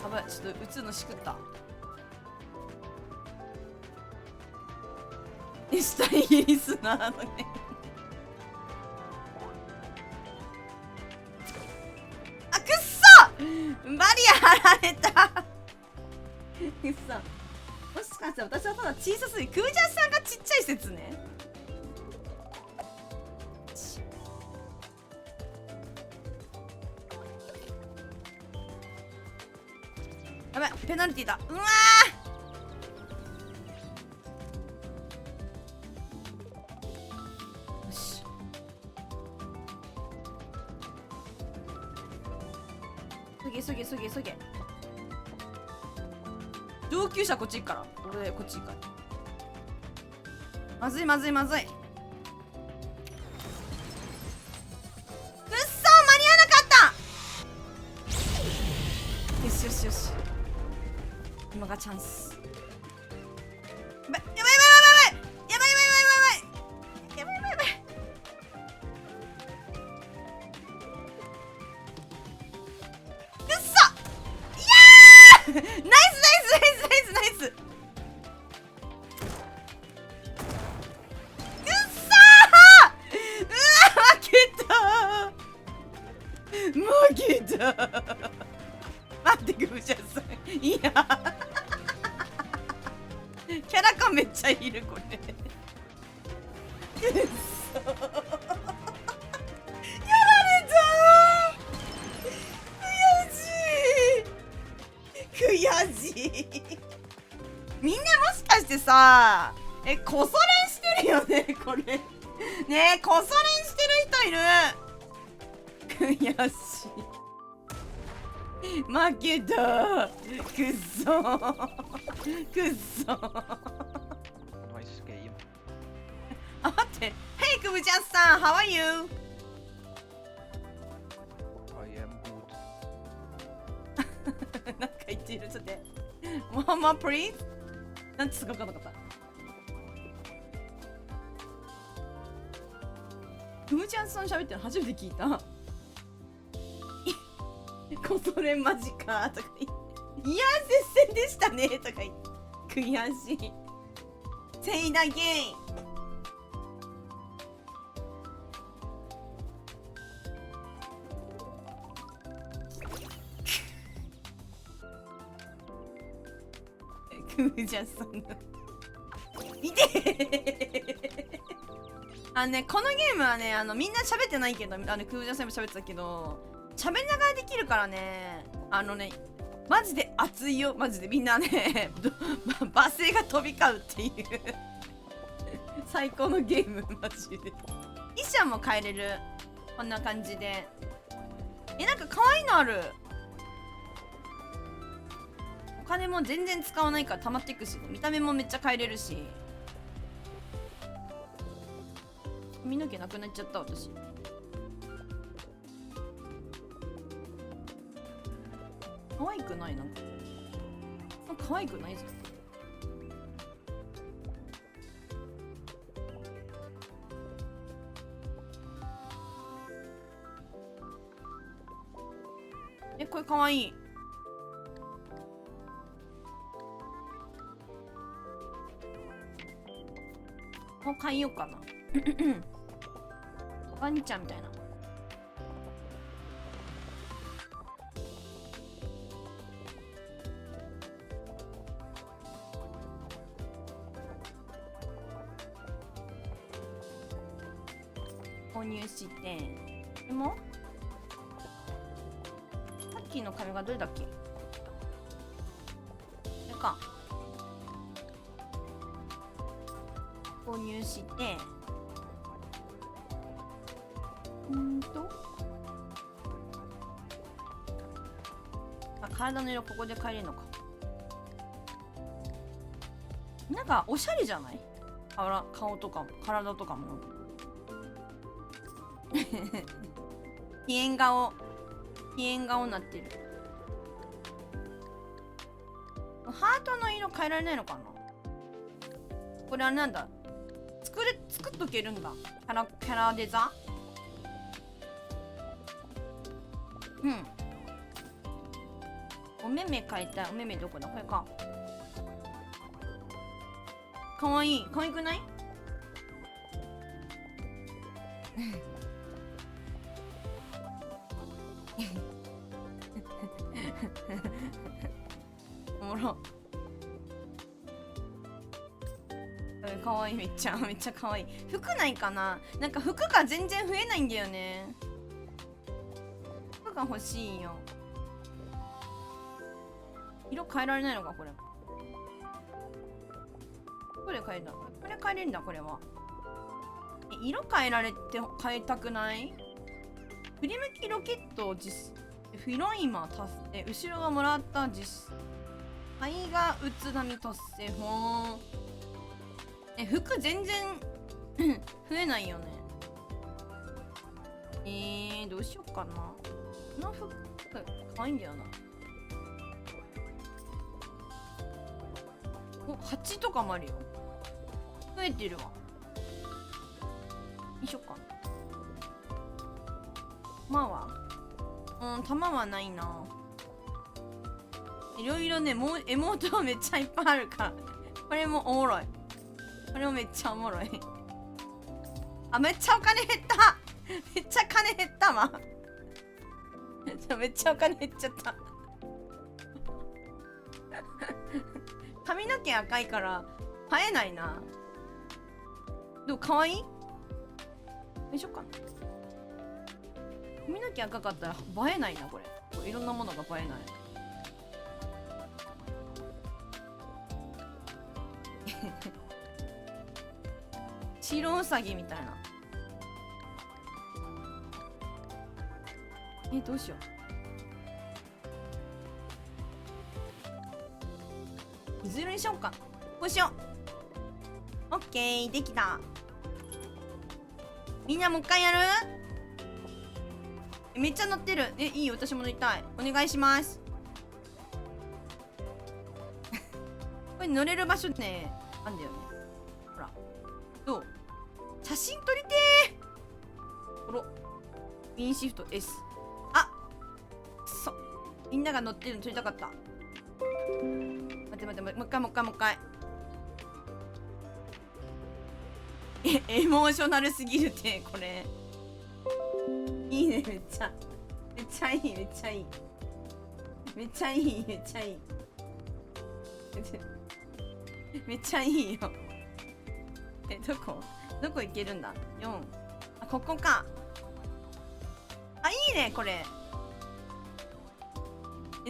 ばいちょっと打つのしくった下イギリスなのねあくっそバリア張られたくっそもしかして私はただ小さすぎクージャーさんがちっちゃい説ね。やばいペナルティだ。うわーよし急げ上級者こっち行くから俺こっち行くからまずいくっそ間に合わなかったよし今がチャンス。やばいくっそいやーナイスくっそーうわ負け負けた。待ってくぶちゃんさん。いやキャラ感めっちゃいるこれ。くっそやられた。悔しいみんなもしかしてさこそ練してるよねこれねえこそ練してる人いる。悔しい負けた。くっそくっそ。Nice game. あ待って。Hey くぶちゃんさん How are you? I am good. なんか言っている。ちょっとOne more please? なんてすごかなかった。くぶちゃんさん喋ってるの初めて聞いた。こそれマジかとか言って。いや接戦でしたねとか言って。悔しい。Say it again. くぶちゃんさんのいてあのねこのゲームはねみんな喋ってないけどくぶちゃんさんも喋ってたけど喋りながらできるからねマジで熱いよマジでみんなね罵声が飛び交うっていう最高のゲームマジで。衣装も変えれるこんな感じで。なんか可愛いのある。お金も全然使わないから溜まっていくし、見た目もめっちゃ変えれるし。髪の毛なくなっちゃった私。可愛くないなんか。可愛くないぞ。これ可愛い。もう変えようかな。ワンちゃんみたいな。購入して、でもさっきの髪がどれだっけ？これか。購入して体の色ここで変えれるのか。なんかおしゃれじゃない？顔とかも体とかもピエン顔になってる。ハートの色変えられないのかな。これはなんだ、作っとけるんだ。キャラデザ。お目目変えたい。お目目どこだ。これか。かわいい。かわいくない？おもろ。かわいい。めっちゃかわいい。服ないかな。なんか服が全然増えないんだよね。服が欲しいよ。色変えられないのかこれ。これ変えた。これ変えれるんだこれは。色変えられて変えたくない？振り向きロケットを実フィロイマ達成。後ろがもらった実肺が打つ波達成。ほー。服全然増えないよね。どうしよっかな。この服可愛いんだよな。お、8とかもあるよ。増えてるわ。よいしょか。弾はないな。いろいろね、もうエモートめっちゃいっぱいあるから。これもおもろい。これもめっちゃおもろい。あ、めっちゃお金減っためっちゃ金減ったわ。めっちゃお金減っちゃった。髪の毛赤いから映えないな。でも可愛い。よいしょかな。髪の毛赤かったら映えないな、これ。いろんなものが映えない。白ウサギみたいな。どうしよう。いずれにしようか。こうしよう。オッケー、できた。みんなもう一回やる？めっちゃ乗ってる。いいよ、私も乗りたい。お願いします。これ乗れる場所ね、あんだよね。ほら。どう？写真撮りてー。撮ろ。インシフト S。あ、みんなが乗ってるの撮りたかった。待って、もう一回。エモーショナルすぎるって、これ。いいね、めっちゃいい。めっちゃいいめっちゃいいよ。どこ行けるんだ。4。あ、ここか。あ、いいね、これ。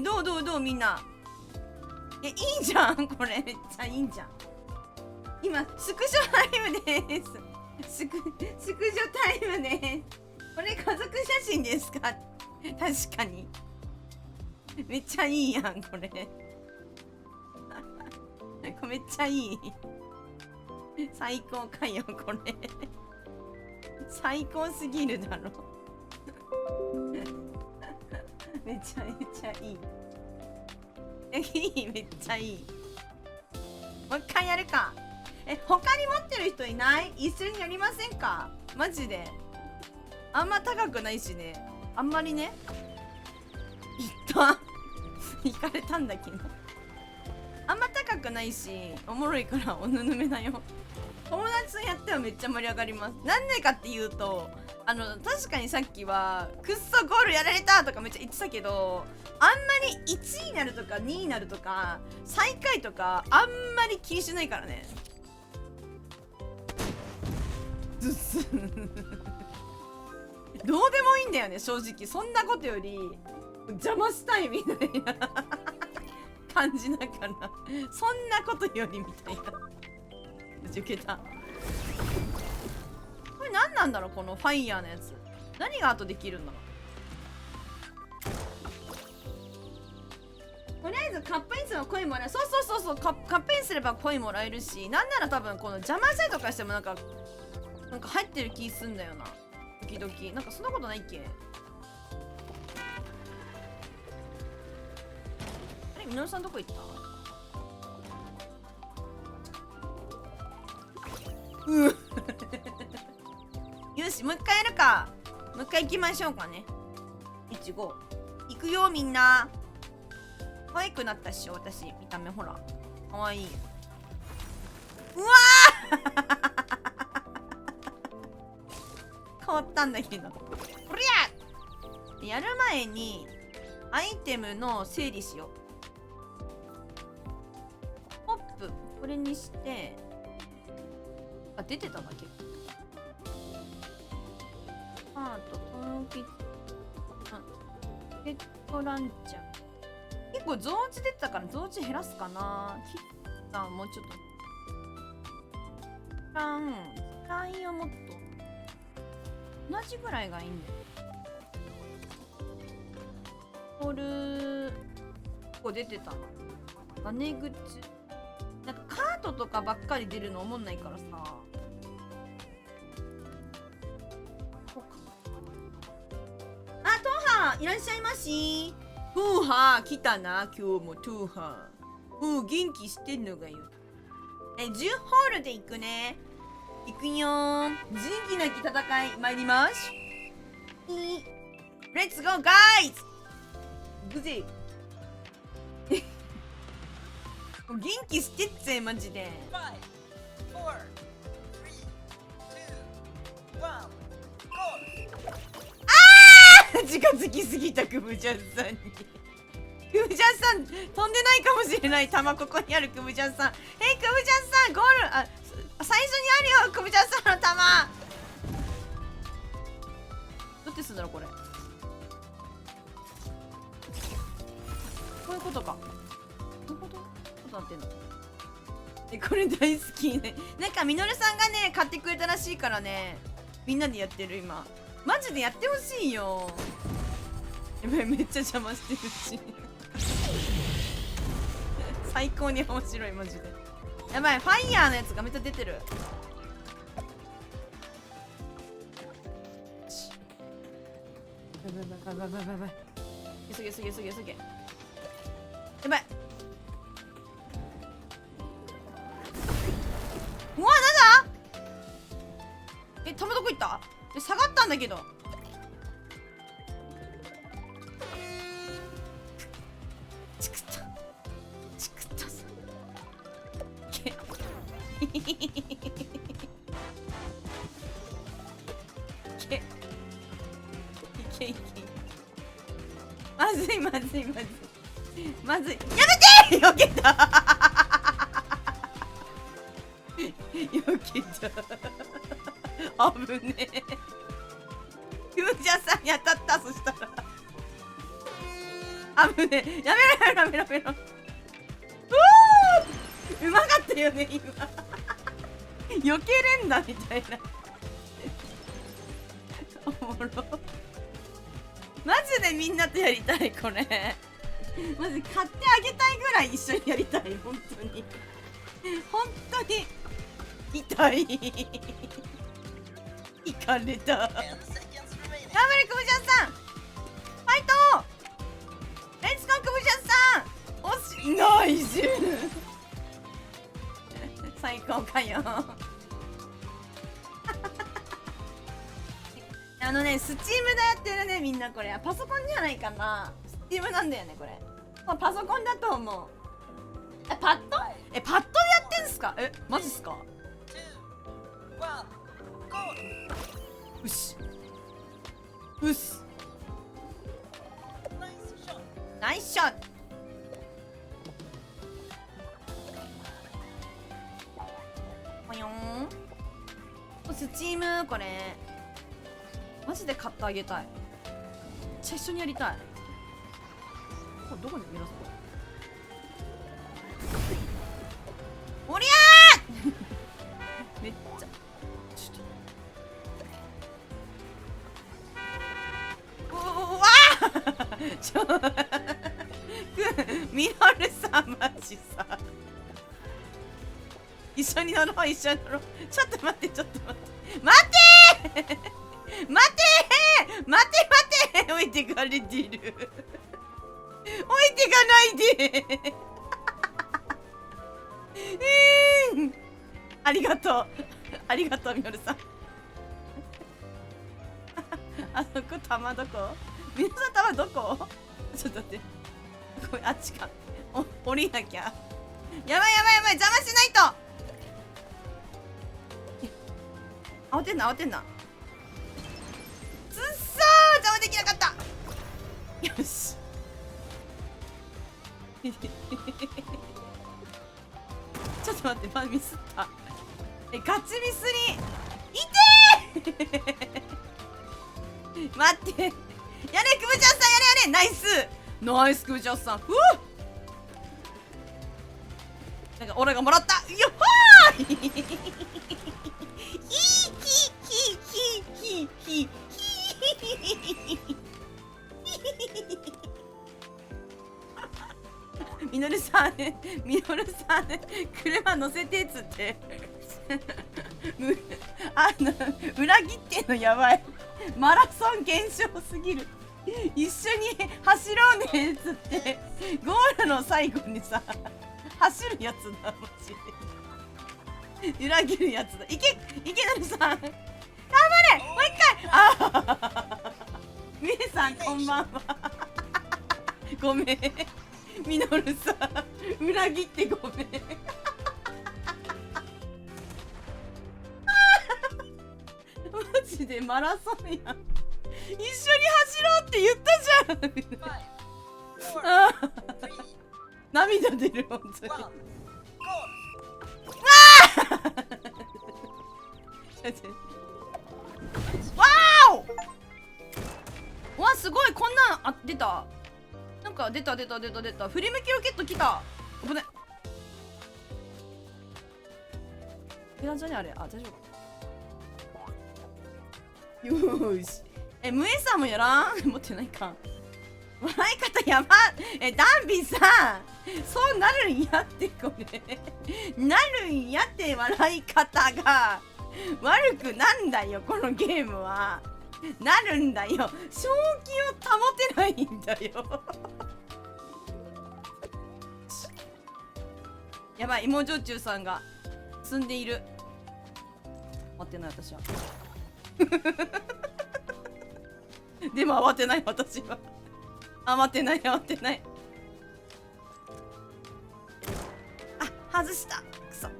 どうみんな。いいじゃん、これ。めっちゃいいじゃん。今、スクショタイムです。スクショタイムです。これ家族写真ですか？確かに。めっちゃいいやん、これ。めっちゃいい。最高かよ、これ。最高すぎるだろ。めちゃめちゃいい。めっちゃいい。もう一回やるか。他に持ってる人いない？一緒にやりませんか？マジで。あんま高くないしね。あんまりね。行かれたんだけど。あんま高くないし、おもろいからおぬぬめだよ。友達とやってはめっちゃ盛り上がります。なんでかっていうと、確かにさっきは、くっそゴールやられたとかめっちゃ言ってたけど、あんまり1位になるとか2位になるとか、最下位とか、あんまり気にしないからね。どうでもいいんだよね、正直。そんなことより邪魔したいみたいな感じだから、そんなことよりみたいな。受けた。これ何なんだろう、このファイヤーのやつ。何が後できるんだろう。とりあえずカップインすればコインもらえる。そうカップインすればコインもらえるし、なんなら多分この邪魔したりとかしてもなんか入ってる気すんだよな。時々なんかそんなことないっけ。あれ、みのるさんどこ行った？よし、もう一回やるか。もう一回行きましょうかね。1、5。行くよ、みんな。可愛くなったっしょ、私。見た目ほら。可愛い。うわー変わったんだけど。こりゃやる前に、アイテムの整理しよう。ポップ、これにして、あ、出てただけ。アート、トンキッペットランチャー。結構増値出てたから増値減らすかな。キッターもうちょっと。ラインをもっと同じぐらいがいいんだよ。これ結構出てたな。バネ口。なんかカートとかばっかり出るの思んないからさ。あ、トーハーいらっしゃいまし。トーハー来たな、今日もトーハー。元気してんのがよ。10ホールで行くね。行くよー。仁義なき戦い参ります。レッツゴーガイズ。行くぜ。元気してっぜ、マジで。5、4、3、2、1、ゴー。近すづきすぎたクムジャンさんに。クムジャンさん飛んでないかもしれない。弾ここにあるクムジャンさん。クムジャンさんゴール、最初にあるよクムジャンさんの弾。どうやってすんだろうこれ。こういうことか。どういうことなってんの。これ大好きね。なんかミノルさんがね買ってくれたらしいからね、みんなでやってる今。マジでやってほしいよ。やばい、めっちゃ邪魔してるし最高に面白いマジで。やばい、ファイヤーのやつがめっちゃ出てる。やばいやばいやばいやばいやばい、急げ急げ急げ急げ。やばい。うわ、なんだ。弾どこ行った。下がったんだけど。チクッとチクッとさけいけまずいまずいまずいまずい。やめて避けた避けた危ねえ。クムジャさんに当たった。そしたら危ねえ。やめろやめろやめろ。うまかったよね今避けれんだみたいなおもろ。マジでみんなとやりたいこれ。マジ買ってあげたいぐらい一緒にやりたい。本当に本当に痛いいかれた。頑張れクムジャンさん、ファイト。レッツゴークムジャンさん。おしナイス最高かよスチームでやってるねみんな。これパソコンじゃないかな。スチームなんだよねこれ。パソコンだと思う。パッドパッドでやってんすか。マジっすか。うしうっすナイスショット。ぽよん。スチームこれマジで買ってあげたい。めっちゃ一緒にやりたい。これどこに目指すの。おりゃーめっちゃちょっとうわーミノルさんマジさ。一緒に乗ろう一緒に乗ろう。ちょっと待ってちょっと待って待てー待てー待て待て置いてかれてる置いてかないでありがとうありがとうミノルさんあそこ玉どこ。ミノルさん玉どこ。ちょっと待ってこれあっちか。降りなきゃ。やばいやばいやばい邪魔しないと。慌てんな慌てんな。つっそー邪魔できなかった。よしちょっと待ってまだミスった。ガチミスにいてー待ってやれクムジャンさんやれやれ。ナイスナイスクムジャンさん。なんか俺がもらったよっほーヒヒヒヒヒミノルさんミノルさん車乗せてっつって裏切ってんのやばい。マラソン減少すぎる。一緒に走ろうねっつってゴールの最後にさ走るやつだマジで。裏切るやつだ。いけノルさん頑張れもう一回。あみえさんこんばんはごめんミノルさん裏切ってごめんマジでマラソンやん。一緒に走ろうって言ったじあー涙出る本当に。わーお、わすごい、こんなんあ出た。なんか出た。振り向きロケット来た。危ね。いらんじゃねあれ。あ、大丈夫。よーし。ムエさんもやらん持ってないか。笑い方やば。ダンビさん、そうなるんやって、これなるんやって、笑い方が悪くなんだよ、このゲームは。なるんだよ、正気を保てないんだよやばい、芋焼酎さんが積んでいる。待ってない私はでも慌てない私は。慌てない。あ、外した。くそ。う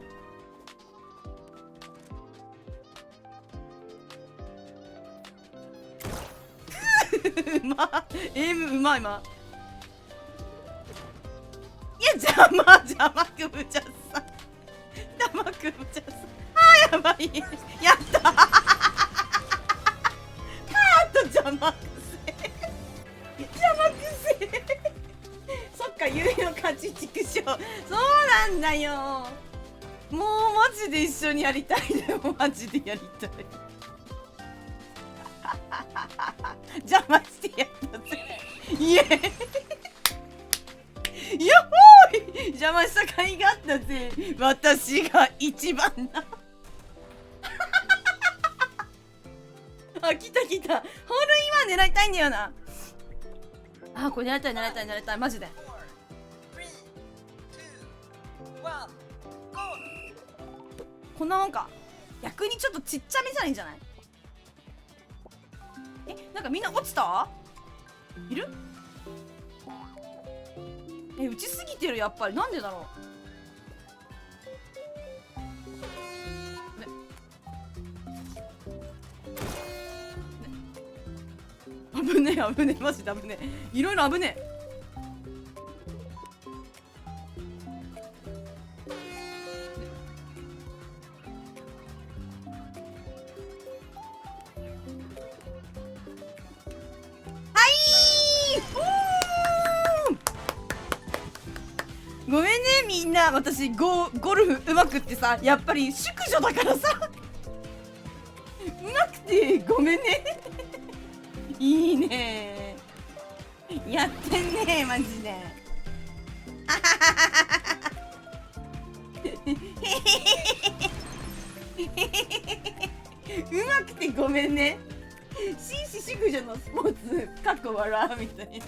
まエイムうまい。いや邪魔くぶちゃさん。あ、やばい。やったカート邪魔くせそっか、ゆいの勝ち畜生。そうなんだよ。もうマジで一緒にやりたい。でもマジでやりたい邪魔してやったぜ。イエーイやっほーい、邪魔した甲斐があったぜ。私が一番だあ、来たホールインワン狙いたいんだよな。あ、これ狙いたいマジで。こんなもんか。逆にちょっとちっちゃめじゃないんじゃない。なんかみんな落ちた？いる？打ちすぎてる、やっぱり。なんでだろう。危ねえマジで危ねえ。いろいろ危ねえ。ごめんねみんな、私ゴルフうまくってさ、やっぱり淑女だからさうまくてごめんねいいねやってんねマジでうまくてごめんね。紳士淑女のスポーツかっこ笑うみたいな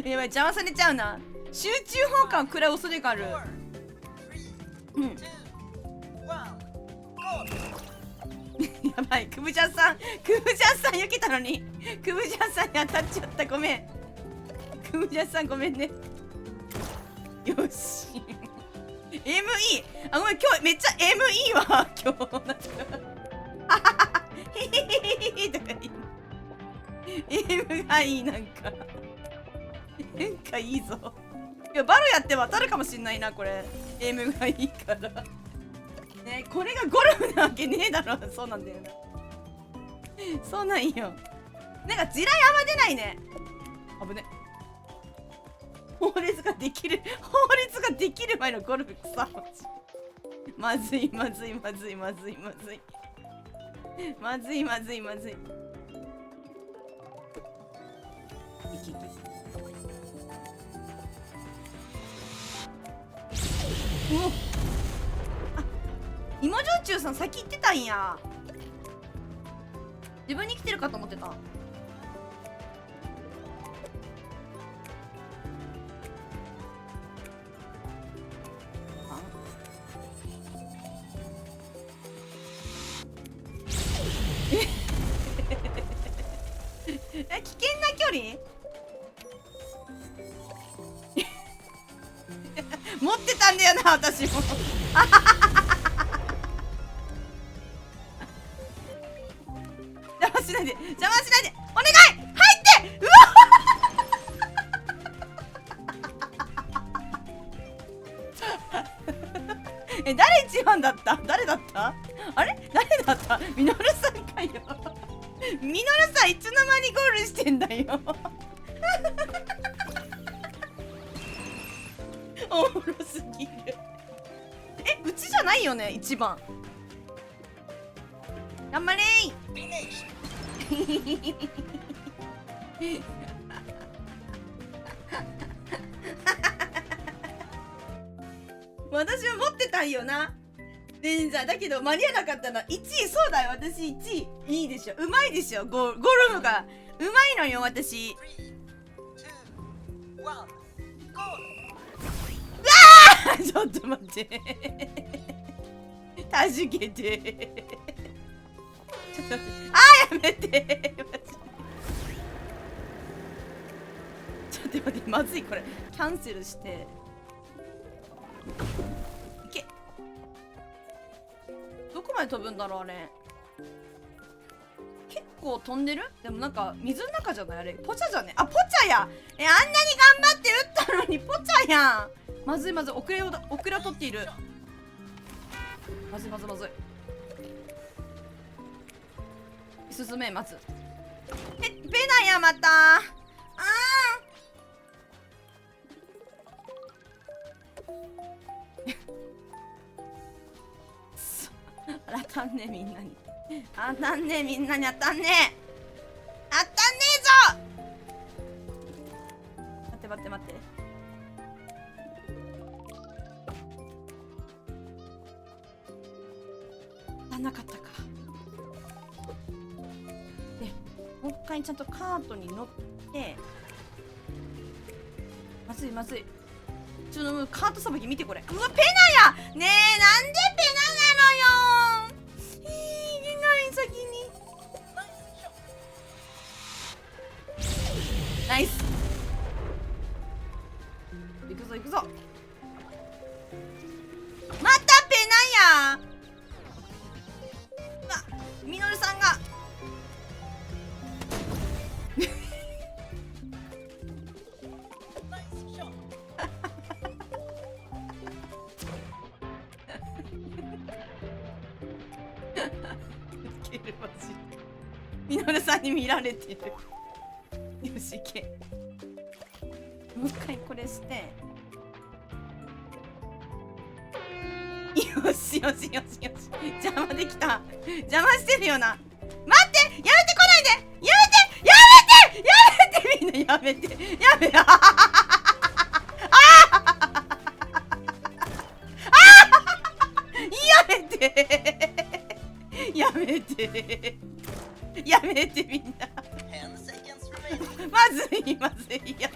やばい、邪魔されちゃうな。集中砲火を食らう恐れがある。やばい、くぶちゃんさん避けたのにくぶちゃんさんに当たっちゃった。ごめんくぶちゃんさん、ごめんね。よしME、 あ、ごめん、今日めっちゃ ME は今日なんかへへへへとか言う M がいい。なんかいいぞ。いや、バルやって渡るかもしんないな、これ。エイムがいいから。ね、これがゴルフなわけねえだろ。そうなんだよな。そうなんよ。なんか地雷あんま出ないね。危ね。法律ができる前のゴルフ草まずい。おっ、あ、芋焼酎さん先行ってたんや。自分に来てるかと思ってた。危険な距離持ってたんだよな、私もしないで邪魔しないでお願い入ってうわ誰一番だった？誰だった？あれ誰だった？ミノルさんかよ。ミノルさんいつの間にゴールしてんだよ。おもろすぎる。うちじゃないよね一番。頑張れー。私は持ってたんよな。レンジャーだけど間に合わなかったな。1位そうだよ私1位。いいでしょうまいでしょゴルフがうまいのよ私。うわーちょっと待って助けてちょっと待ってやめてちょっと待ってまずいこれキャンセルしていけ。どこまで飛ぶんだろうあれ。結構飛んでる？でもなんか水の中じゃないあれ。ポチャじゃね？あポチャや。あんなに頑張って打ったのにポチャやん。まずいまずい遅れを取っている。まずい。進めまず。ペナやまた。当たんねえみんなに当たんねえみんなに当たんねえぞ。待って当たんなかったか。でもう一回ちゃんとカートに乗ってまずいちょっとカートさばき見てこれ。うわペナやねえなんでペナなのよいけない先にナイス。行くぞまたペナや。ミノルさんがミノルさんに見られてる。よし行け。もう一回これしてよし邪魔できた。邪魔してるよな。待ってやめてこないでみんなやめてやめてみんなまずいやっ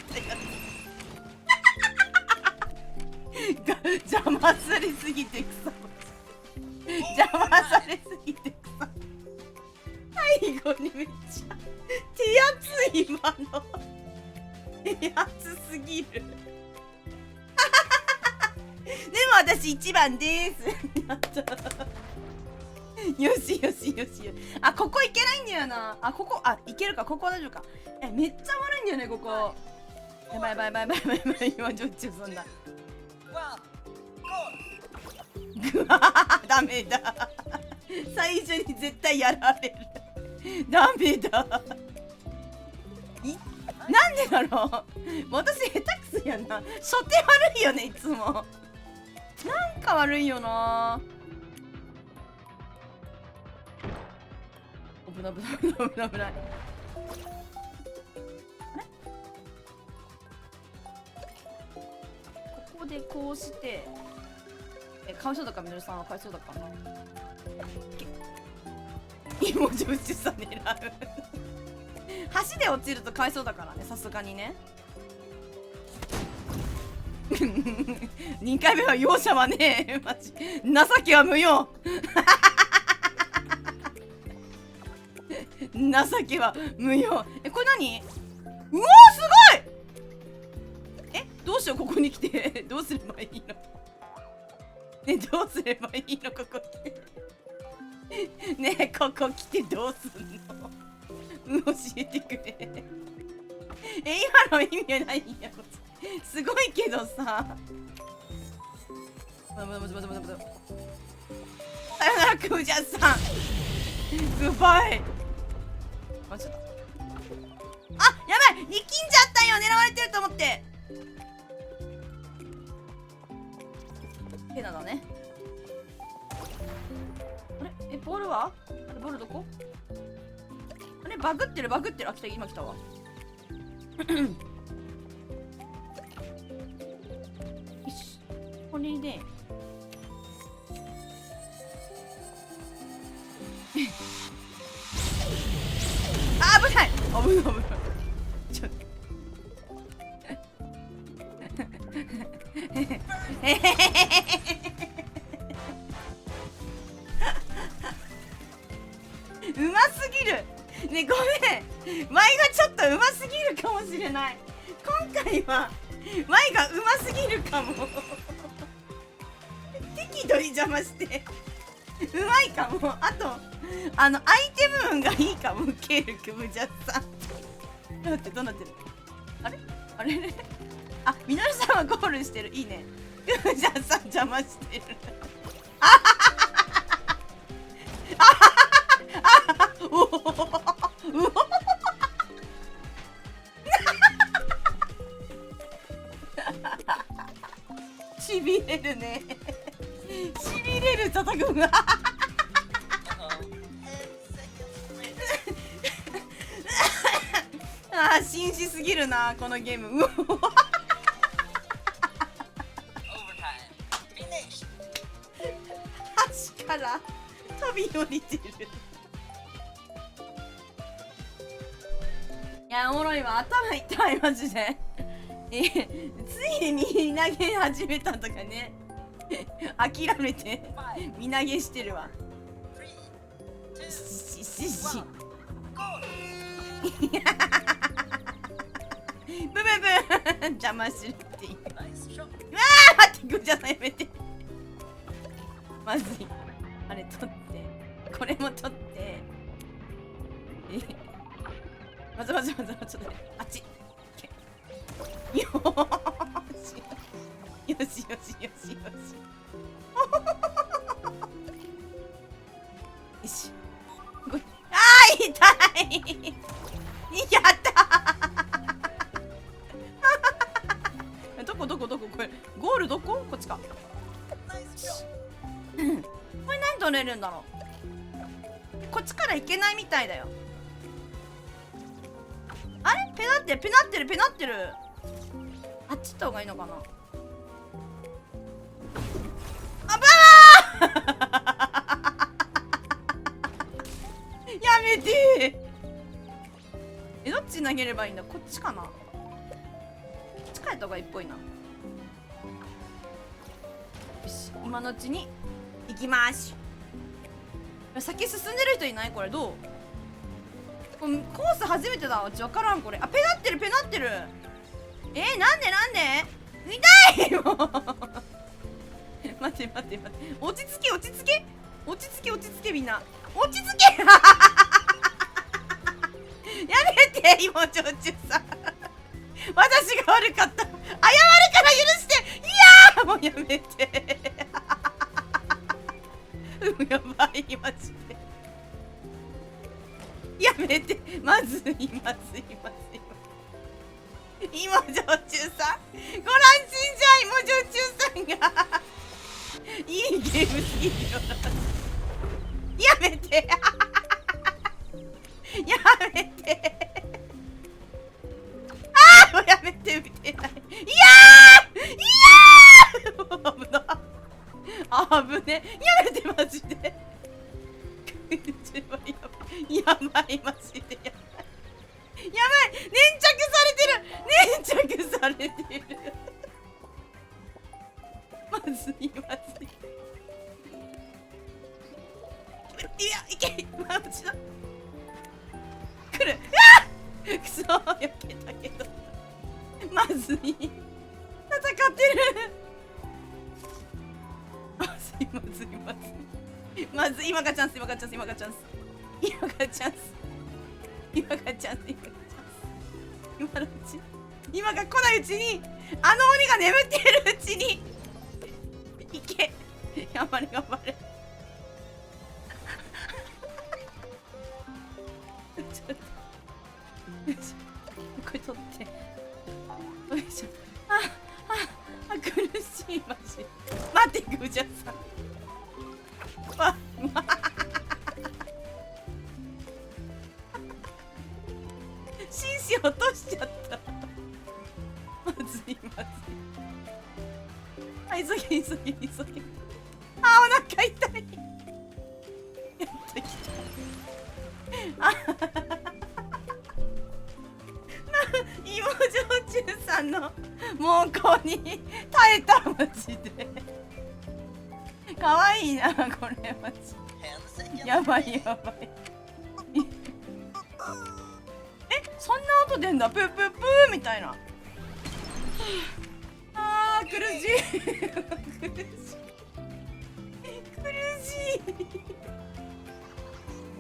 た邪魔されすぎて草最後にめっちゃ手厚い今の手厚すぎるでも私1番ですやったよしあここ行けないんだよな。あここ行けるか。ここは大丈夫か。めっちゃ悪いんだよねここ。やばい今ちょっちゅうそんなぐわーダメだ最初に絶対やられるダメだなんでだろう私下手くそやな。初手悪いよねいつも。なんか悪いよな。危ないあれここでこうしてかわいそうだかみのるさんはかわいそうだかな。芋焼酎さ狙う橋で落ちるとかわいそうだからねさすがにね2回目は容赦はねえマジ情けは無用情けは無用。これ何？うわーすごい。どうしようここに来てどうすればいいのどうすればいいのここ来てねえここ来てどうすんの教えてくれ。今の意味は何や。すごいけどさ。さよならクージャーさん。グッバイ。あ、ちょっと。あ、やばい、力んじゃったよ。狙われてると思って。ヘナだね。あれ、ボールは？あれ、ボールどこ？あれ、バグってる。あ、来た、今来たわ。よし、これであ、危ない。危ないちょっとうますぎるね。ごめん、舞がちょっとうますぎるかもしれない。今回は舞がうますぎるかも適度に邪魔してうまいかも。あとアイテム運がいいかも。ケールクムジャッさんどうなってる。あれあ、みのりさんはゴールしてる。いいね。クムジャッさん邪魔してるおおしびれるね。しびれる叩くがあー、紳士すぎるなこのゲーム。橋から飛び降りてる。いや、おもろいわ。頭痛いマジで。ついに見投げ始めたとかね。諦めて見投げしてるわ。ブブブ邪魔するっていう。うわー、待って、グーじゃない、やめて。まずい。あれ取って、これも取って。まずちょっとね、あっち。よーし。よし。よし。あー、痛い。やったーどここれゴールどこ？こっちか。これ何取れるんだろう。こっちから行けないみたいだよ。あれ、ペナってる。あっち行った方がいいのかな。あばーやめてー。どっち投げればいいんだ。こっちかな。こっち帰った方がいいっぽいな。よし、今のうちに行きまーし。先進んでる人いない？これどう？コース初めてだ。うち分からんこれ。あ、ペナってる。なんで痛いよ待って落ち着けみんな。落ち着けやめて、芋焼酎さん私が悪かった。謝るから許して。いやー、もうやめてやばいマジで。やめて、まずい芋焼酎さん、ご乱心じゃ芋焼酎さんがいいゲームすぎるよやめてもうやめて、打てない。危ね。やめてマジでやばいマジでやばい。粘着されてるまずい。いや、いけマジだ。来る。くそー、避けたけどまずい。戦ってる。まずい。今がチャンス。今がチャンス、今のうち、今が来ないうちに、あの鬼が眠っているうちに行け。頑張れ頑張れ。ちょっとよいしょ、これ取ってよいしょ。苦しいマジ。待って、グージャンさん。紳士落としちゃった。まずいまずい。あ、急げ急げ急げ。あ、お腹痛い。やっときた。あ芋焼酎さんの猛攻に耐えた。マジでかわいいな、これマジ。やばいやばい。そんな音出んだ。プープープーみたいな。あー苦しい。苦しい苦し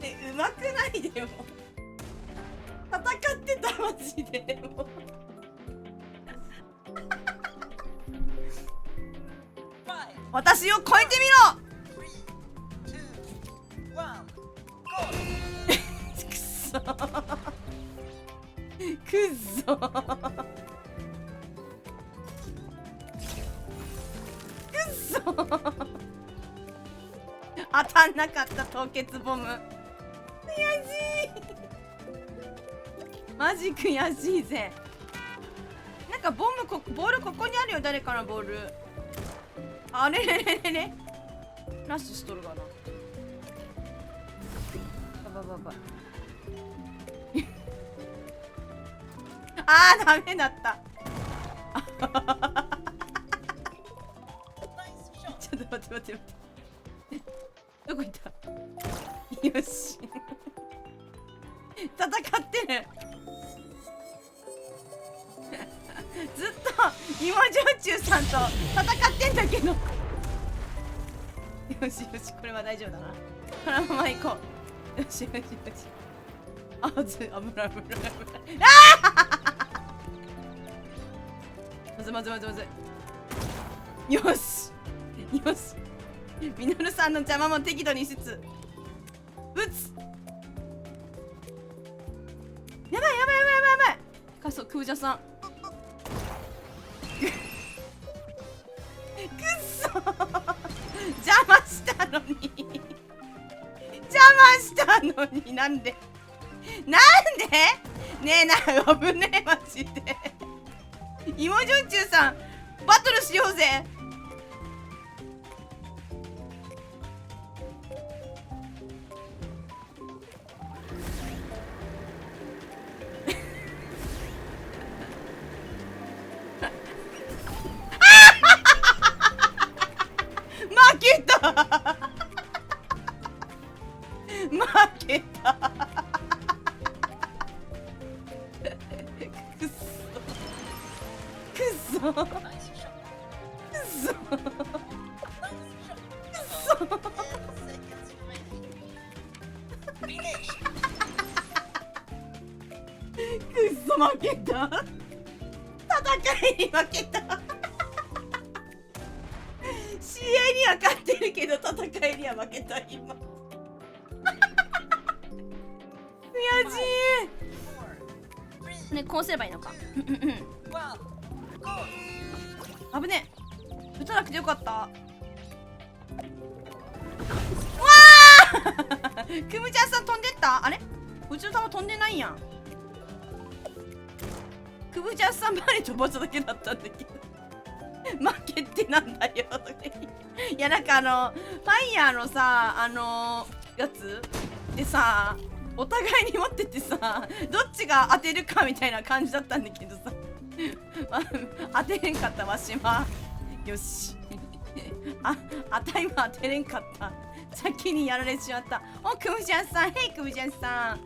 い。うまくないでも戦ってたマジでもう私を超えてみろ。くそくっそくっそ当たんなかった凍結ボム。悔しいマジ悔しいぜ。なんかボールここにあるよ。誰かのボール。あれれれれれラッシュしとるかな。ばばばあーダメだった。ちょっと待って待って待ってどこ行った。よし戦ってる。ずっと芋焼酎さんと戦ってんだけど。よしよし、これは大丈夫だな。このまま行こう。よしよしよし。あ、危ない危ない危ない。ああまずまずまずまず。よしよし。ミノルさんの邪魔も適度にしつつ撃つ。やばいやばいやばいやばいやばい。かそう、クージャさんくっそ邪魔したのに邪魔したのに。なんでねえな、危ねえマジで。芋焼酎さんバトルしようぜ。負けた負けたくっそくっそくっそくっそ負けた。戦いに負けた。試合には勝ってるけど戦いには負けた今。悔しいね。こうすればいいのか。危ねえ、打たなくてよかった。わあクムちゃんさん飛んでった。あれうちの玉飛んでないやん。クムちゃんさんバリ飛ばしただけだったんだけど負けってなんだよとかいや、なんかファイヤーのさやつでさ、お互いに持っててさ、どっちが当てるかみたいな感じだったんだけどさ当てれんかったわしは。よしあたいは当てれんかった。先にやられちまった。お、クムちゃんさん、ヘイクムちゃんさん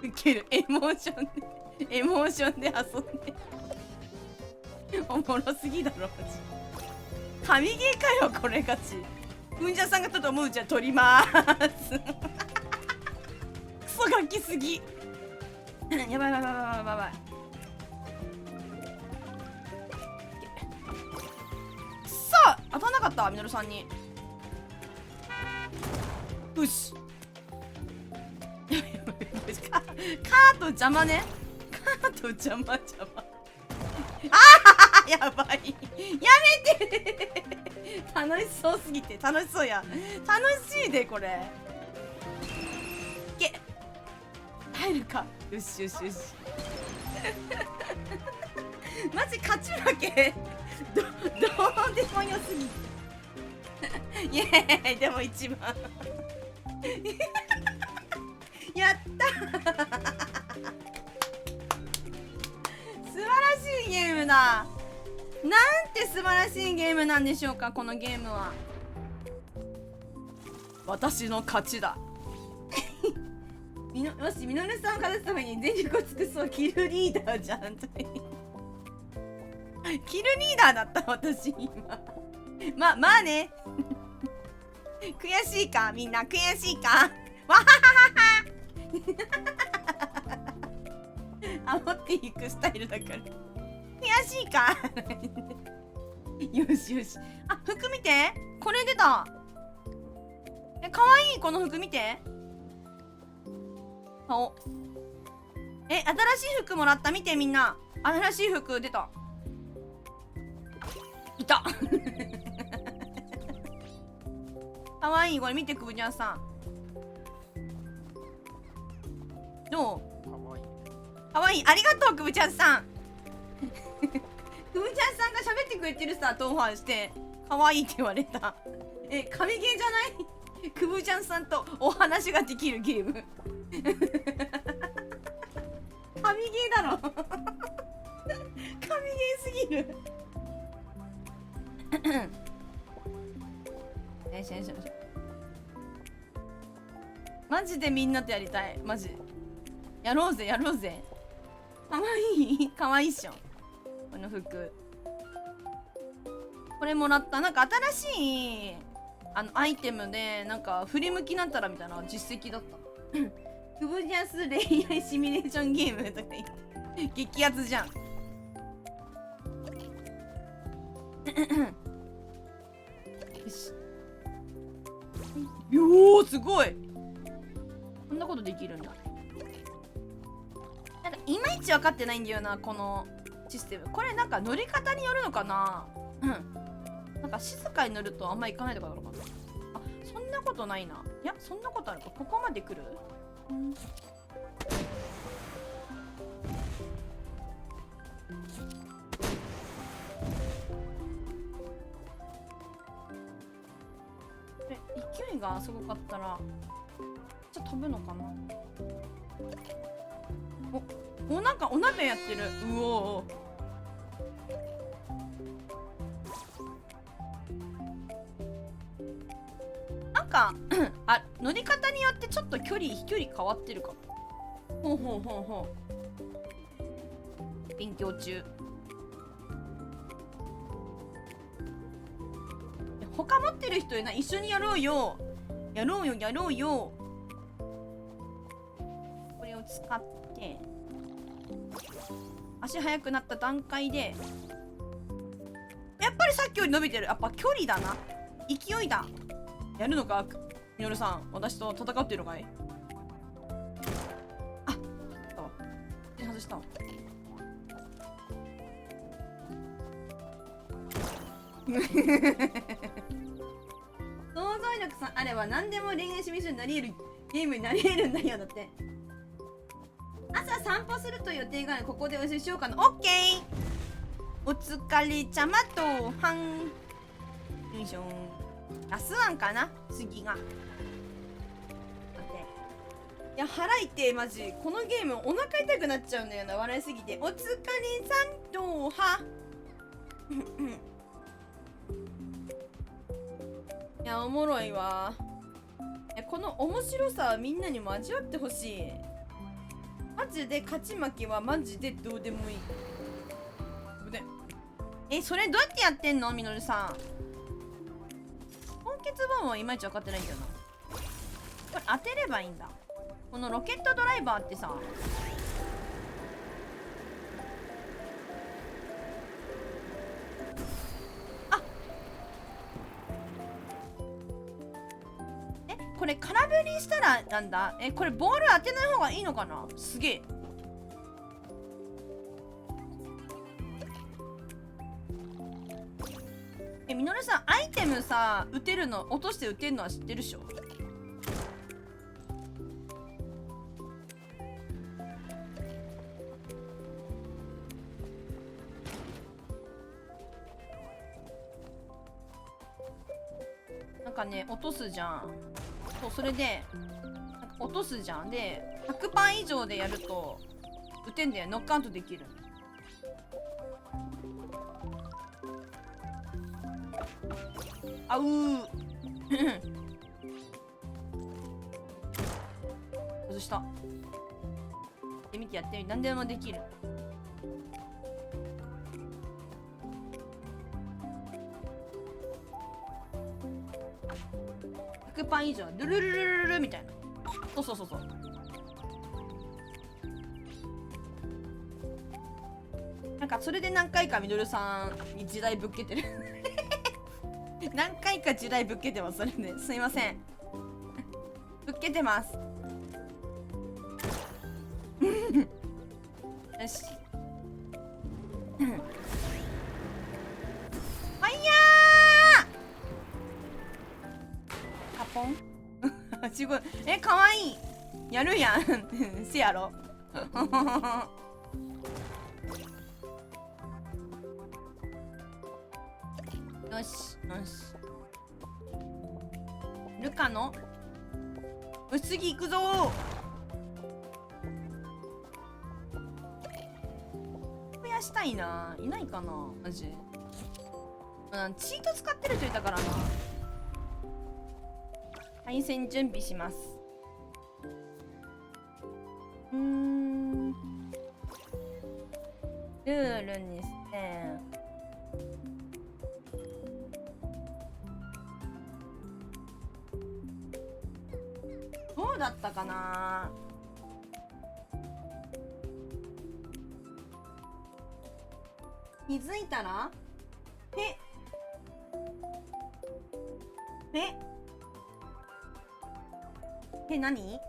ウケる。エモーションで遊んでおもろすぎだろマジ。神ゲーかよこれガチ。うんじゃさんがと思うじゃん取りまーすクソガキすぎやばいやばいやばいやばいやばい。くそ当たんなかったみのるさんに。よしカート邪魔ね。カート邪魔邪魔。ああやばいやめて楽しそうすぎて楽しそうや。楽しいでこれ。いけ入るか。よしよしよしマジ勝ち負けどうでもよすぎてイエーイでも一番やった素晴らしいゲームだ。なんて素晴らしいゲームなんでしょうかこのゲームは。私の勝ちだもしみのるさんを勝つために全力を尽くそう。キルリーダーじゃんキルリーダーだった私今まあね悔しいかみんな悔しいかわはははは煽っていくスタイルだから悔しいかよしよし。あ服見てこれ出た。かわいいこの服見て。顔新しい服もらった。見てみんな新しい服出た。いたかわいいこれ見てくぶちゃんさんどう。かわいいありがとうくぶちゃんさんくぶちゃんさんが喋ってくれてるさトーファンしてかわいいって言われた。神ゲーじゃないくぶちゃんさんとお話ができるゲーム神ゲーだろ神ゲーすぎるよしよしよし。マジでみんなとやりたい。マジやろうぜやろうぜ。かわいいかわいいっしょこの服。これもらった。なんか新しいアイテムでなんか振り向きなんたらみたいな実績だったクブジャス恋愛シミュレーションゲームとか言って激アツじゃんよしよーすごいこんなことできるんだ。なんかいまいち分かってないんだよなこのシステム。これなんか乗り方によるのかな。なんか静かに乗るとあんまいかないとかなのかな。あそんなことないな。いやそんなことあるか。ここまで来る。勢いがすごかったらじゃあ飛ぶのかな。おなんかお鍋やってる。うおーなんかあ乗り方によってちょっと飛距離変わってるかも。ほうほうほうほう勉強中。他持ってる人いない。一緒にやろうよやろうよやろうよ。これを使って足速くなった段階でやっぱりさっきより伸びてる。やっぱ距離だな勢いだ。やるのかみのるさん。私と戦ってるのかい。あったわ外したわ想像力さんあれば何でも恋愛シミュレーションになり得るゲームになり得るんだよ。だって朝散歩するという予定がある。ここでお教えしようかな。オッケーお疲れちゃまとはんよいしょ。ラスワンかな次が。待っていや腹痛いマジ。このゲームお腹痛くなっちゃうんだよな笑いすぎて。お疲れさんとはいやおもろいわ。この面白さはみんなにも味わってほしい。マジで勝ち負けはマジでどうでもいい。それどうやってやってんのみのるさん。結ボムはいまいち分かってないんだよな。これ当てればいいんだ。このロケットドライバーってさ、これ空振りしたらなんだ。これボール当てない方がいいのかな。すげえ。みのるさん、アイテムさ、撃てるの、落として撃てるのは知ってるっしょ。なんかね、落とすじゃん。そう、それでなんか落とすじゃん。で 100% 以上でやると撃てんだよ。ノックアウトできる。あうー外した。で見てやってみ。何でもできる。100% 以上ルルルルルルルみたいな。そうそうそうそう。なんかそれで何回かみどるさんに地雷ぶっけてる何回か地雷ぶっけてます。それで、すいませんぶっけてますよしファイヤーカポンすごい。かわいい。やるやんせやろよしよし。ルカの次行くぞ増やしたいな。いないかなマジ。チート使ってる人いたからな。対戦準備します。ルールにしてどうだったかな。気づいたら何？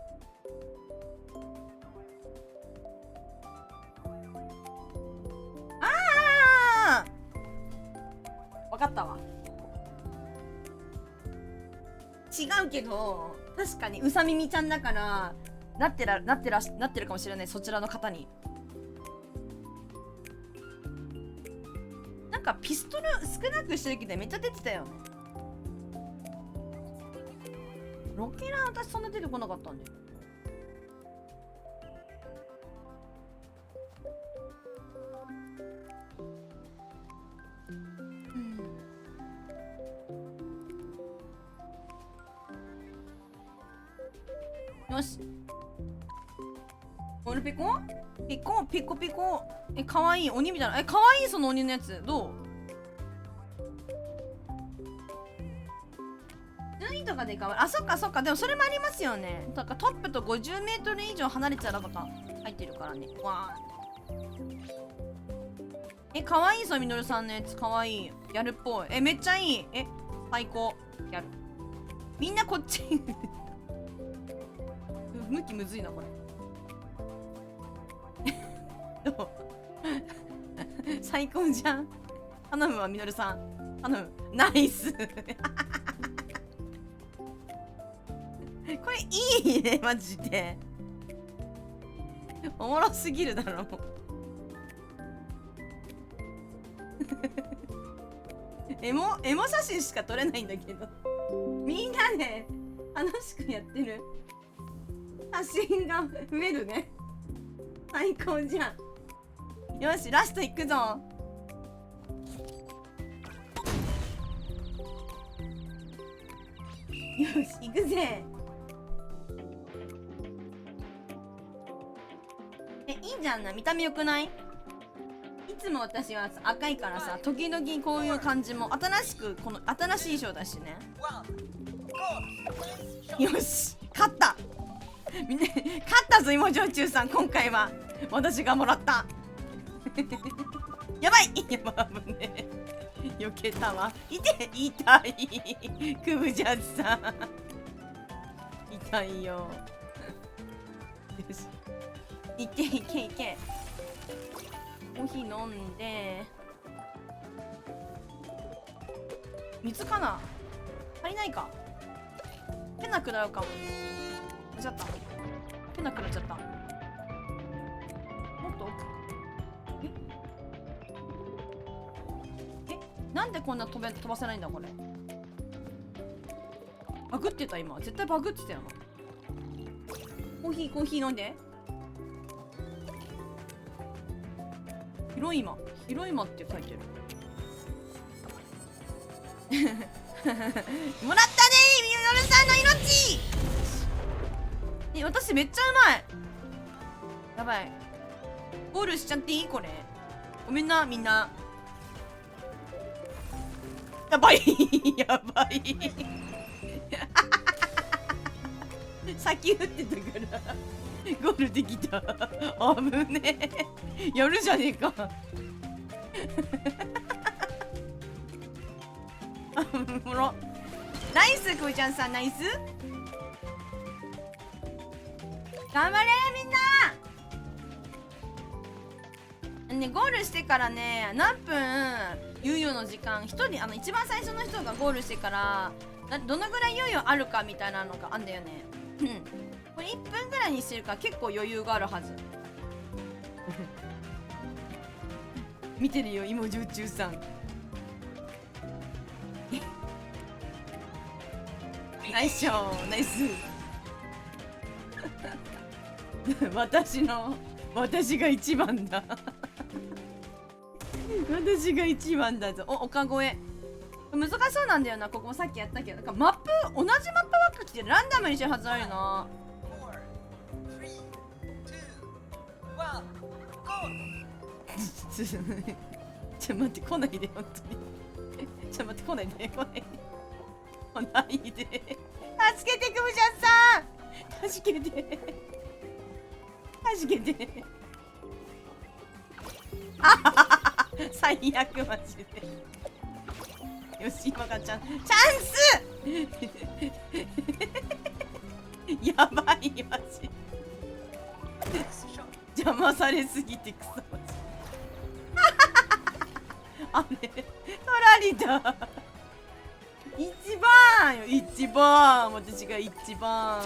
ああわかったわ。違うけど確かにうさみみちゃんだからなってるかもしれない。そちらの方になんかピストル少なくしてるけどめっちゃ出てたよね。ロケラー私そんな出てこなかったんで。よし。ボールペコピコピコピコ。かわいい鬼みたいな。かわいい。その鬼のやつどう？順位とかで変わる。あ、そっかそっか。でもそれもありますよね。だからトップと50メートル以上離れたらとか入ってるからね。わー。かわいい。そうみのるさんのやつかわいい。やるっぽい。めっちゃいい。最高。やる。みんなこっち向きむずいなこれどう最高じゃん。頼むわみのるさん頼む。ナイスこれいいねマジでおもろすぎるだろエモ写真しか撮れないんだけどみんなで楽しくやってる写真が増えるね。最高じゃん。よしラストいくぞ。よし行くぜ。いいじゃんな。見た目よくない？いつも私は赤いからさ、時々こういう感じも新しく、この新しい衣装だしね。よし勝った。みんな勝ったぞ芋焼酎さん、今回は私がもらったやばいやばい、危ねえ、避けたわ。痛いクブジャズさん痛いよ。よしいけいけいけ。コーヒー飲んで、水かな、足りないか。ペナ食らうかも。ちゃった、ペナ食らっちゃった。もっと奥。なんでこんな飛ばせないんだこれ。バグってた今、絶対バグってたよな。コーヒー飲んで。広い間って書いてるもらったねー、みのるさんの命。私めっちゃうまい。やばい、ゴールしちゃっていいこれ。ごめんなみんな。やばいやばい先打ってたからゴールできた。危ねえ、やるじゃねえかおもろ。ナイス、くーちゃんさんナイス。頑張れみんな。ね、ゴールしてからね、何分猶予の時間、一人一番最初の人がゴールしてからどのぐらい猶予あるかみたいなのがあんだよね。これ1分ぐらいにしてるから結構余裕があるはず見てるよ芋焼酎さんナイスショー、ナイス私が一番だ私が一番だぞ。お、岡越え難しそうなんだよな。ここもさっきやったけど、なんかマップ同じマップばっか来てランダムにしてるはずあるよな。ちょ待って、来ないで本当にちょ待って、来ないで来ないで助けて、クムちゃんさん助けてあははは最悪マジで。よし、今からチャンスやばいマジ邪魔されすぎてクソマジあれ取られた一番私が一番。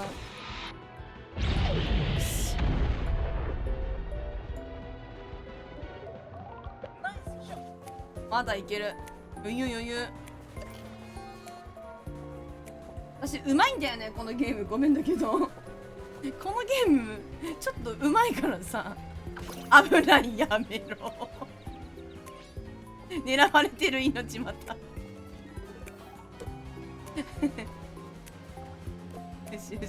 まだいける、余裕。私うまいんだよねこのゲーム。ごめんだけどこのゲームちょっとうまいからさ。危ない、やめろ狙われてる命またよし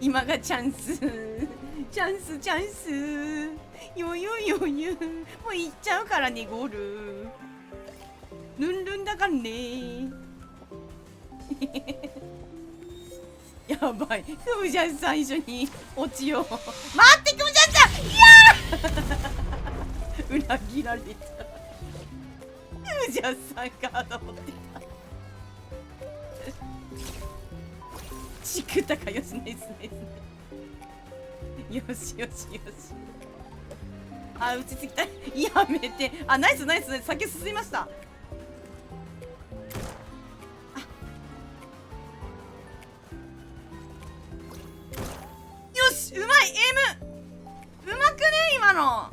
今がチャンス余裕もういっちゃうからね。ゴールルンだからねやばい、クムジャンさん一緒に落ちよう。待ってクムジャンさん、いや裏切られた。クムジャンさんかと思ってた。チクタか、よしナイスよしあ、打ちすぎたやめて。あ、ナイス先進みました。よし、うまい。エイムうまくね今の。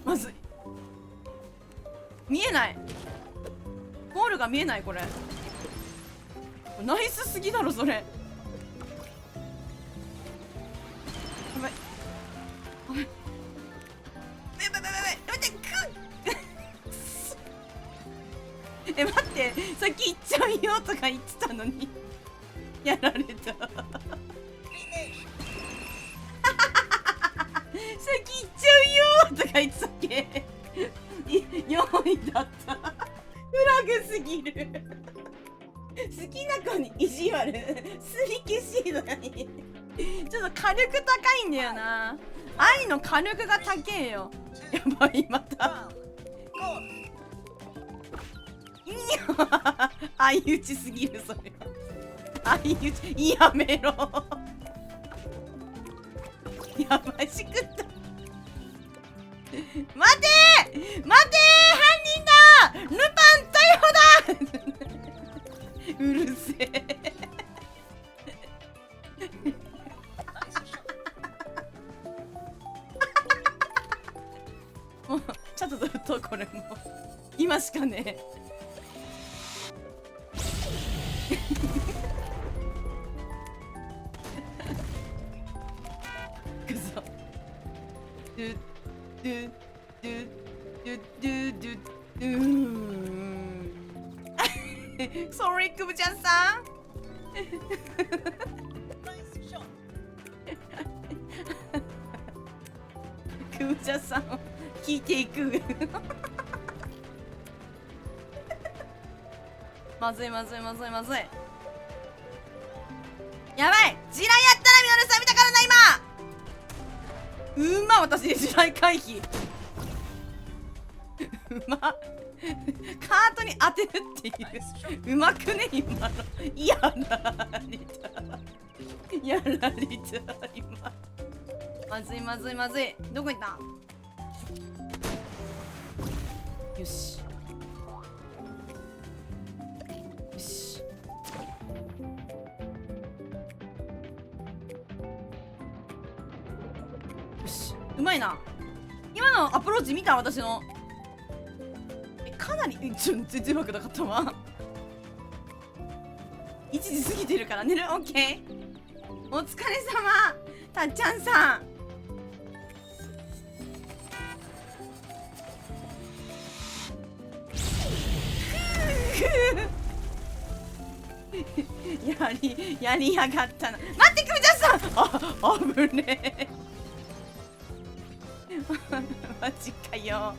まずい、見えない、ゴールが見えない。これナイスすぎだろそれ。やばい待って、さっき行っちゃうよとか言ってたのにやられた先行っちゃうよーとか言ってたっけ4位だったフラグすぎる好きな子に意地悪すり消しいのにちょっと火力高いんだよな。愛の火力が高えよ。やばいまた相打ちすぎるそれは。相打ちやめろやばいしくった。待てー待てー犯人だルパン逮捕だうるせえもうちょっとずっとこれもう今しかねえくそドゥドゥドゥドゥドゥドゥドゥソリークブちゃんさんクブちゃんさんを聞いていくまずいまずいまずいまずいやばい地雷やったらミノルさん見たからな今私で地雷回避カートに当てるっていううまくね今のやられたやられた今まずいまずいまずいどこ行ったよしよしよしうまいな今のアプローチ見た私のかなり全然うまくなかったわ1時過ぎてるから寝るオッケーお疲れ様たっちゃんさんやりやがったな待ってくみちゃんさんあぶねえマジかよ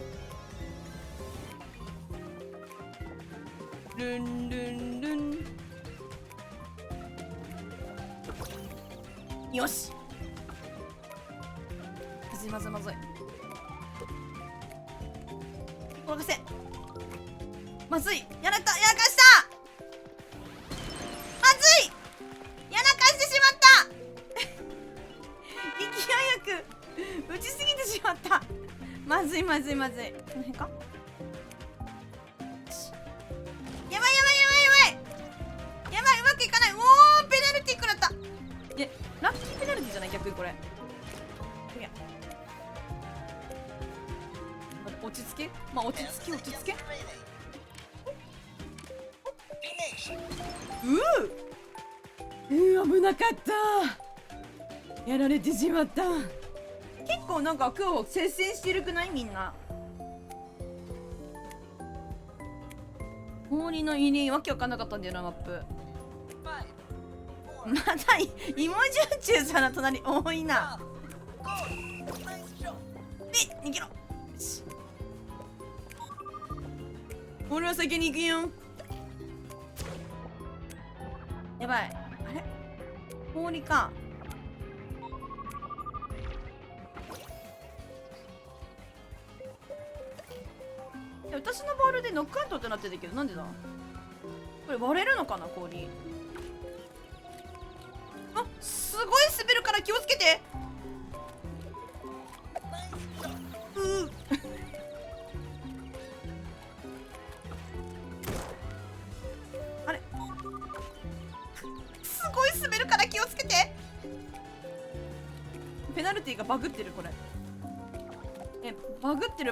ルンルンルンよしまずいまずいまずい任せまずいやらかしたまずいやらかしてしまった勢いよく打ちすぎてしまったまずいまずいまずいこの辺かやばいうまくいかないおーペナルティー食らったラッキーペナルティーじゃない逆にこれいや落ち着け落ち着け危なかったやられてしまった結構なんか今日接戦してるくないみんな氷の入りわけわかんなかったんだよなマップまた芋焼酎さんの隣多いな逃げろよし俺は先に行くよやばいあれ氷か私のボールでノックアウトってなってるけどなんでだこれ割れるのかな氷あすごい滑るから気をつけてあれすごい滑るから気をつけてペナルティーがバグってるこれバグってる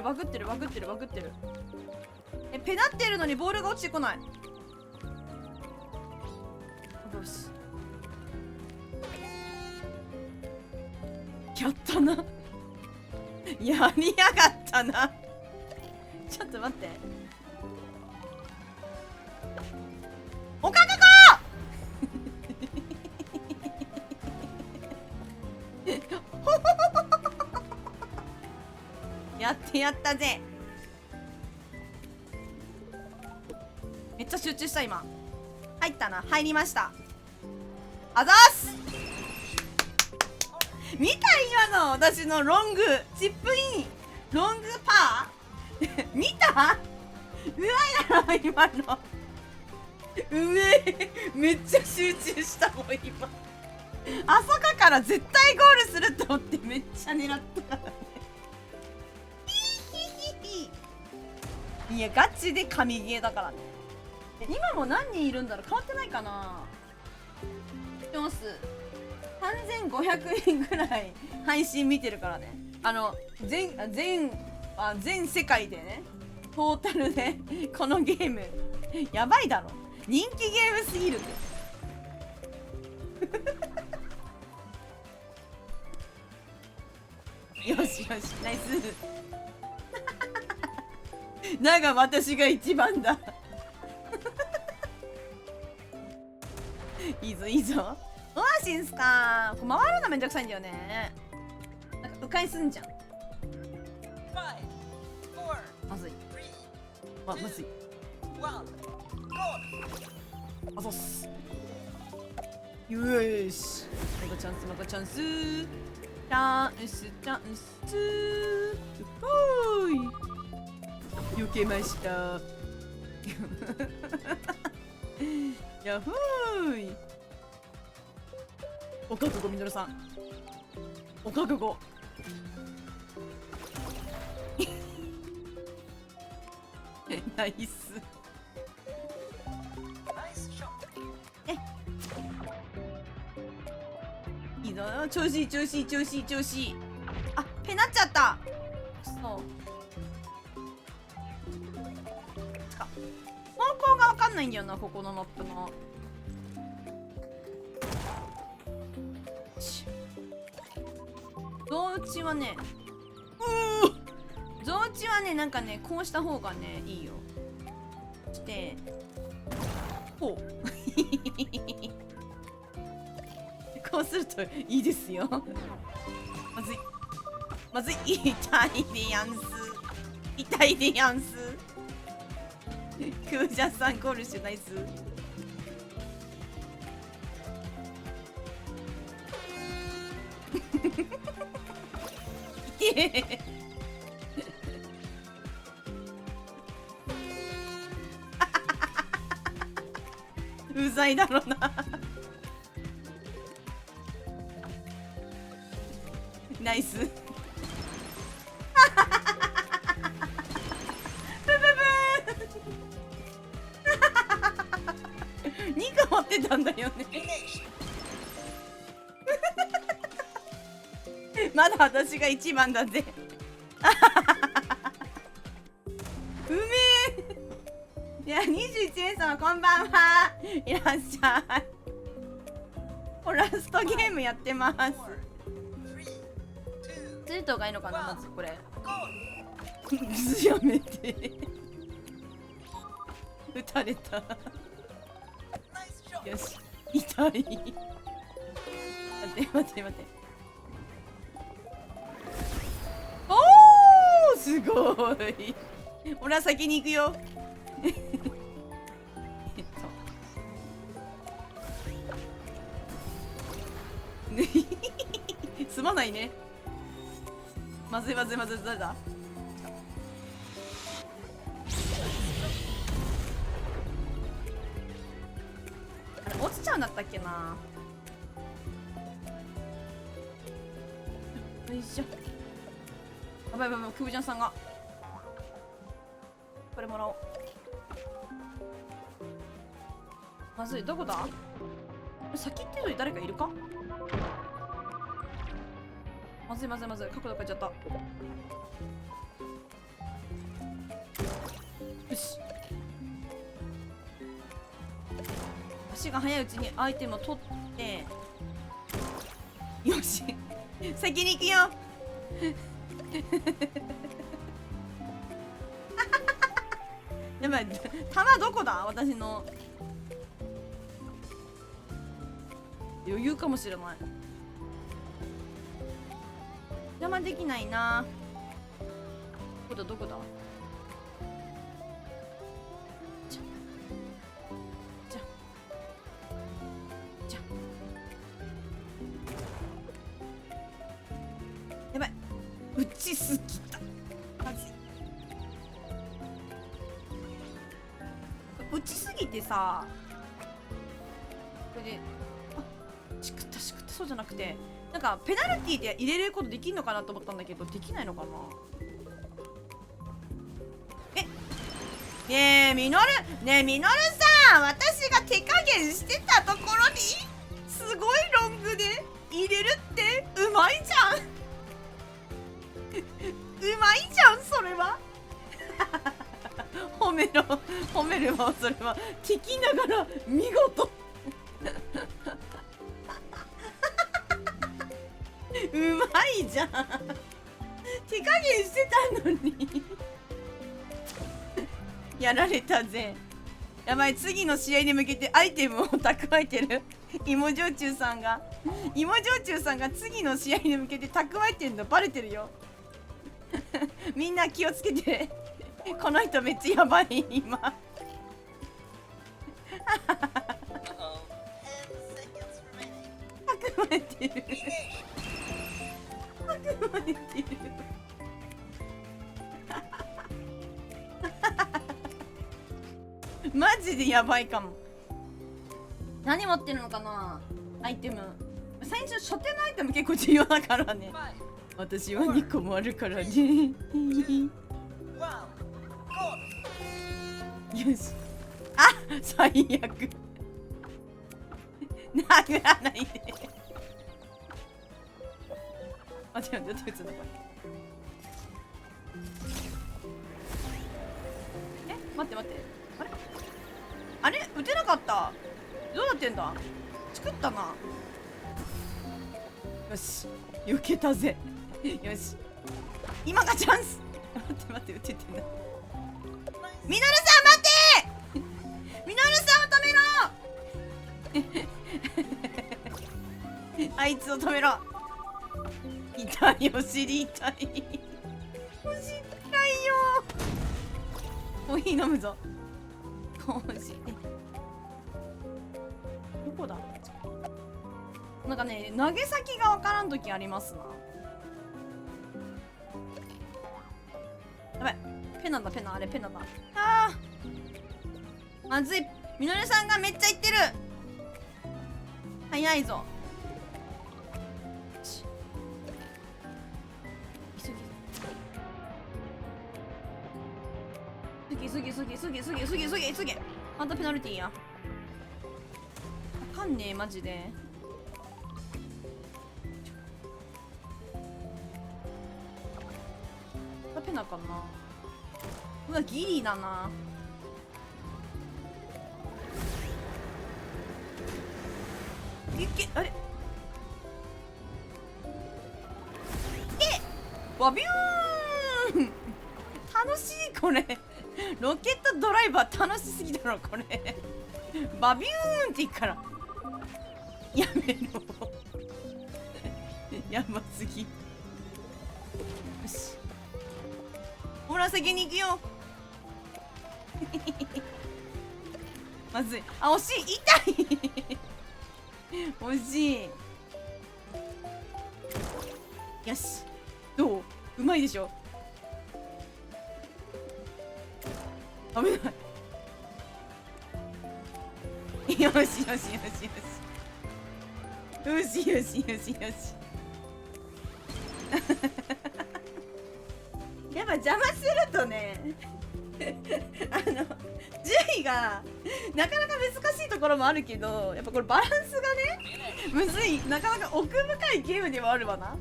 ペナってるのにボールが落ちてこないよしやったなやりやがったなちょっと待っておかかこやってやったぜ。めっちゃ集中した今。入ったな。入りました。あざーす。見た今の私のロングチップインロングパー見た。うまいだろ今の。うめえ。めっちゃ集中したもん今。あそこから絶対ゴールすると思ってめっちゃ狙ったからね。いやガチで神ゲーだからね。今も何人いるんだろう。変わってないかな。知ってます。3500人ぐらい配信見てるからね。全世界でね、トータルでこのゲームやばいだろ。人気ゲームすぎるってよしよし、ナイスだが私が一番だいいぞいいぞ。オアシスか。回るのめんどくさいんだよね。なんか迂回すんじゃん。まずい。あ、まずい。あざっす。よーし。またチャンス、またチャンス。チャンス、チャンス。ほーい。避けました。やふーい。お覚悟みのるさん。お覚悟。ナイス。いいぞ。調子いい調子いい調子いい調子いい。あ、ペなっちゃった。そう方向が分かんないんだよな、ここのマップの。ゾウ打ちはね、ゾウ打ちはね、なんかね、こうした方がね、いいよ。してこうこうするといいですよ。まずいまずい。痛いでやんす。痛いでやんす。クージャさんコールしてナイス。いけうざいだろうなナイスブブブー2個持ってたんだよねまだ私が一番だぜうめえ。いや、21年様こんばんはいらっしゃい。ラストゲームやってます。ツートがいいのかな、まずこれやめて撃たれたよし、痛い待って待って待って。おーすごい俺は先に行くよすまないね。まずいまずいまずい。誰だ。あれ落ちちゃうんだったっけな。よいしょ。やばいやばいやばい、クブジャンさんがこれもらおう。まずい。どこだ。先っていうのに誰かいるか。まずいまずいまずい。角度変えちゃった。よし。足が速いうちにアイテムを取ってよし先に行くよやばい弾どこだ。私の余裕かもしれない。邪魔できないな。こだどこだ。じゃじゃじゃやばい、打ちすぎた。まずい。打ちすぎてさ、これで、あ、しくったしくった。そうじゃなくて、なんかペナルティーで入れることできんのかなと思ったんだけど、できないのかな。ねえミノルさん、私が手加減してたところにすごいロングで入れるってうまいじゃんうまいじゃん、それは褒めるわ、それは敵ながら見事うまいじゃん、手加減してたのにやられたぜ。やばい、次の試合に向けてアイテムを蓄えてる芋焼酎さんが次の試合に向けて蓄えてるのバレてるよみんな気をつけてこの人めっちゃやばい今蓄えてる蓄えてるマジでやばいかも。何持ってるのかな、アイテム。最初初手のアイテム結構重要だからね。私は2個もあるからねよし。あ、最悪殴らないで待って待って、打つのこれ。待って待って、あれ打てなかった。どうなってんだ。作ったな。よし、避けたぜよし、今がチャンス待って待って、打ててない。ミノルさん待ってミノルさんを止めろあいつを止めろ。痛い、お尻痛いお尻痛いよ。コーヒー飲むぞ。コーヒーどこだ。なんかね、投げ先がわからんときありますな。やばい、ペナだペナ、あれペナだ。あーまずい。みのりさんがめっちゃいってる。早いぞ。急げ。またペナルティーや。わかんねえマジで。またペナかな。うわギリだな。あれバビューン楽しいこれロケットドライバー楽しすぎだろこれバビューンって言っからやめろやばすぎ。よしほら先に行くよまずい。あ惜しい、痛い惜しい。よしどう、うまいでしょ。危ないよしよしよしよしよしよしよしよしやっぱ邪魔するとね順位がなかなか難しいところもあるけど、やっぱこれバランスがねむずい、なかなか奥深いゲームではあるわな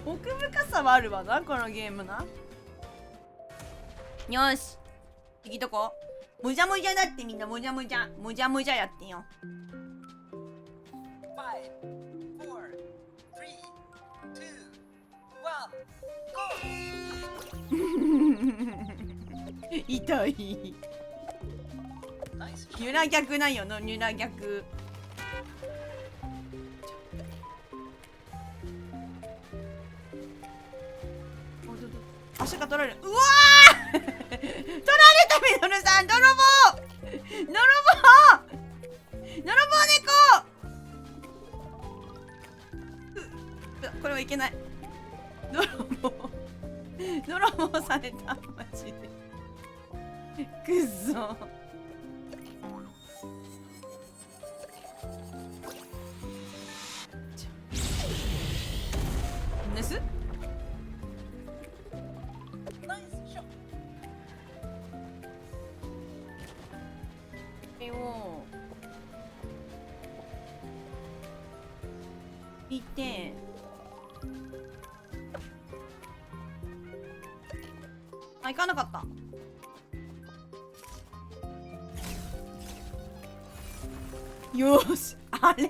奥深さはあるわなこのゲームな。よし次どこ。もじゃもじゃだって、みんなもじゃもじゃやってよ。5 4 3 2 1 GO 痛いニュラ逆ないよのニュラ逆。橋が取られる。うわー取られたミノルさん、泥棒泥棒猫。これはいけない。泥棒された。マジでくっそ。ですを見て、あ、行かなかった。よーし、あれなんで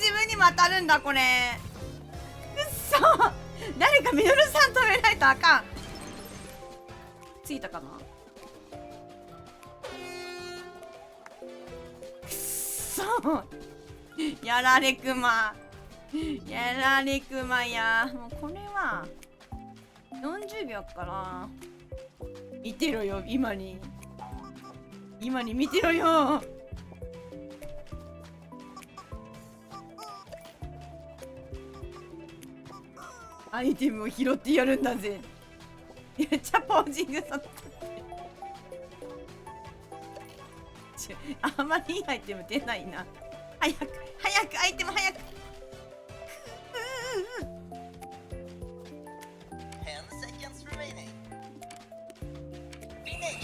自分にも当たるんだこれ。くっそ、誰かミノルさん止めないとあかん。ついたかな。くっそ、やられくまや。もうこれは40秒から見てろよ。今に見てろよ。アイテムを拾ってやるんだぜ。めっちゃポージングさあんまりいいアイテム出ないな。早くアイテム早く。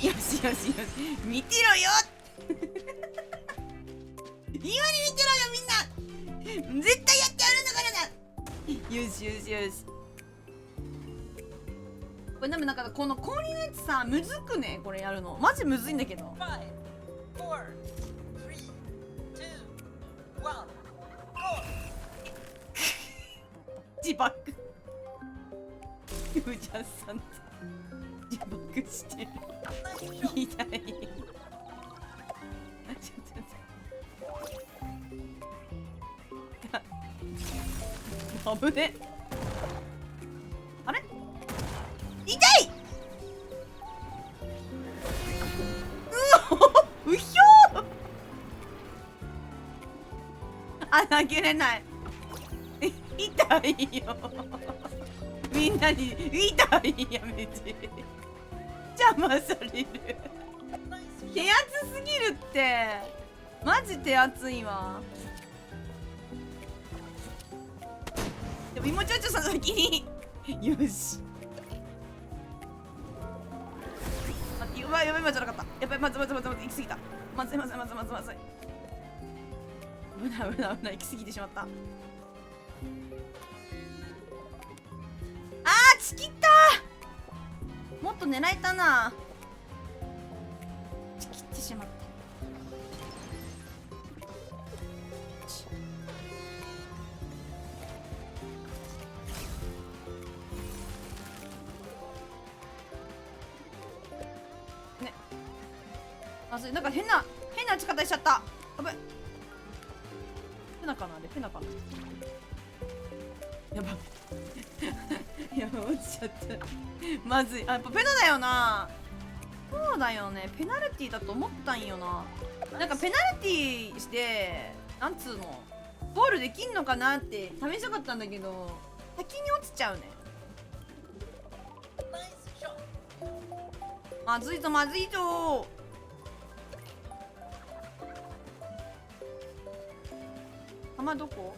よし見てろよ今に見てろよみんな。絶対やってやるんだからな。よしこれでもなんかこの氷のやつさ、むずくね。これやるのマジむずいんだけど。自爆ゆうちゃんさん自爆してる。痛い。ちょっと危ね。あれ痛い。うひょー。あ、投げれない。痛いよ。みんなに痛い。やめて。邪魔される。手厚すぎるって。マジ手厚いわ。でも妹ちょちょさん先に。よし。やばいじゃなかった。やばい、まず行き過ぎた。まずい。危ない行き過ぎてしまった。ちきった。もっと狙えたな。ちきってしまった。ね、まずい。なんか変な打ち方しちゃった。やばい。ペナかな。やばやば落ちちゃった。まずい。あ、やっぱペナだよな。そうだよね、ペナルティだと思ったんよな。なんかペナルティしてなんつうのゴールできんのかなって試したかったんだけど、先に落ちちゃうね。まずいぞ。浜どこ？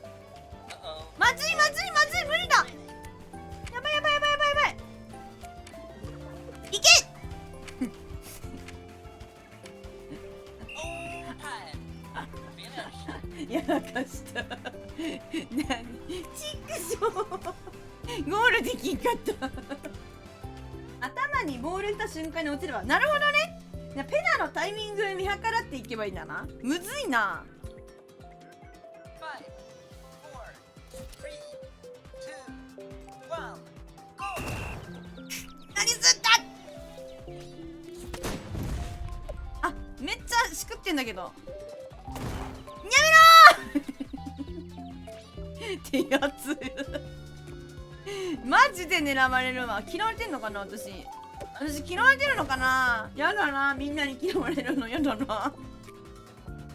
まずい無理だ。やばい。いけやらかした。なにチックショーゴールできんかった頭にボールした瞬間に落ちれば。なるほどね。ペナのタイミング見計らっていけばいいんだな。むずいな。何すった。あ、めっちゃしくってんだけど。やめろー手厚マジで狙われるわ。嫌われてんのかな私。嫌われてるのかな。やだな、みんなに嫌われるのやだな。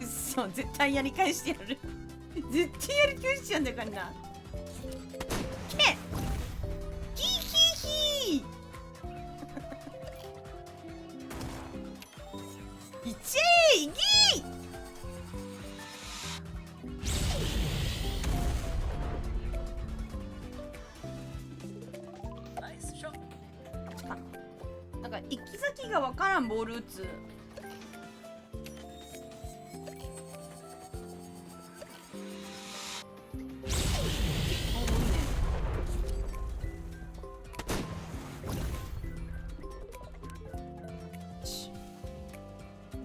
うっそ、絶対やり返してやる。絶対やり返してやんだからな。けヒーヒーヒー。いちーいぎー。なんか行き先がわからんボール打つ。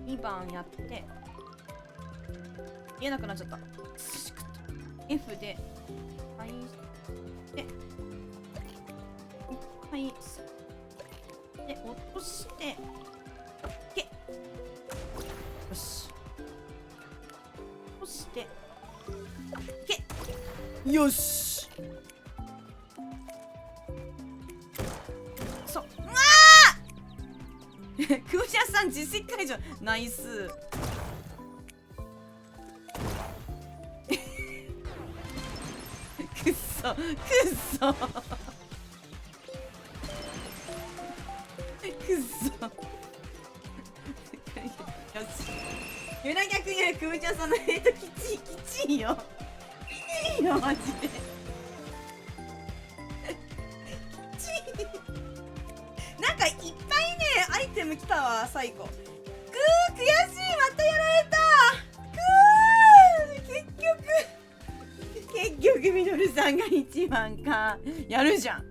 2番やって言えなくなっちゃった。F で返して返すで落としてけよし落としてけよしそう。うわークーシャさん実績解除ナイス。くっそくっそくっそ。よし。ユナ逆にはクムちゃんさんのヘイトきちいよ。きちいよマジで。きちい。なんかいっぱいねアイテム来たわ最後。くー悔しいまたやられた。くー結局ミドルさんが一番か。やるじゃん。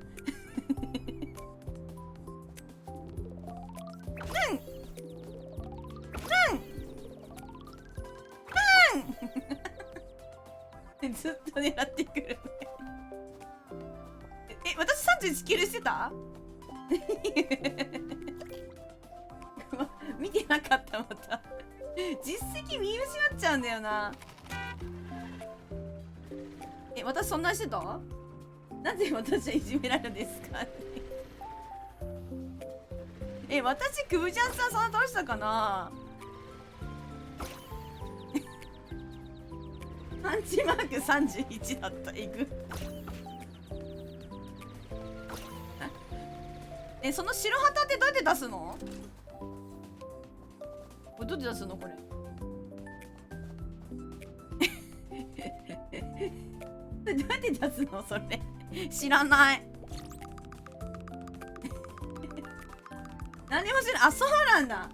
ずっと狙ってくるね。私31キルしてた見てなかったまた。実績見失っちゃうんだよな。私そんなしてた？なぜ私はいじめられるんですか私クブちゃんさんそんな倒したかな。パンチマーク31だった。えぐその白旗ってどうやって出すの？これどうやって出すのこれどうやって出すのそれ知らない何も知らない。あ、そうなんだ。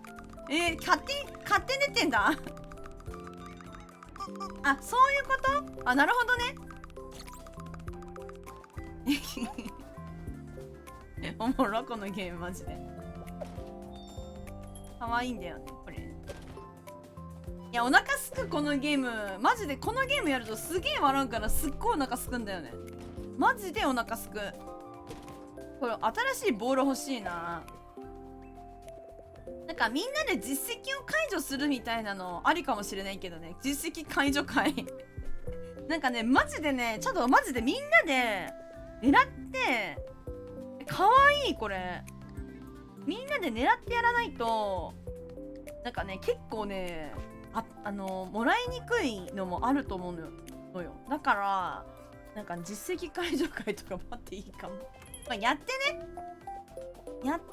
勝手に出てんだあ、そういうこと？あ、なるほどねおもろこのゲームマジでかわいいんだよねこれ。いやお腹すくこのゲームマジで。このゲームやるとすげえ笑うからすっごいお腹すくんだよねマジで。お腹すく。これ新しいボール欲しいな。なんかみんなで実績を解除するみたいなのありかもしれないけどね。実績解除会なんかねマジでねちょっとマジでみんなで狙ってかわいいこれ。みんなで狙ってやらないとなんかね結構ねもらいにくいのもあると思うのよ。だからなんか実績解除会とか待っていいかも。まあ、やってねやって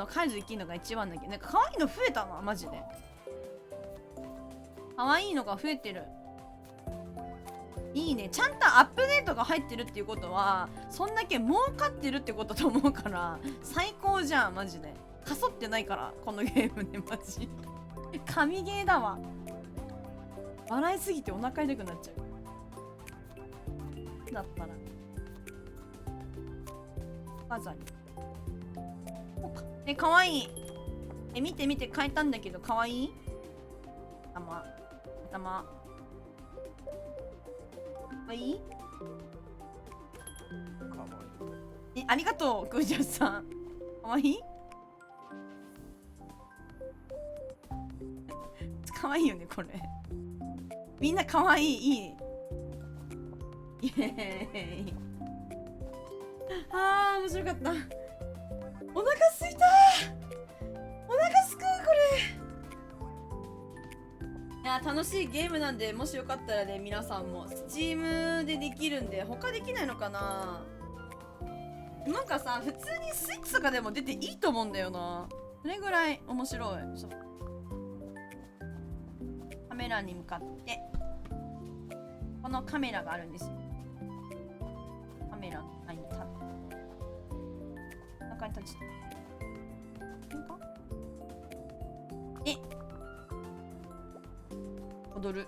解除できるのが一番だけど。なんか可愛いの増えたなマジで。可愛いのが増えてる。いいね。ちゃんとアップデートが入ってるっていうことはそんだけ儲かってるってことと思うから最高じゃんマジで。かそってないからこのゲームねマジ神ゲーだわ。笑いすぎてお腹痛くなっちゃう。だったらバザリかわいい。見て見て変えたんだけどかわいい。頭かわいい。かわいい。ありがとうクージャさん。かわいいかわいいよねこれ。みんなかわいい。いいイエーイ白かった。お腹すいたお腹すくこれ。いや楽しいゲームなんで、もしよかったらね皆さんも Steam でできるんで、他できないのかな。なんかさ普通にスイッチとかでも出ていいと思うんだよな。それぐらい面白い。そう、カメラに向かってこのカメラがあるんですよ。カメラの前に立って中に立ち踊る。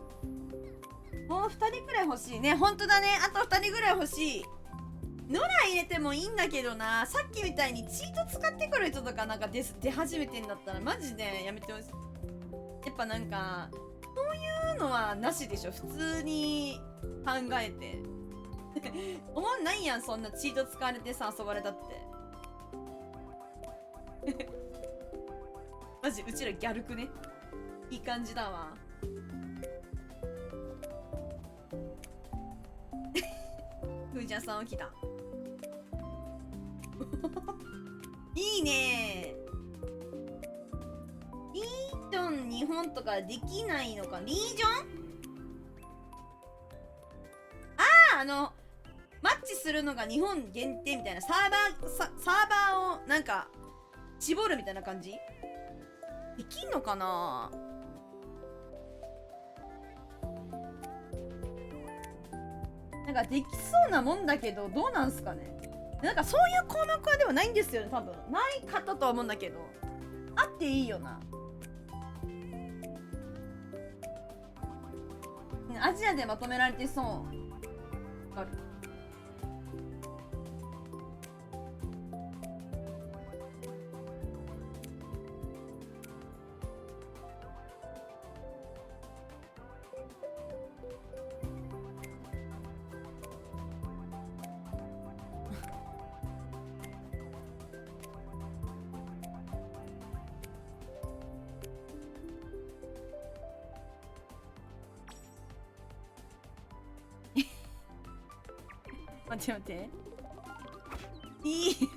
もう2人くらい欲しいね。ほんとだね、あと2人ぐらい欲しい。ノラ入れてもいいんだけどな。さっきみたいにチート使ってくる人とかなんか出始めてんだったらマジでやめてほしい。やっぱなんかそういうのはなしでしょ、普通に考えて思んないやん、そんなチート使われてさ遊ばれたってマジうちらギャルくね。いい感じだわふーちゃんさん起きたいいねー。リージョン日本とかできないのか。リージョンマッチするのが日本限定みたいな、サーバーをなんか絞るみたいな感じできんのかな。なんかできそうなもんだけど、どうなんすかね。なんかそういう項目はでもないんですよね、多分。ないかったとは思うんだけど、あっていいよな。アジアでまとめられてそう。わかる。待って待って。いい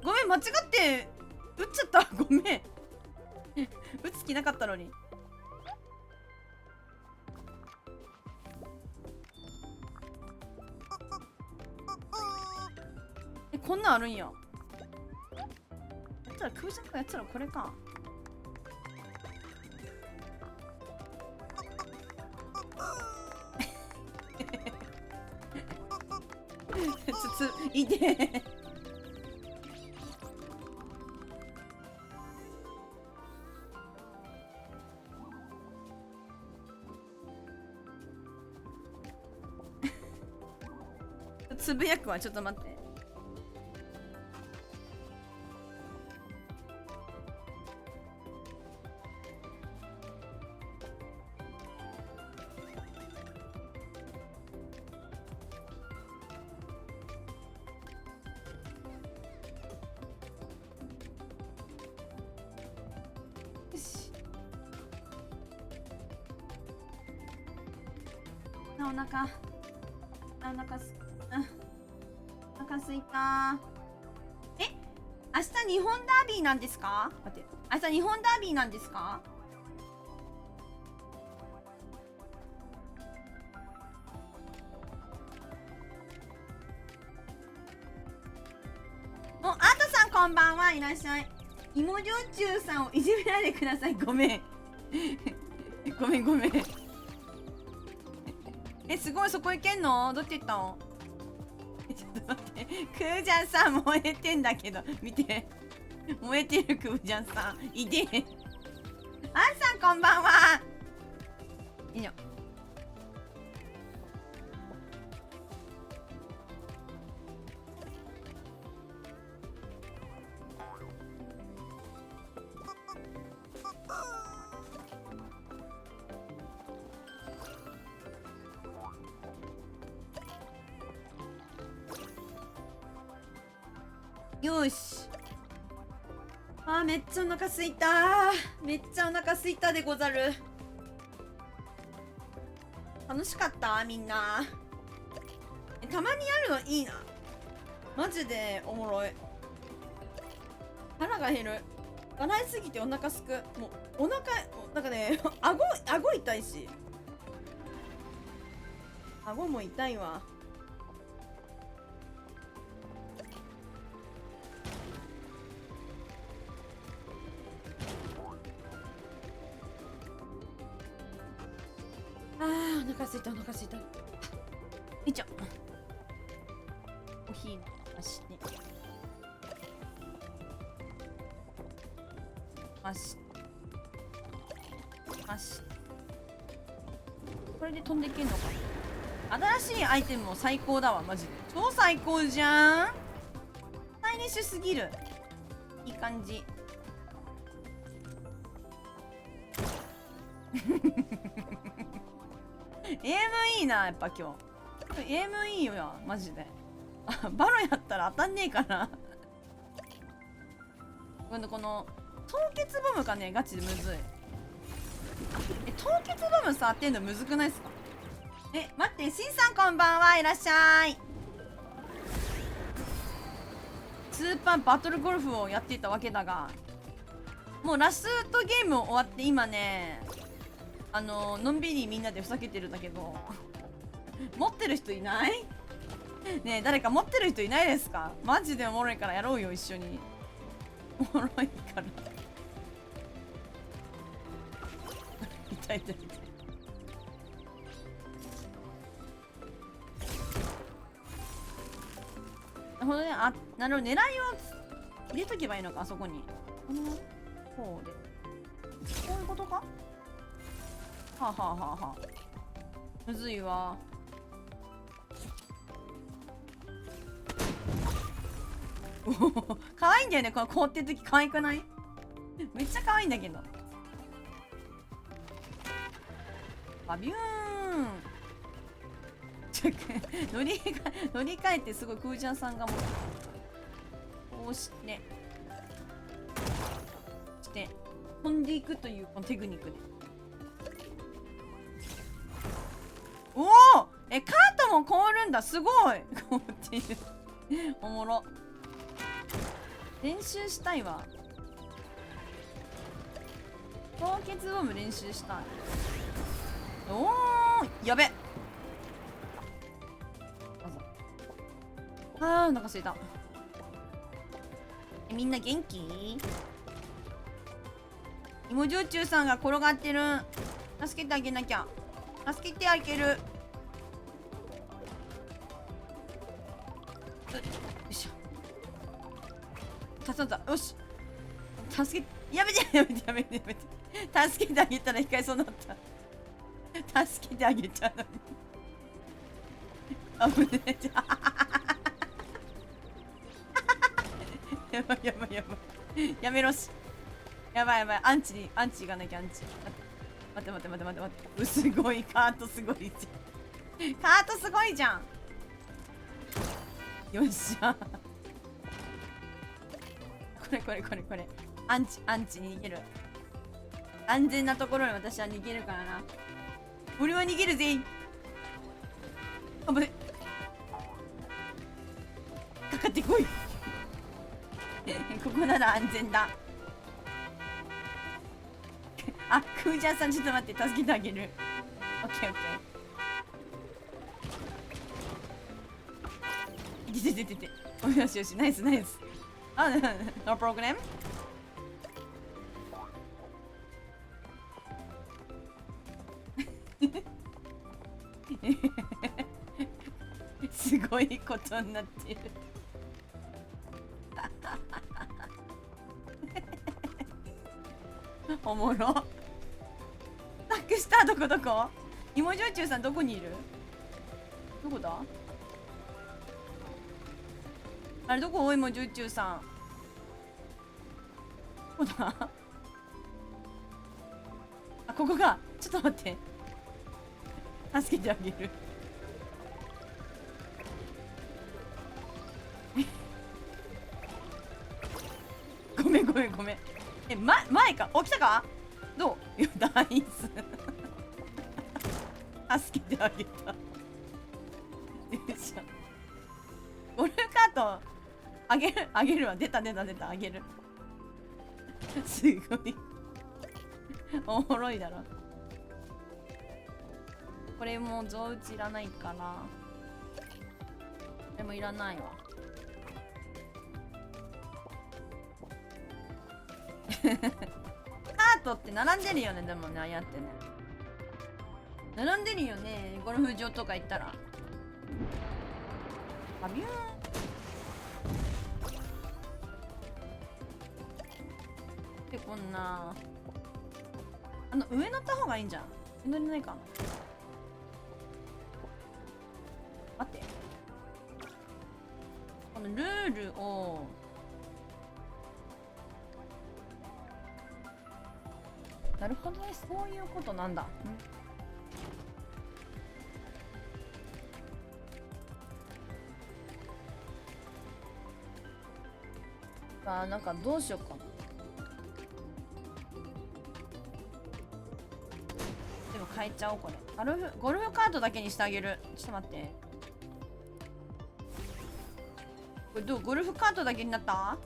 ごめん、間違って撃っちゃった。ごめん撃つ気なかったのに。こんなんあるんや。やったら空雀か。やったらこれか。いてつぶやくわ。ちょっと待って。お腹すいた。明日日本ダービーなんですか。待って、明日日本ダービーなんですか。お、アートさんこんばんは。いらっしゃい。芋焼酎さんをいじめないでください。ごめんごめんごめんすごい、そこ行けんの。どっち行ったの。ちょっと待って、クージャンさん燃えてんだけど見て、燃えてる。クージャンさんいて。あんさんこんばんは。いいよ。よし。めっちゃお腹すいた。めっちゃお腹すいたでござる。楽しかったみんな。たまにやるのいいな。マジでおもろい。腹が減る。笑いすぎてお腹すく。もうお腹なんかね顎痛いし、顎も痛いわ。お腹すいたお腹すいた。いっちゃおひなしね。これで飛んでいけんのか。新しいアイテムも最高だわマジで。超最高じゃん。スタイリッシュすぎる。いい感じ。エイムいいなやっぱ今日。エイムいいよやマジで。バロやったら当たんねえかな。この凍結ボムがねガチでむずい。凍結ボムさ当てんのむずくないっすか。待って、しんさんこんばんはいらっしゃい。スーパーバトルゴルフをやっていたわけだが、もうラストゲーム終わって今ねのんびりみんなでふざけてるんだけど持ってる人いないねえ、誰か持ってる人いないですか。マジでおもろいからやろうよ一緒に。おもろいから痛い痛い痛い。なるほどね。なるほど、狙いを入れとけばいいのか、あそこに。この方でこういうことか。はあ、はあはあはあ、むずいわ。可愛いんだよねこの凍ってる時。可愛くない？めっちゃ可愛いんだけど。バビューン乗り換えてすごいクーちゃんさんがもうこうして飛んでいくというこのテクニックで。おお、カートも凍るんだ。すごい凍っている。おもろ。練習したいわ。凍結ボム練習したい。おーやべ。お腹すいた。みんな元気？芋焼酎さんが転がってる。助けてあげなきゃ。助けてあげる。よいしょ。よし。助け、やめて。助けてあげたら一回そうなった。助けてあげちゃうのに。危ねえ。やばい。やめろし。やばい。アンチ行かなきゃ。アンチ。待って。すごい。カートすごいじゃん。よっしゃ。これ。アンチに逃げる。安全なところに私は逃げるからな。俺は逃げるぜ。あぶね。かかってこい。ここなら安全だ。あ、クージャーさんちょっと待って、助けてあげる。オッケー。て。よし、ナイス。あ、ノープログラム。すごいことになってる。おもろ。タックスターどこ？芋焼酎さんどこにいる？どこだ？あれどこ？芋焼酎さんどこだ？あ、ここか。ちょっと待って、助けてあげる。ごめん。前か。起きたか？どう？いや、ナイス。助けてあげた。よいしょ。ゴルフカートあげるわ。出たあげる。すごいおもろいだろ。これもう象打ちいらないかな。でもいらないわ。カートって並んでるよね。でもね、ああやってね並んでるよね、ゴルフ場とか行ったら。あ、ビューン。で、こんな上乗った方がいいんじゃん。乗れないかな。待って、このルールをなるほどね、そういうことなんだ。なんかどうしようかな。でも変えちゃおうこれ。ゴルフカートだけにしてあげる。ちょっと待って。これどう？ゴルフカートだけになった？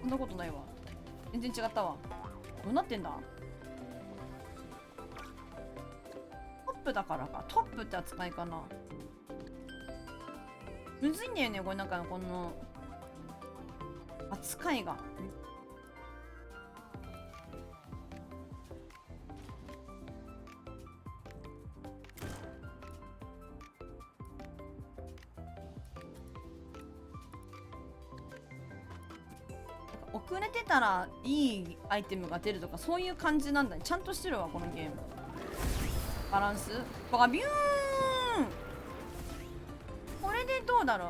そんなことないわ。全然違ったわ。どうなってんだ？トップだからか。トップって扱いかな。むずいんだよね、これ。なんかこの扱いが。遅れてたらいいアイテムが出るとか、そういう感じなんだね。ちゃんとしてるわこのゲーム。バランスバビューン。これでどうだろう。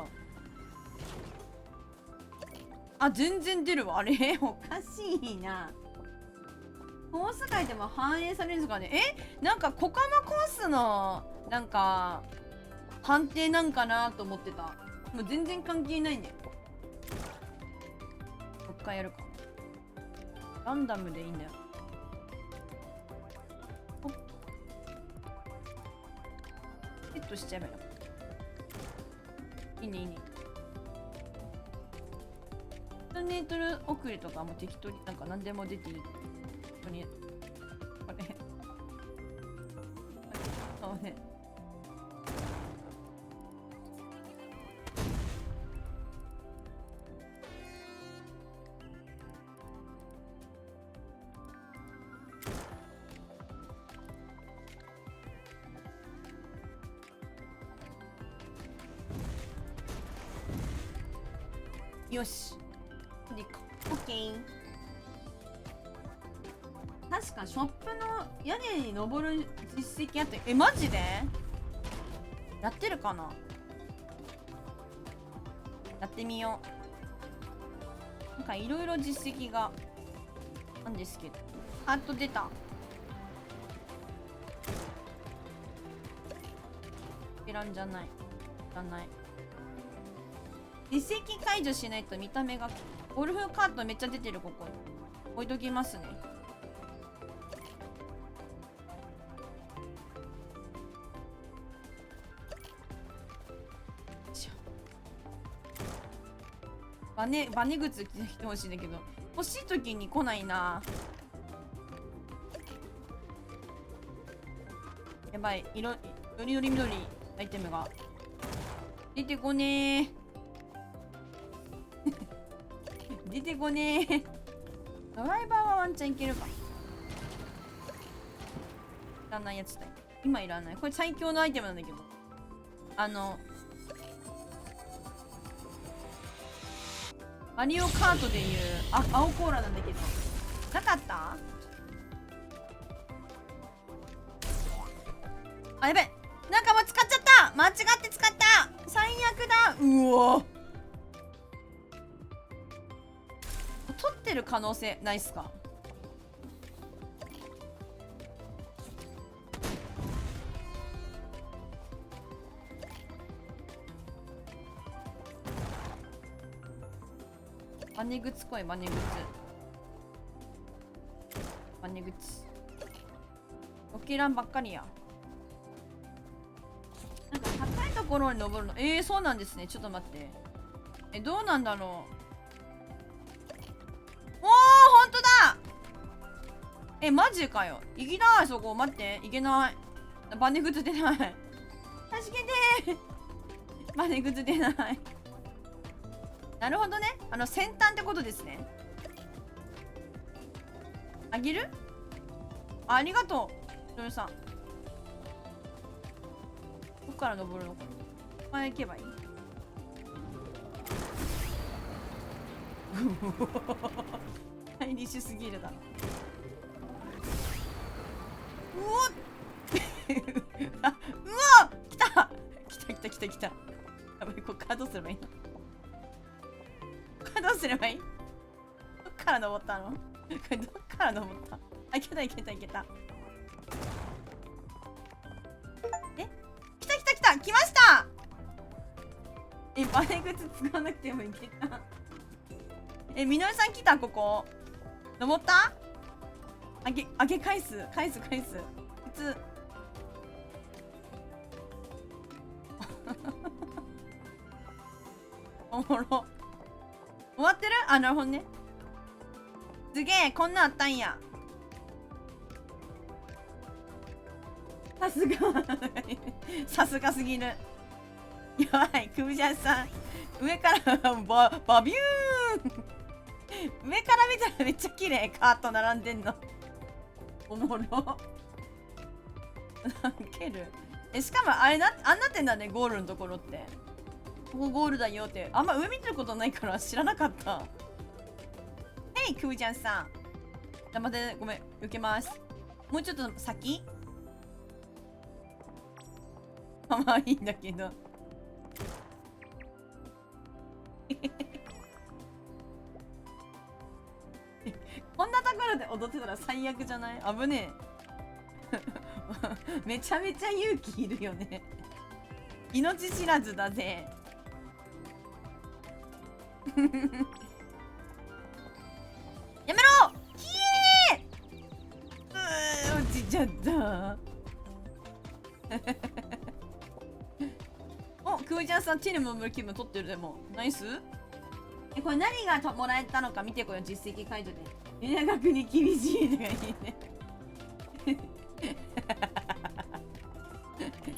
あ、全然出るわ。あれおかしいな。コース外でも反映されるんですかね。なんかコカマコースのなんか判定なんかなと思ってた。もう全然関係ないんだよ。もう一回やるか。ランダムでいいんだよ。セットしちゃえばいいな。いいねいいね。100メートル遅れとかも適当になんか何でも出ていい。ここにこれそうね。よし。でか。オッケー。確かショップの屋根に登る実績あって、マジでやってるかな。やってみよう。なんかいろいろ実績がなんですけど。ハート出た。いらんじゃない。いらない。実績解除しないと見た目が。ゴルフカートめっちゃ出てる。ここ置いときますね。バネ靴着てほしいんだけど、欲しい時に来ないな。やばい。よりより緑アイテムが出てこねー出てこねードライバーはワンチャンいけるか。いらないやつだよ。今いらない。これ最強のアイテムなんだけど、マリオカートでいう青コーラなんだけど、なかった？あ、やべえ。なんかもう使っちゃった。間違って使った。最悪だ。うお。取ってる可能性ないっすか？バネ靴来い。バネ靴。バネ靴。オッきらんばっかりや。なんか高いところに登るの。そうなんですね。ちょっと待って。どうなんだろう。おー、ほんとだ。マジかよ。行きない、そこ。待って。行けない。バネ靴出ない。助けてー。バネ靴出ない。なるほどね。先端ってことですね。あげる？ありがとう。ルルさん。どっから登るのかな。ここから行けばいい。スタイリッシュすぎるだろ。うおっあ、うわっ来た来た来た来た来た。やばい、これからどうすればいいの？これどうすればいい？どっから登ったの？これどっから登った？あ、いけたいけたいけた。来た来た来た来ました。バネ靴使わなくてもいけた。みのりさん来た。ここ登った？上げ返す返す返す。普通おもろ。終わってる？あ、なるほどね。すげえ、こんなんあったんや。さすがさすがすぎる。やばい、クブジャンさん上からバビューン上から見たらめっちゃ綺麗。カート並んでんの。おもろ蹴る。しかもあれあんなってんだね。ゴールのところってここゴールだよって。あんま上見てることないから知らなかった。ヘイクブジャンさん。じゃ待って、ごめん、受けます。もうちょっと先。かわいいんだけどこんなところで踊ってたら最悪じゃない？危ねえめちゃめちゃ勇気いるよね命知らずだぜやめろ！ひえー！落ちちゃったお、クーちゃんさん、ティルも気分取ってる。でもナイス。これ何がもらえたのか見てこよう。実績解除で稲学に厳しいのがいいね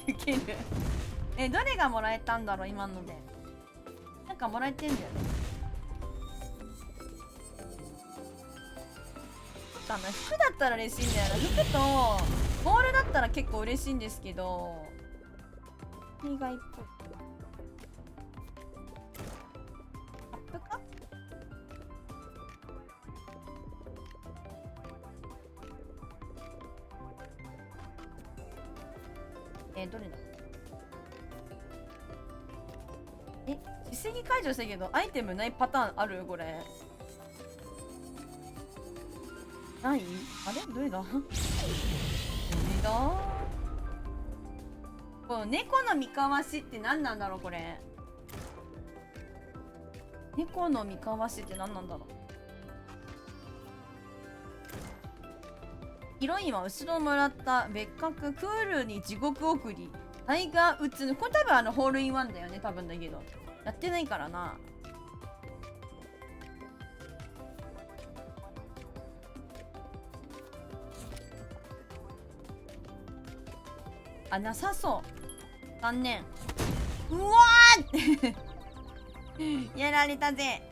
ウケる。どれがもらえたんだろう今ので。なんかもらえてんだよね。服だったら嬉しいんだよな。服とボールだったら結構嬉しいんですけど、意外っぽい。アップか？どれだ？実績解除したけどアイテムないパターンある？これない？あれどれだどれだ？この猫の三かわしって何なんだろう。これ猫の三かわしって何なんだろう。ヒロインは後ろをもらった別格クールに地獄送りタイガーウッズの。これ多分ホールインワンだよね。多分だけどやってないからな。あ、なさそう。残念。うわーやられたぜ。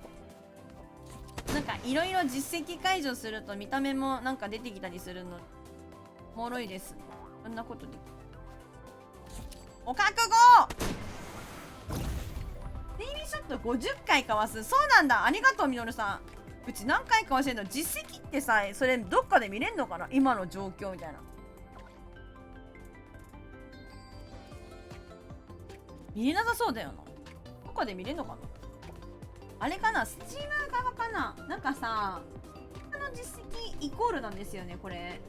なんかいろいろ実績解除すると見た目もなんか出てきたりするのおもろいです。こんなことできる。お覚悟。デイビーショット50回かわす。そうなんだ。ありがとうみのるさん。うち何回かわしてんの。実績ってさ、それどっかで見れんのかな今の状況みたいな。見れなさそうだよな。どっかで見れんのかな。あれかな、スチーム側かな。なんかさ、この実績イコールなんですよねこれ。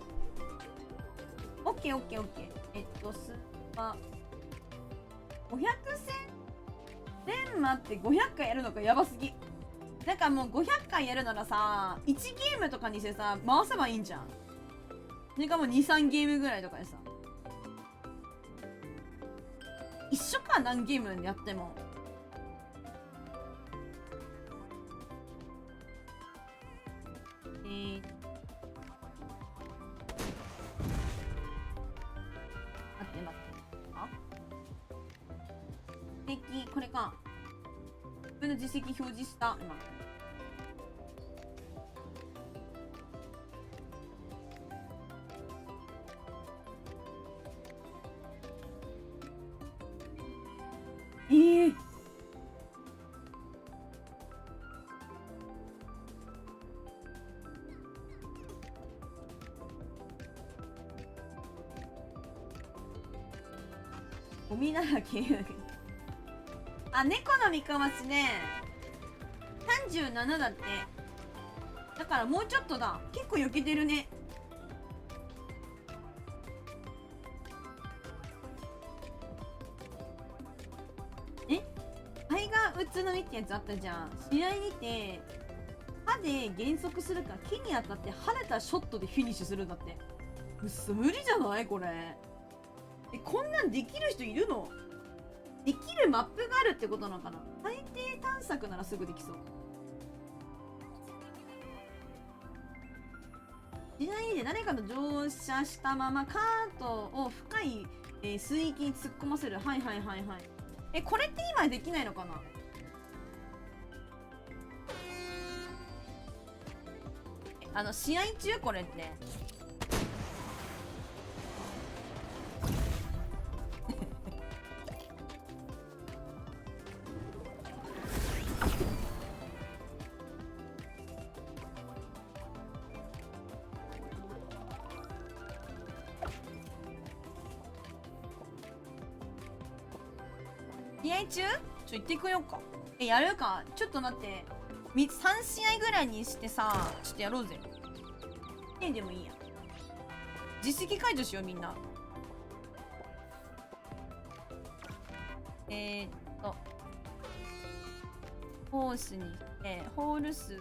オッケーオッケーオッケー。スーパー500戦待って500回やるのか。やばすぎ。なんかもう500回やるならさ1ゲームとかにしてさ回せばいいんじゃん。しかも23ゲームぐらいとかでさ、一緒か、何ゲームやっても。待って待って、あ、実績、これか。自分の実績表示した今。ゴミだらけ。あ、猫の三日町ね、37だって。だからもうちょっとだ。結構避けてるね。タイガー・ウッズのみってやつあったじゃん。試合にて歯で減速するか木に当たって跳ねたショットでフィニッシュするんだって。無理じゃないこれ。こんなんできる人いるの？できるマップがあるってことなのかな。最低探索ならすぐできそう。ちなみに誰かと乗車したままカートを深い、水域に突っ込ませる。はいはいはいはい。これって今できないのかな。試合中これって試合中？行ってこようか。やるか。ちょっと待って。3試合ぐらいにしてさ、ちょっとやろうぜ。でもいいや。実績解除しようみんな。コースにしてホール数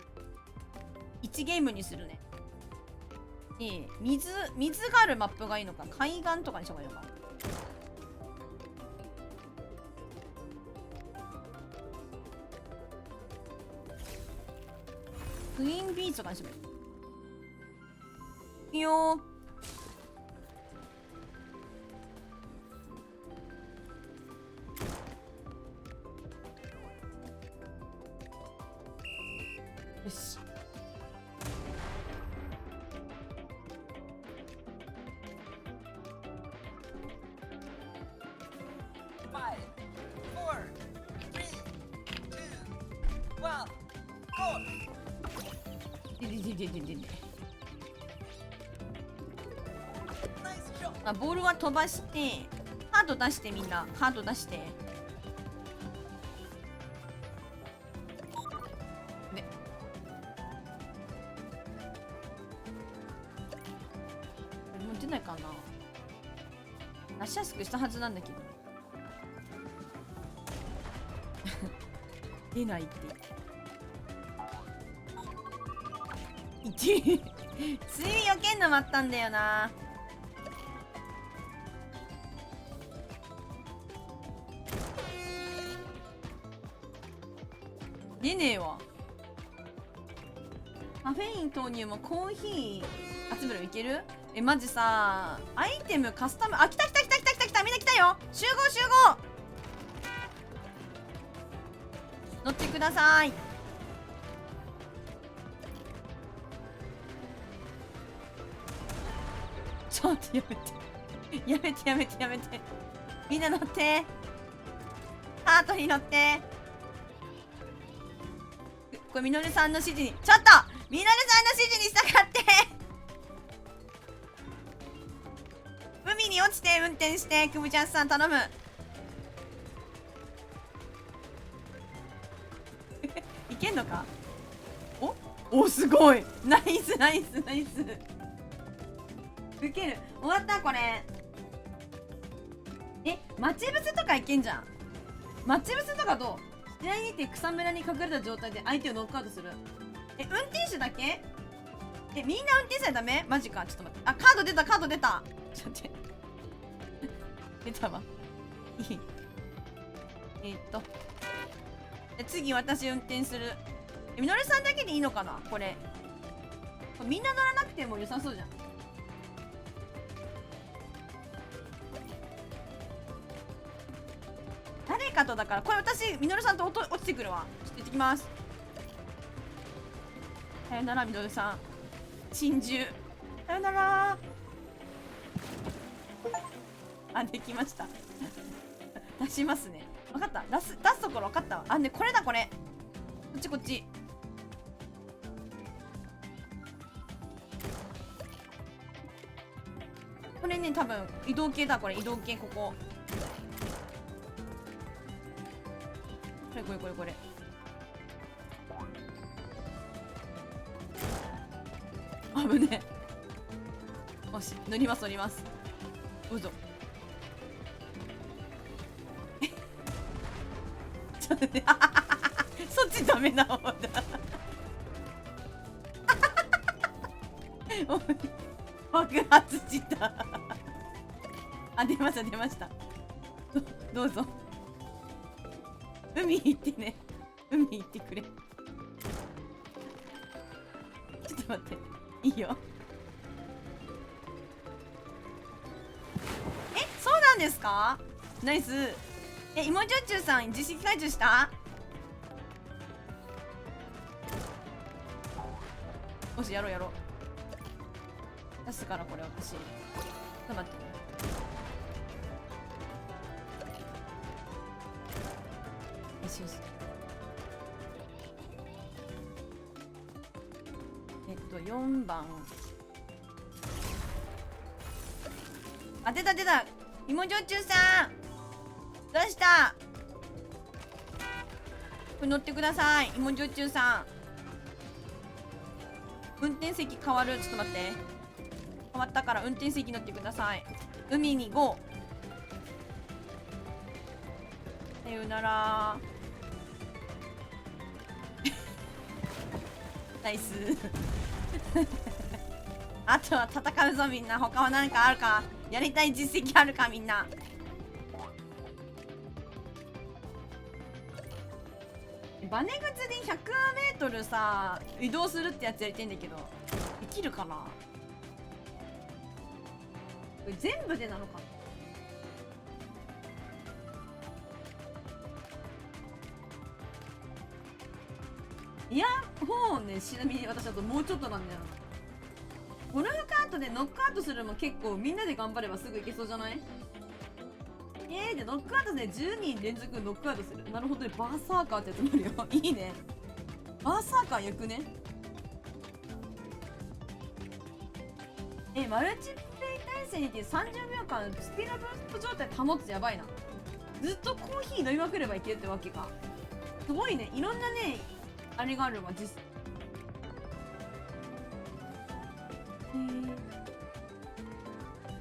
1ゲームにするね。で、水があるマップがいいのか、海岸とかにした方がいいのか。クイーンビーチとかにしてもいいよー。よし。ボールは飛ばしてカード出して。みんなカード出して。ね、もう出ないかな。出しやすくしたはずなんだけど出ないって1水避けんの待ったんだよな。出ねえわ。カフェイン投入もコーヒー集めるいける？マジさ、アイテムカスタム、あ、来たみんな来たよ。集合乗ってください。ちょっとやめてみんな乗って。ハートに乗って。これみのるさんの指示に、ちょっとみのるさんの指示に従って海に落ちて運転して。くむちゃんさん頼むいけんのか。おすごいナイスウケる。終わった。これ待ち伏せとかいけんじゃん。待ち伏せとかどう？試合にて草むらに隠れた状態で相手をノックアウトする。運転手だけ？みんな運転さえダメ？マジか。ちょっと待って。あ、カード出た、カード出た。ちょっと待って。出たわ。いい。で次私運転する。みのるさんだけでいいのかなこれ。みんな乗らなくても良さそうじゃん。誰かとだから、これ私、みのるさんと落ちてくるわ。ちょっと行ってきます。さよなら、みのるさん。珍獣。さよなら。あ、できました。出しますね。分かった。出すところ分かったわ。あ、ね、これだ、これ。こっちこっち。これね、多分移動系だ、これ。移動系、ここ。これ。危ねえ。よし、乗ります。どうぞ。ちょっとね、そっちダメな方だ。爆発した。あ、出ました。どうぞ。海行ってね。海行ってくれ。ちょっと待って。いいよ。そうなんですか？ナイス。イモジョッチュさん実績解除した？よし、やろう。出すから、これ私。ちょっと待って。よし。4番。あ、出た。イモジョッチュさん出した。これ乗ってください。イモジョッチュさん。運転席変わる。ちょっと待って。変わったから運転席乗ってください。海にゴー。さよなら。ナイス。あとは戦うぞみんな。他は何かあるか？やりたい実績あるかみんな。バネ靴で 100m さ移動するってやつやりたいんだけど、できるかな？これ全部でなのか。いや、もうね、ちなみに私だともうちょっとなんだよな。ゴルフカートでノックアウトするのも結構みんなで頑張ればすぐいけそうじゃない？でノックアウトで10人連続ノックアウトする。なるほどね、バーサーカーってやつもあるよ。いいね。バーサーカーよくね。マルチプレイ対戦にて30秒間スピードブースト状態保つ。やばいな。ずっとコーヒー飲みまくればいけるってわけか。すごいね。いろんなね、あれがあるわ。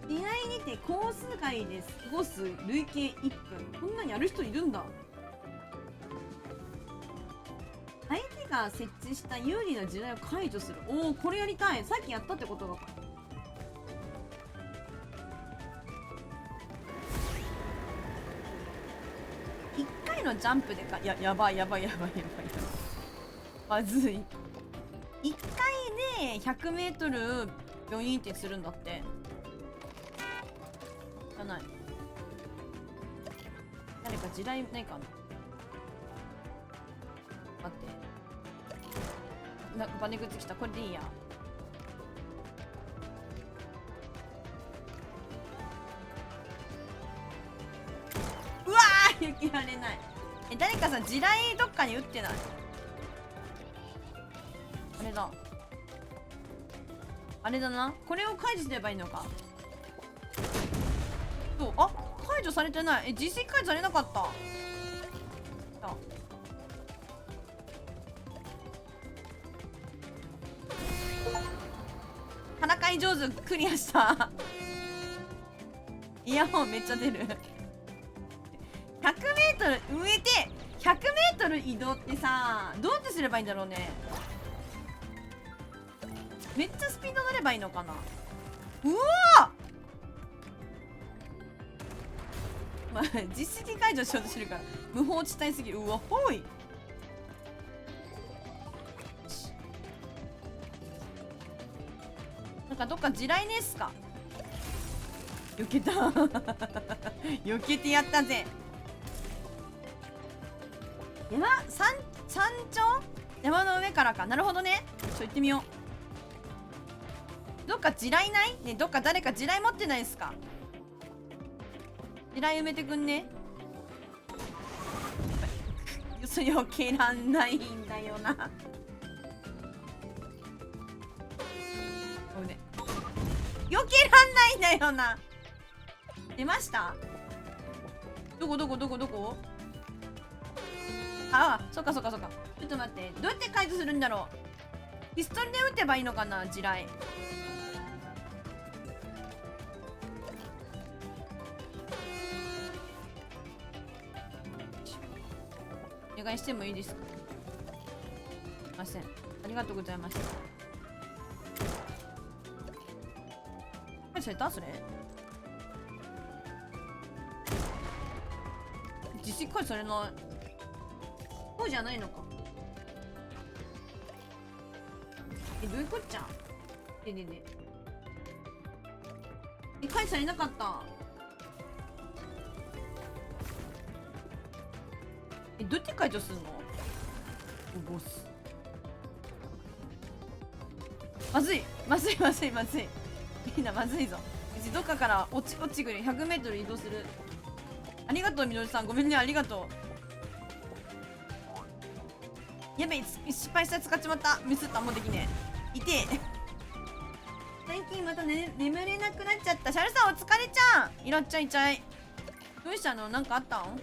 試合にてコース外で過ごす累計1分。こんなにやる人いるんだ。相手が設置した有利な地雷を解除する。おお、これやりたい。さっきやったってことだから。1回のジャンプでか、やばい。まずい。1回で 100m ビョインってするんだって。じゃない。誰か地雷ないかな。待って。バネグッズ来た。これでいいや。うわー、避けられない。誰かさ、地雷どっかに打ってない？あれだな。これを解除すればいいのか。そう、あ、解除されてない。実績解除されなかった。戦い上手クリアした。イヤホンめっちゃ出る。100m 植えて 100m 移動ってさ、どうやってすればいいんだろうね。めっちゃスピード乗ればいいのかな。うわまあ実績解除しようとしてるから無法地帯すぎる。うわほい。なんかどっか地雷ねっすか。避けた避けてやったぜ。山頂、山の上からか。なるほどね。行ってみよう。どっか地雷ないね。どっか誰か地雷持ってないですか。地雷埋めてくんね。それ避けらんないんだよな。これね、避けらんないんだよな。出ました。どこああ、そっか。ちょっと待って、どうやって解除するんだろう。ピストルで撃てばいいのかな、地雷。お願いしてもいいですか。すいません、ありがとうございます。解除されたそれ。実績解除されない。そうじゃないのか。どういうこっちゃ。ね解除されなかった。どうやって解除すんの。ボスまずいみんなまずいぞ。うちどっかから落ちぐらい 100m 移動する。ありがとうみのりさん、ごめんね、ありがとう。やべえ、失敗した。使っちまった。ミスった。もうできねえ。痛え最近また、眠れなくなっちゃった。シャルさんお疲れちゃん。いらっちゃいちゃい。どうしたの。なんかあったん。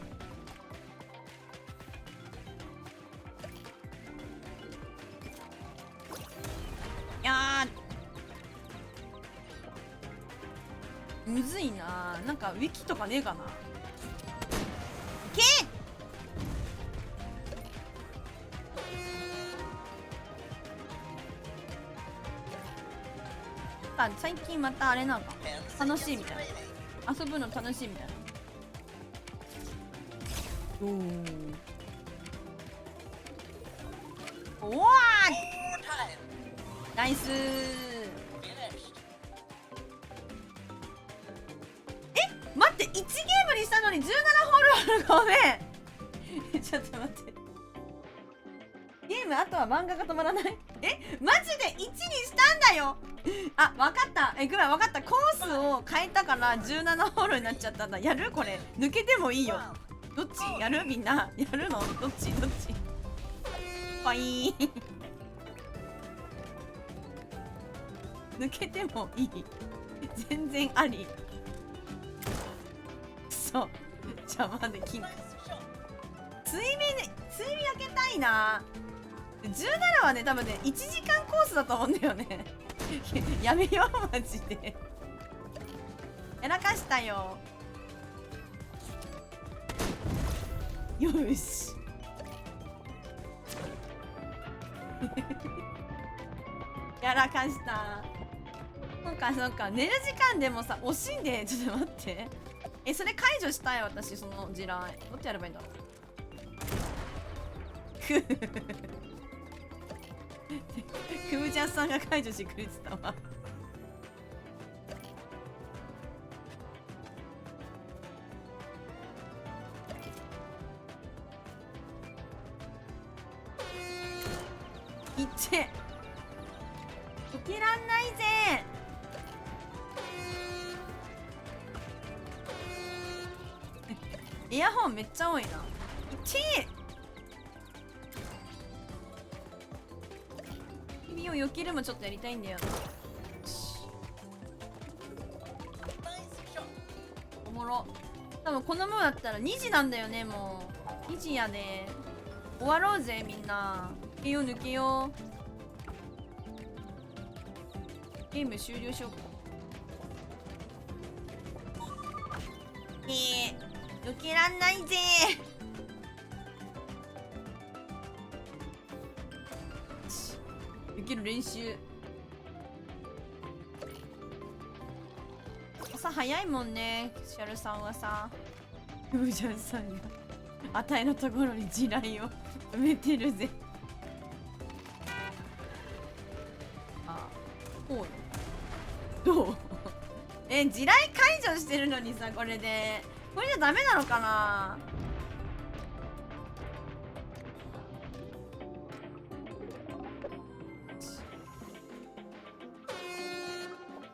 いやーむずいな。なんかウィキとかねえかな。けあ、最近またあれなんか楽しいみたいな。遊ぶの楽しいみたいな。おおナイスー。待って、1ゲームにしたのに17ホールある。ごめんちょっと待って。ゲームあとは漫画が止まらない。マジで1にしたんだよ。あ、わかった。ごめん、わかった。コースを変えたから17ホールになっちゃったんだ。やるこれ。抜けてもいいよ。どっちやるみんな。やるのどっちかいい抜けてもいい。全然あり。そう邪魔できん。睡眠開けたいな。17はね、多分ね1時間コースだと思うんだよねやめようマジで。やらかしたよ。よしやらかした。そうか寝る時間でもさ惜しんで。ちょっと待って、それ解除したい。私その地雷どうやってやればいいんだろうクムジャンさんが解除してくれてたわいっち受けらんないぜ。エアホンめっちゃ多いな。1君を避けるもちょっとやりたいんだよな。おもろ。多分このままだったら2時なんだよね。もう2時やで。終わろうぜみんな。抜けよう。ゲーム終了しようか。避けらんないぜ。避ける練習。早いもんね、シャルさんはさ。ウージャンさんがあたいのところに地雷を埋めてるぜ。あ、こうよ。どう地雷解除してるのにさ、これで。これじゃダメなのかな。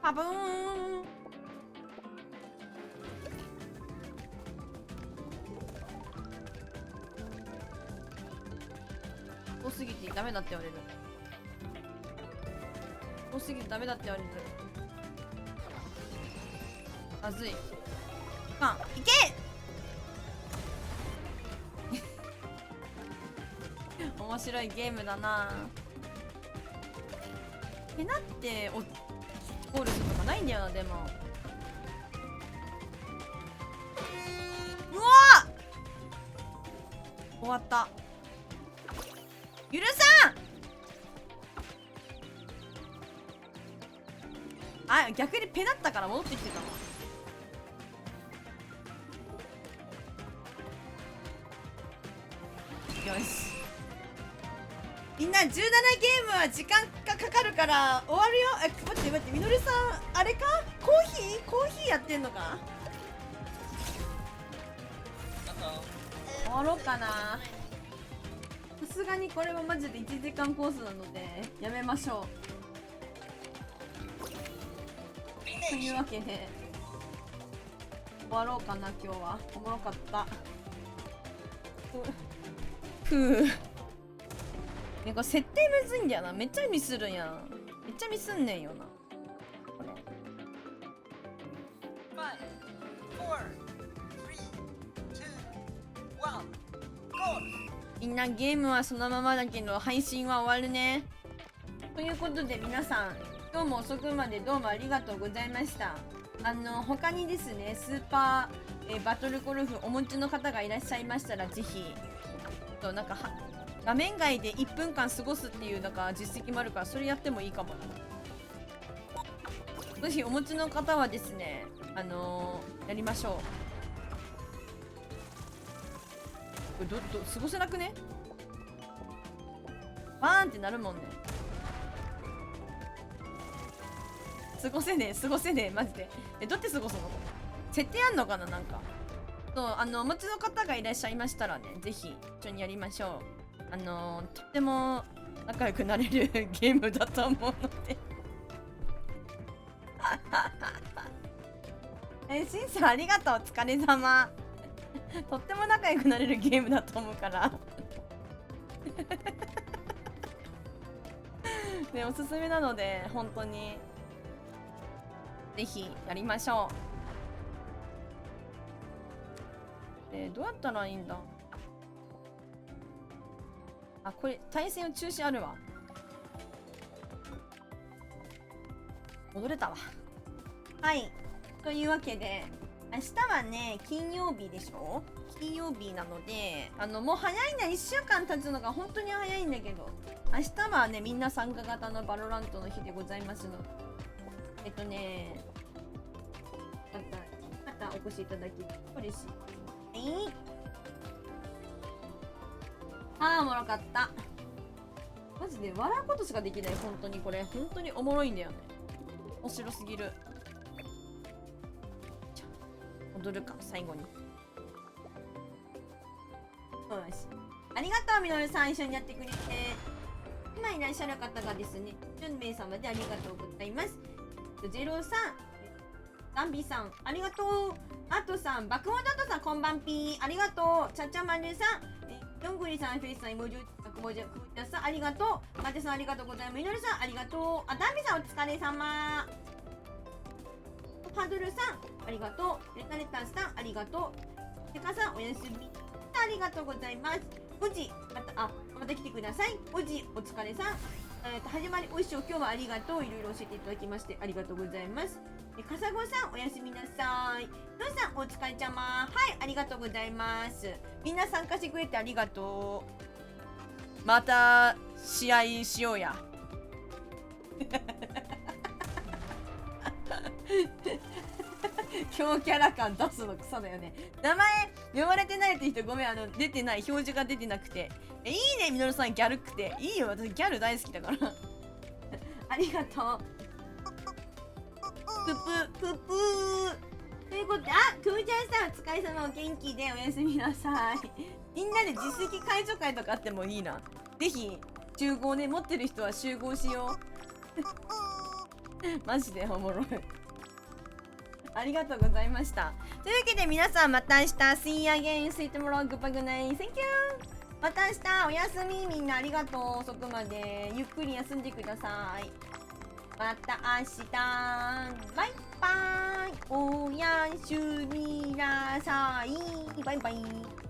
パブーン。多すぎてダメだって言われる。多すぎてダメだって言われる。まずい。あ、いけ面白いゲームだな。ペナってゴールするとかないんだよな。でもうわっ、終わった。許さん。あ、逆にペナったから戻ってきてたの。よし、みんな17ゲームは時間がかかるから終わるよ。待って待って、みのりさんあれか、コーヒーやってんのか。終わろうかな。さすがにこれはマジで1時間コースなのでやめましょう。というわけで終わろうかな。今日はおもろかった。ふうね、これ設定むずいんだよな。めっちゃミスるんやん。めっちゃミスんねんよなこれ。みんなゲームはそのままだけど配信は終わるね。ということで皆さん、今日も遅くまでどうもありがとうございました。他にですね、スーパー、バトルゴルフお持ちの方がいらっしゃいましたら、ぜひなんか画面外で1分間過ごすっていうなんか実績もあるから、それやってもいいかもな。ぜひお持ちの方はですね、やりましょう。これ過ごせなくね。バーンってなるもんね。過ごせねえマジで。どうやって過ごすの。設定あんのかな。なんかそう、お持ちの方がいらっしゃいましたらね、ぜひ一緒にやりましょう。とっても仲良くなれるゲームだと思うのでしんさんありがとう、お疲れ様とっても仲良くなれるゲームだと思うからね、おすすめなので本当にぜひやりましょう。どうやったらいいんだ。あ、これ対戦の中止あるわ。戻れたわ。はい、というわけで明日はね金曜日でしょ。金曜日なのでもう早いな。1週間経つのが本当に早いんだけど、明日はねみんな参加型のバロラントの日でございますので、またお越しいただき嬉しい。はい、あーおもろかった。マジで笑うことしかできない。本当にこれ本当におもろいんだよね。面白すぎる。踊るか最後に。よし、ありがとうみのるさん、一緒にやってくれて。今いらっしゃる方がですね、10名様でありがとうございます。03ダンビさんありがとう。あとさん、爆問だとさんこんばんぴーありがとう。ちゃちゃまるさん、どんぐりさん、フェイスさん、イモジュくぼじゃくぼちゃさんありがとう。まてさんありがとうございます。みのるさんありがとう。あ、ダンビさんお疲れ様。ハドルさんありがとう。レタレタさんありがとう。てかさんおやすみありがとうございます。おじまた来てください。おじお疲れさん。始まりおいしょ、今日はありがとう。いろいろ教えていただきましてありがとうございます。かさごさんおやすみなさい。のんさんお疲れちゃま。はい、ありがとうございます。みんな参加してくれてありがとう。また試合しようや強キャラ感出すの草だよね。名前呼ばれてないって人ごめん、出てない、表示が出てなくて。いいね、みのるさん、ギャルくて。いいよ、私ギャル大好きだから。ありがとう。ぷぷ、ぷぷー。ということで、くむちゃんさん、お疲れ様、お元気でおやすみなさい。みんなで実績解除会とかあってもいいな。ぜひ、集合ね、持ってる人は集合しよう。マジでおもろい。ありがとうございました。というわけで皆さんまた明日 See you again, sweet tomorrow, goodbye, good night, thank you! また明日おやすみ、みんなありがとう、遅くまで。ゆっくり休んでください。また明日、バイバイ、おやすみなさい。バイバイ。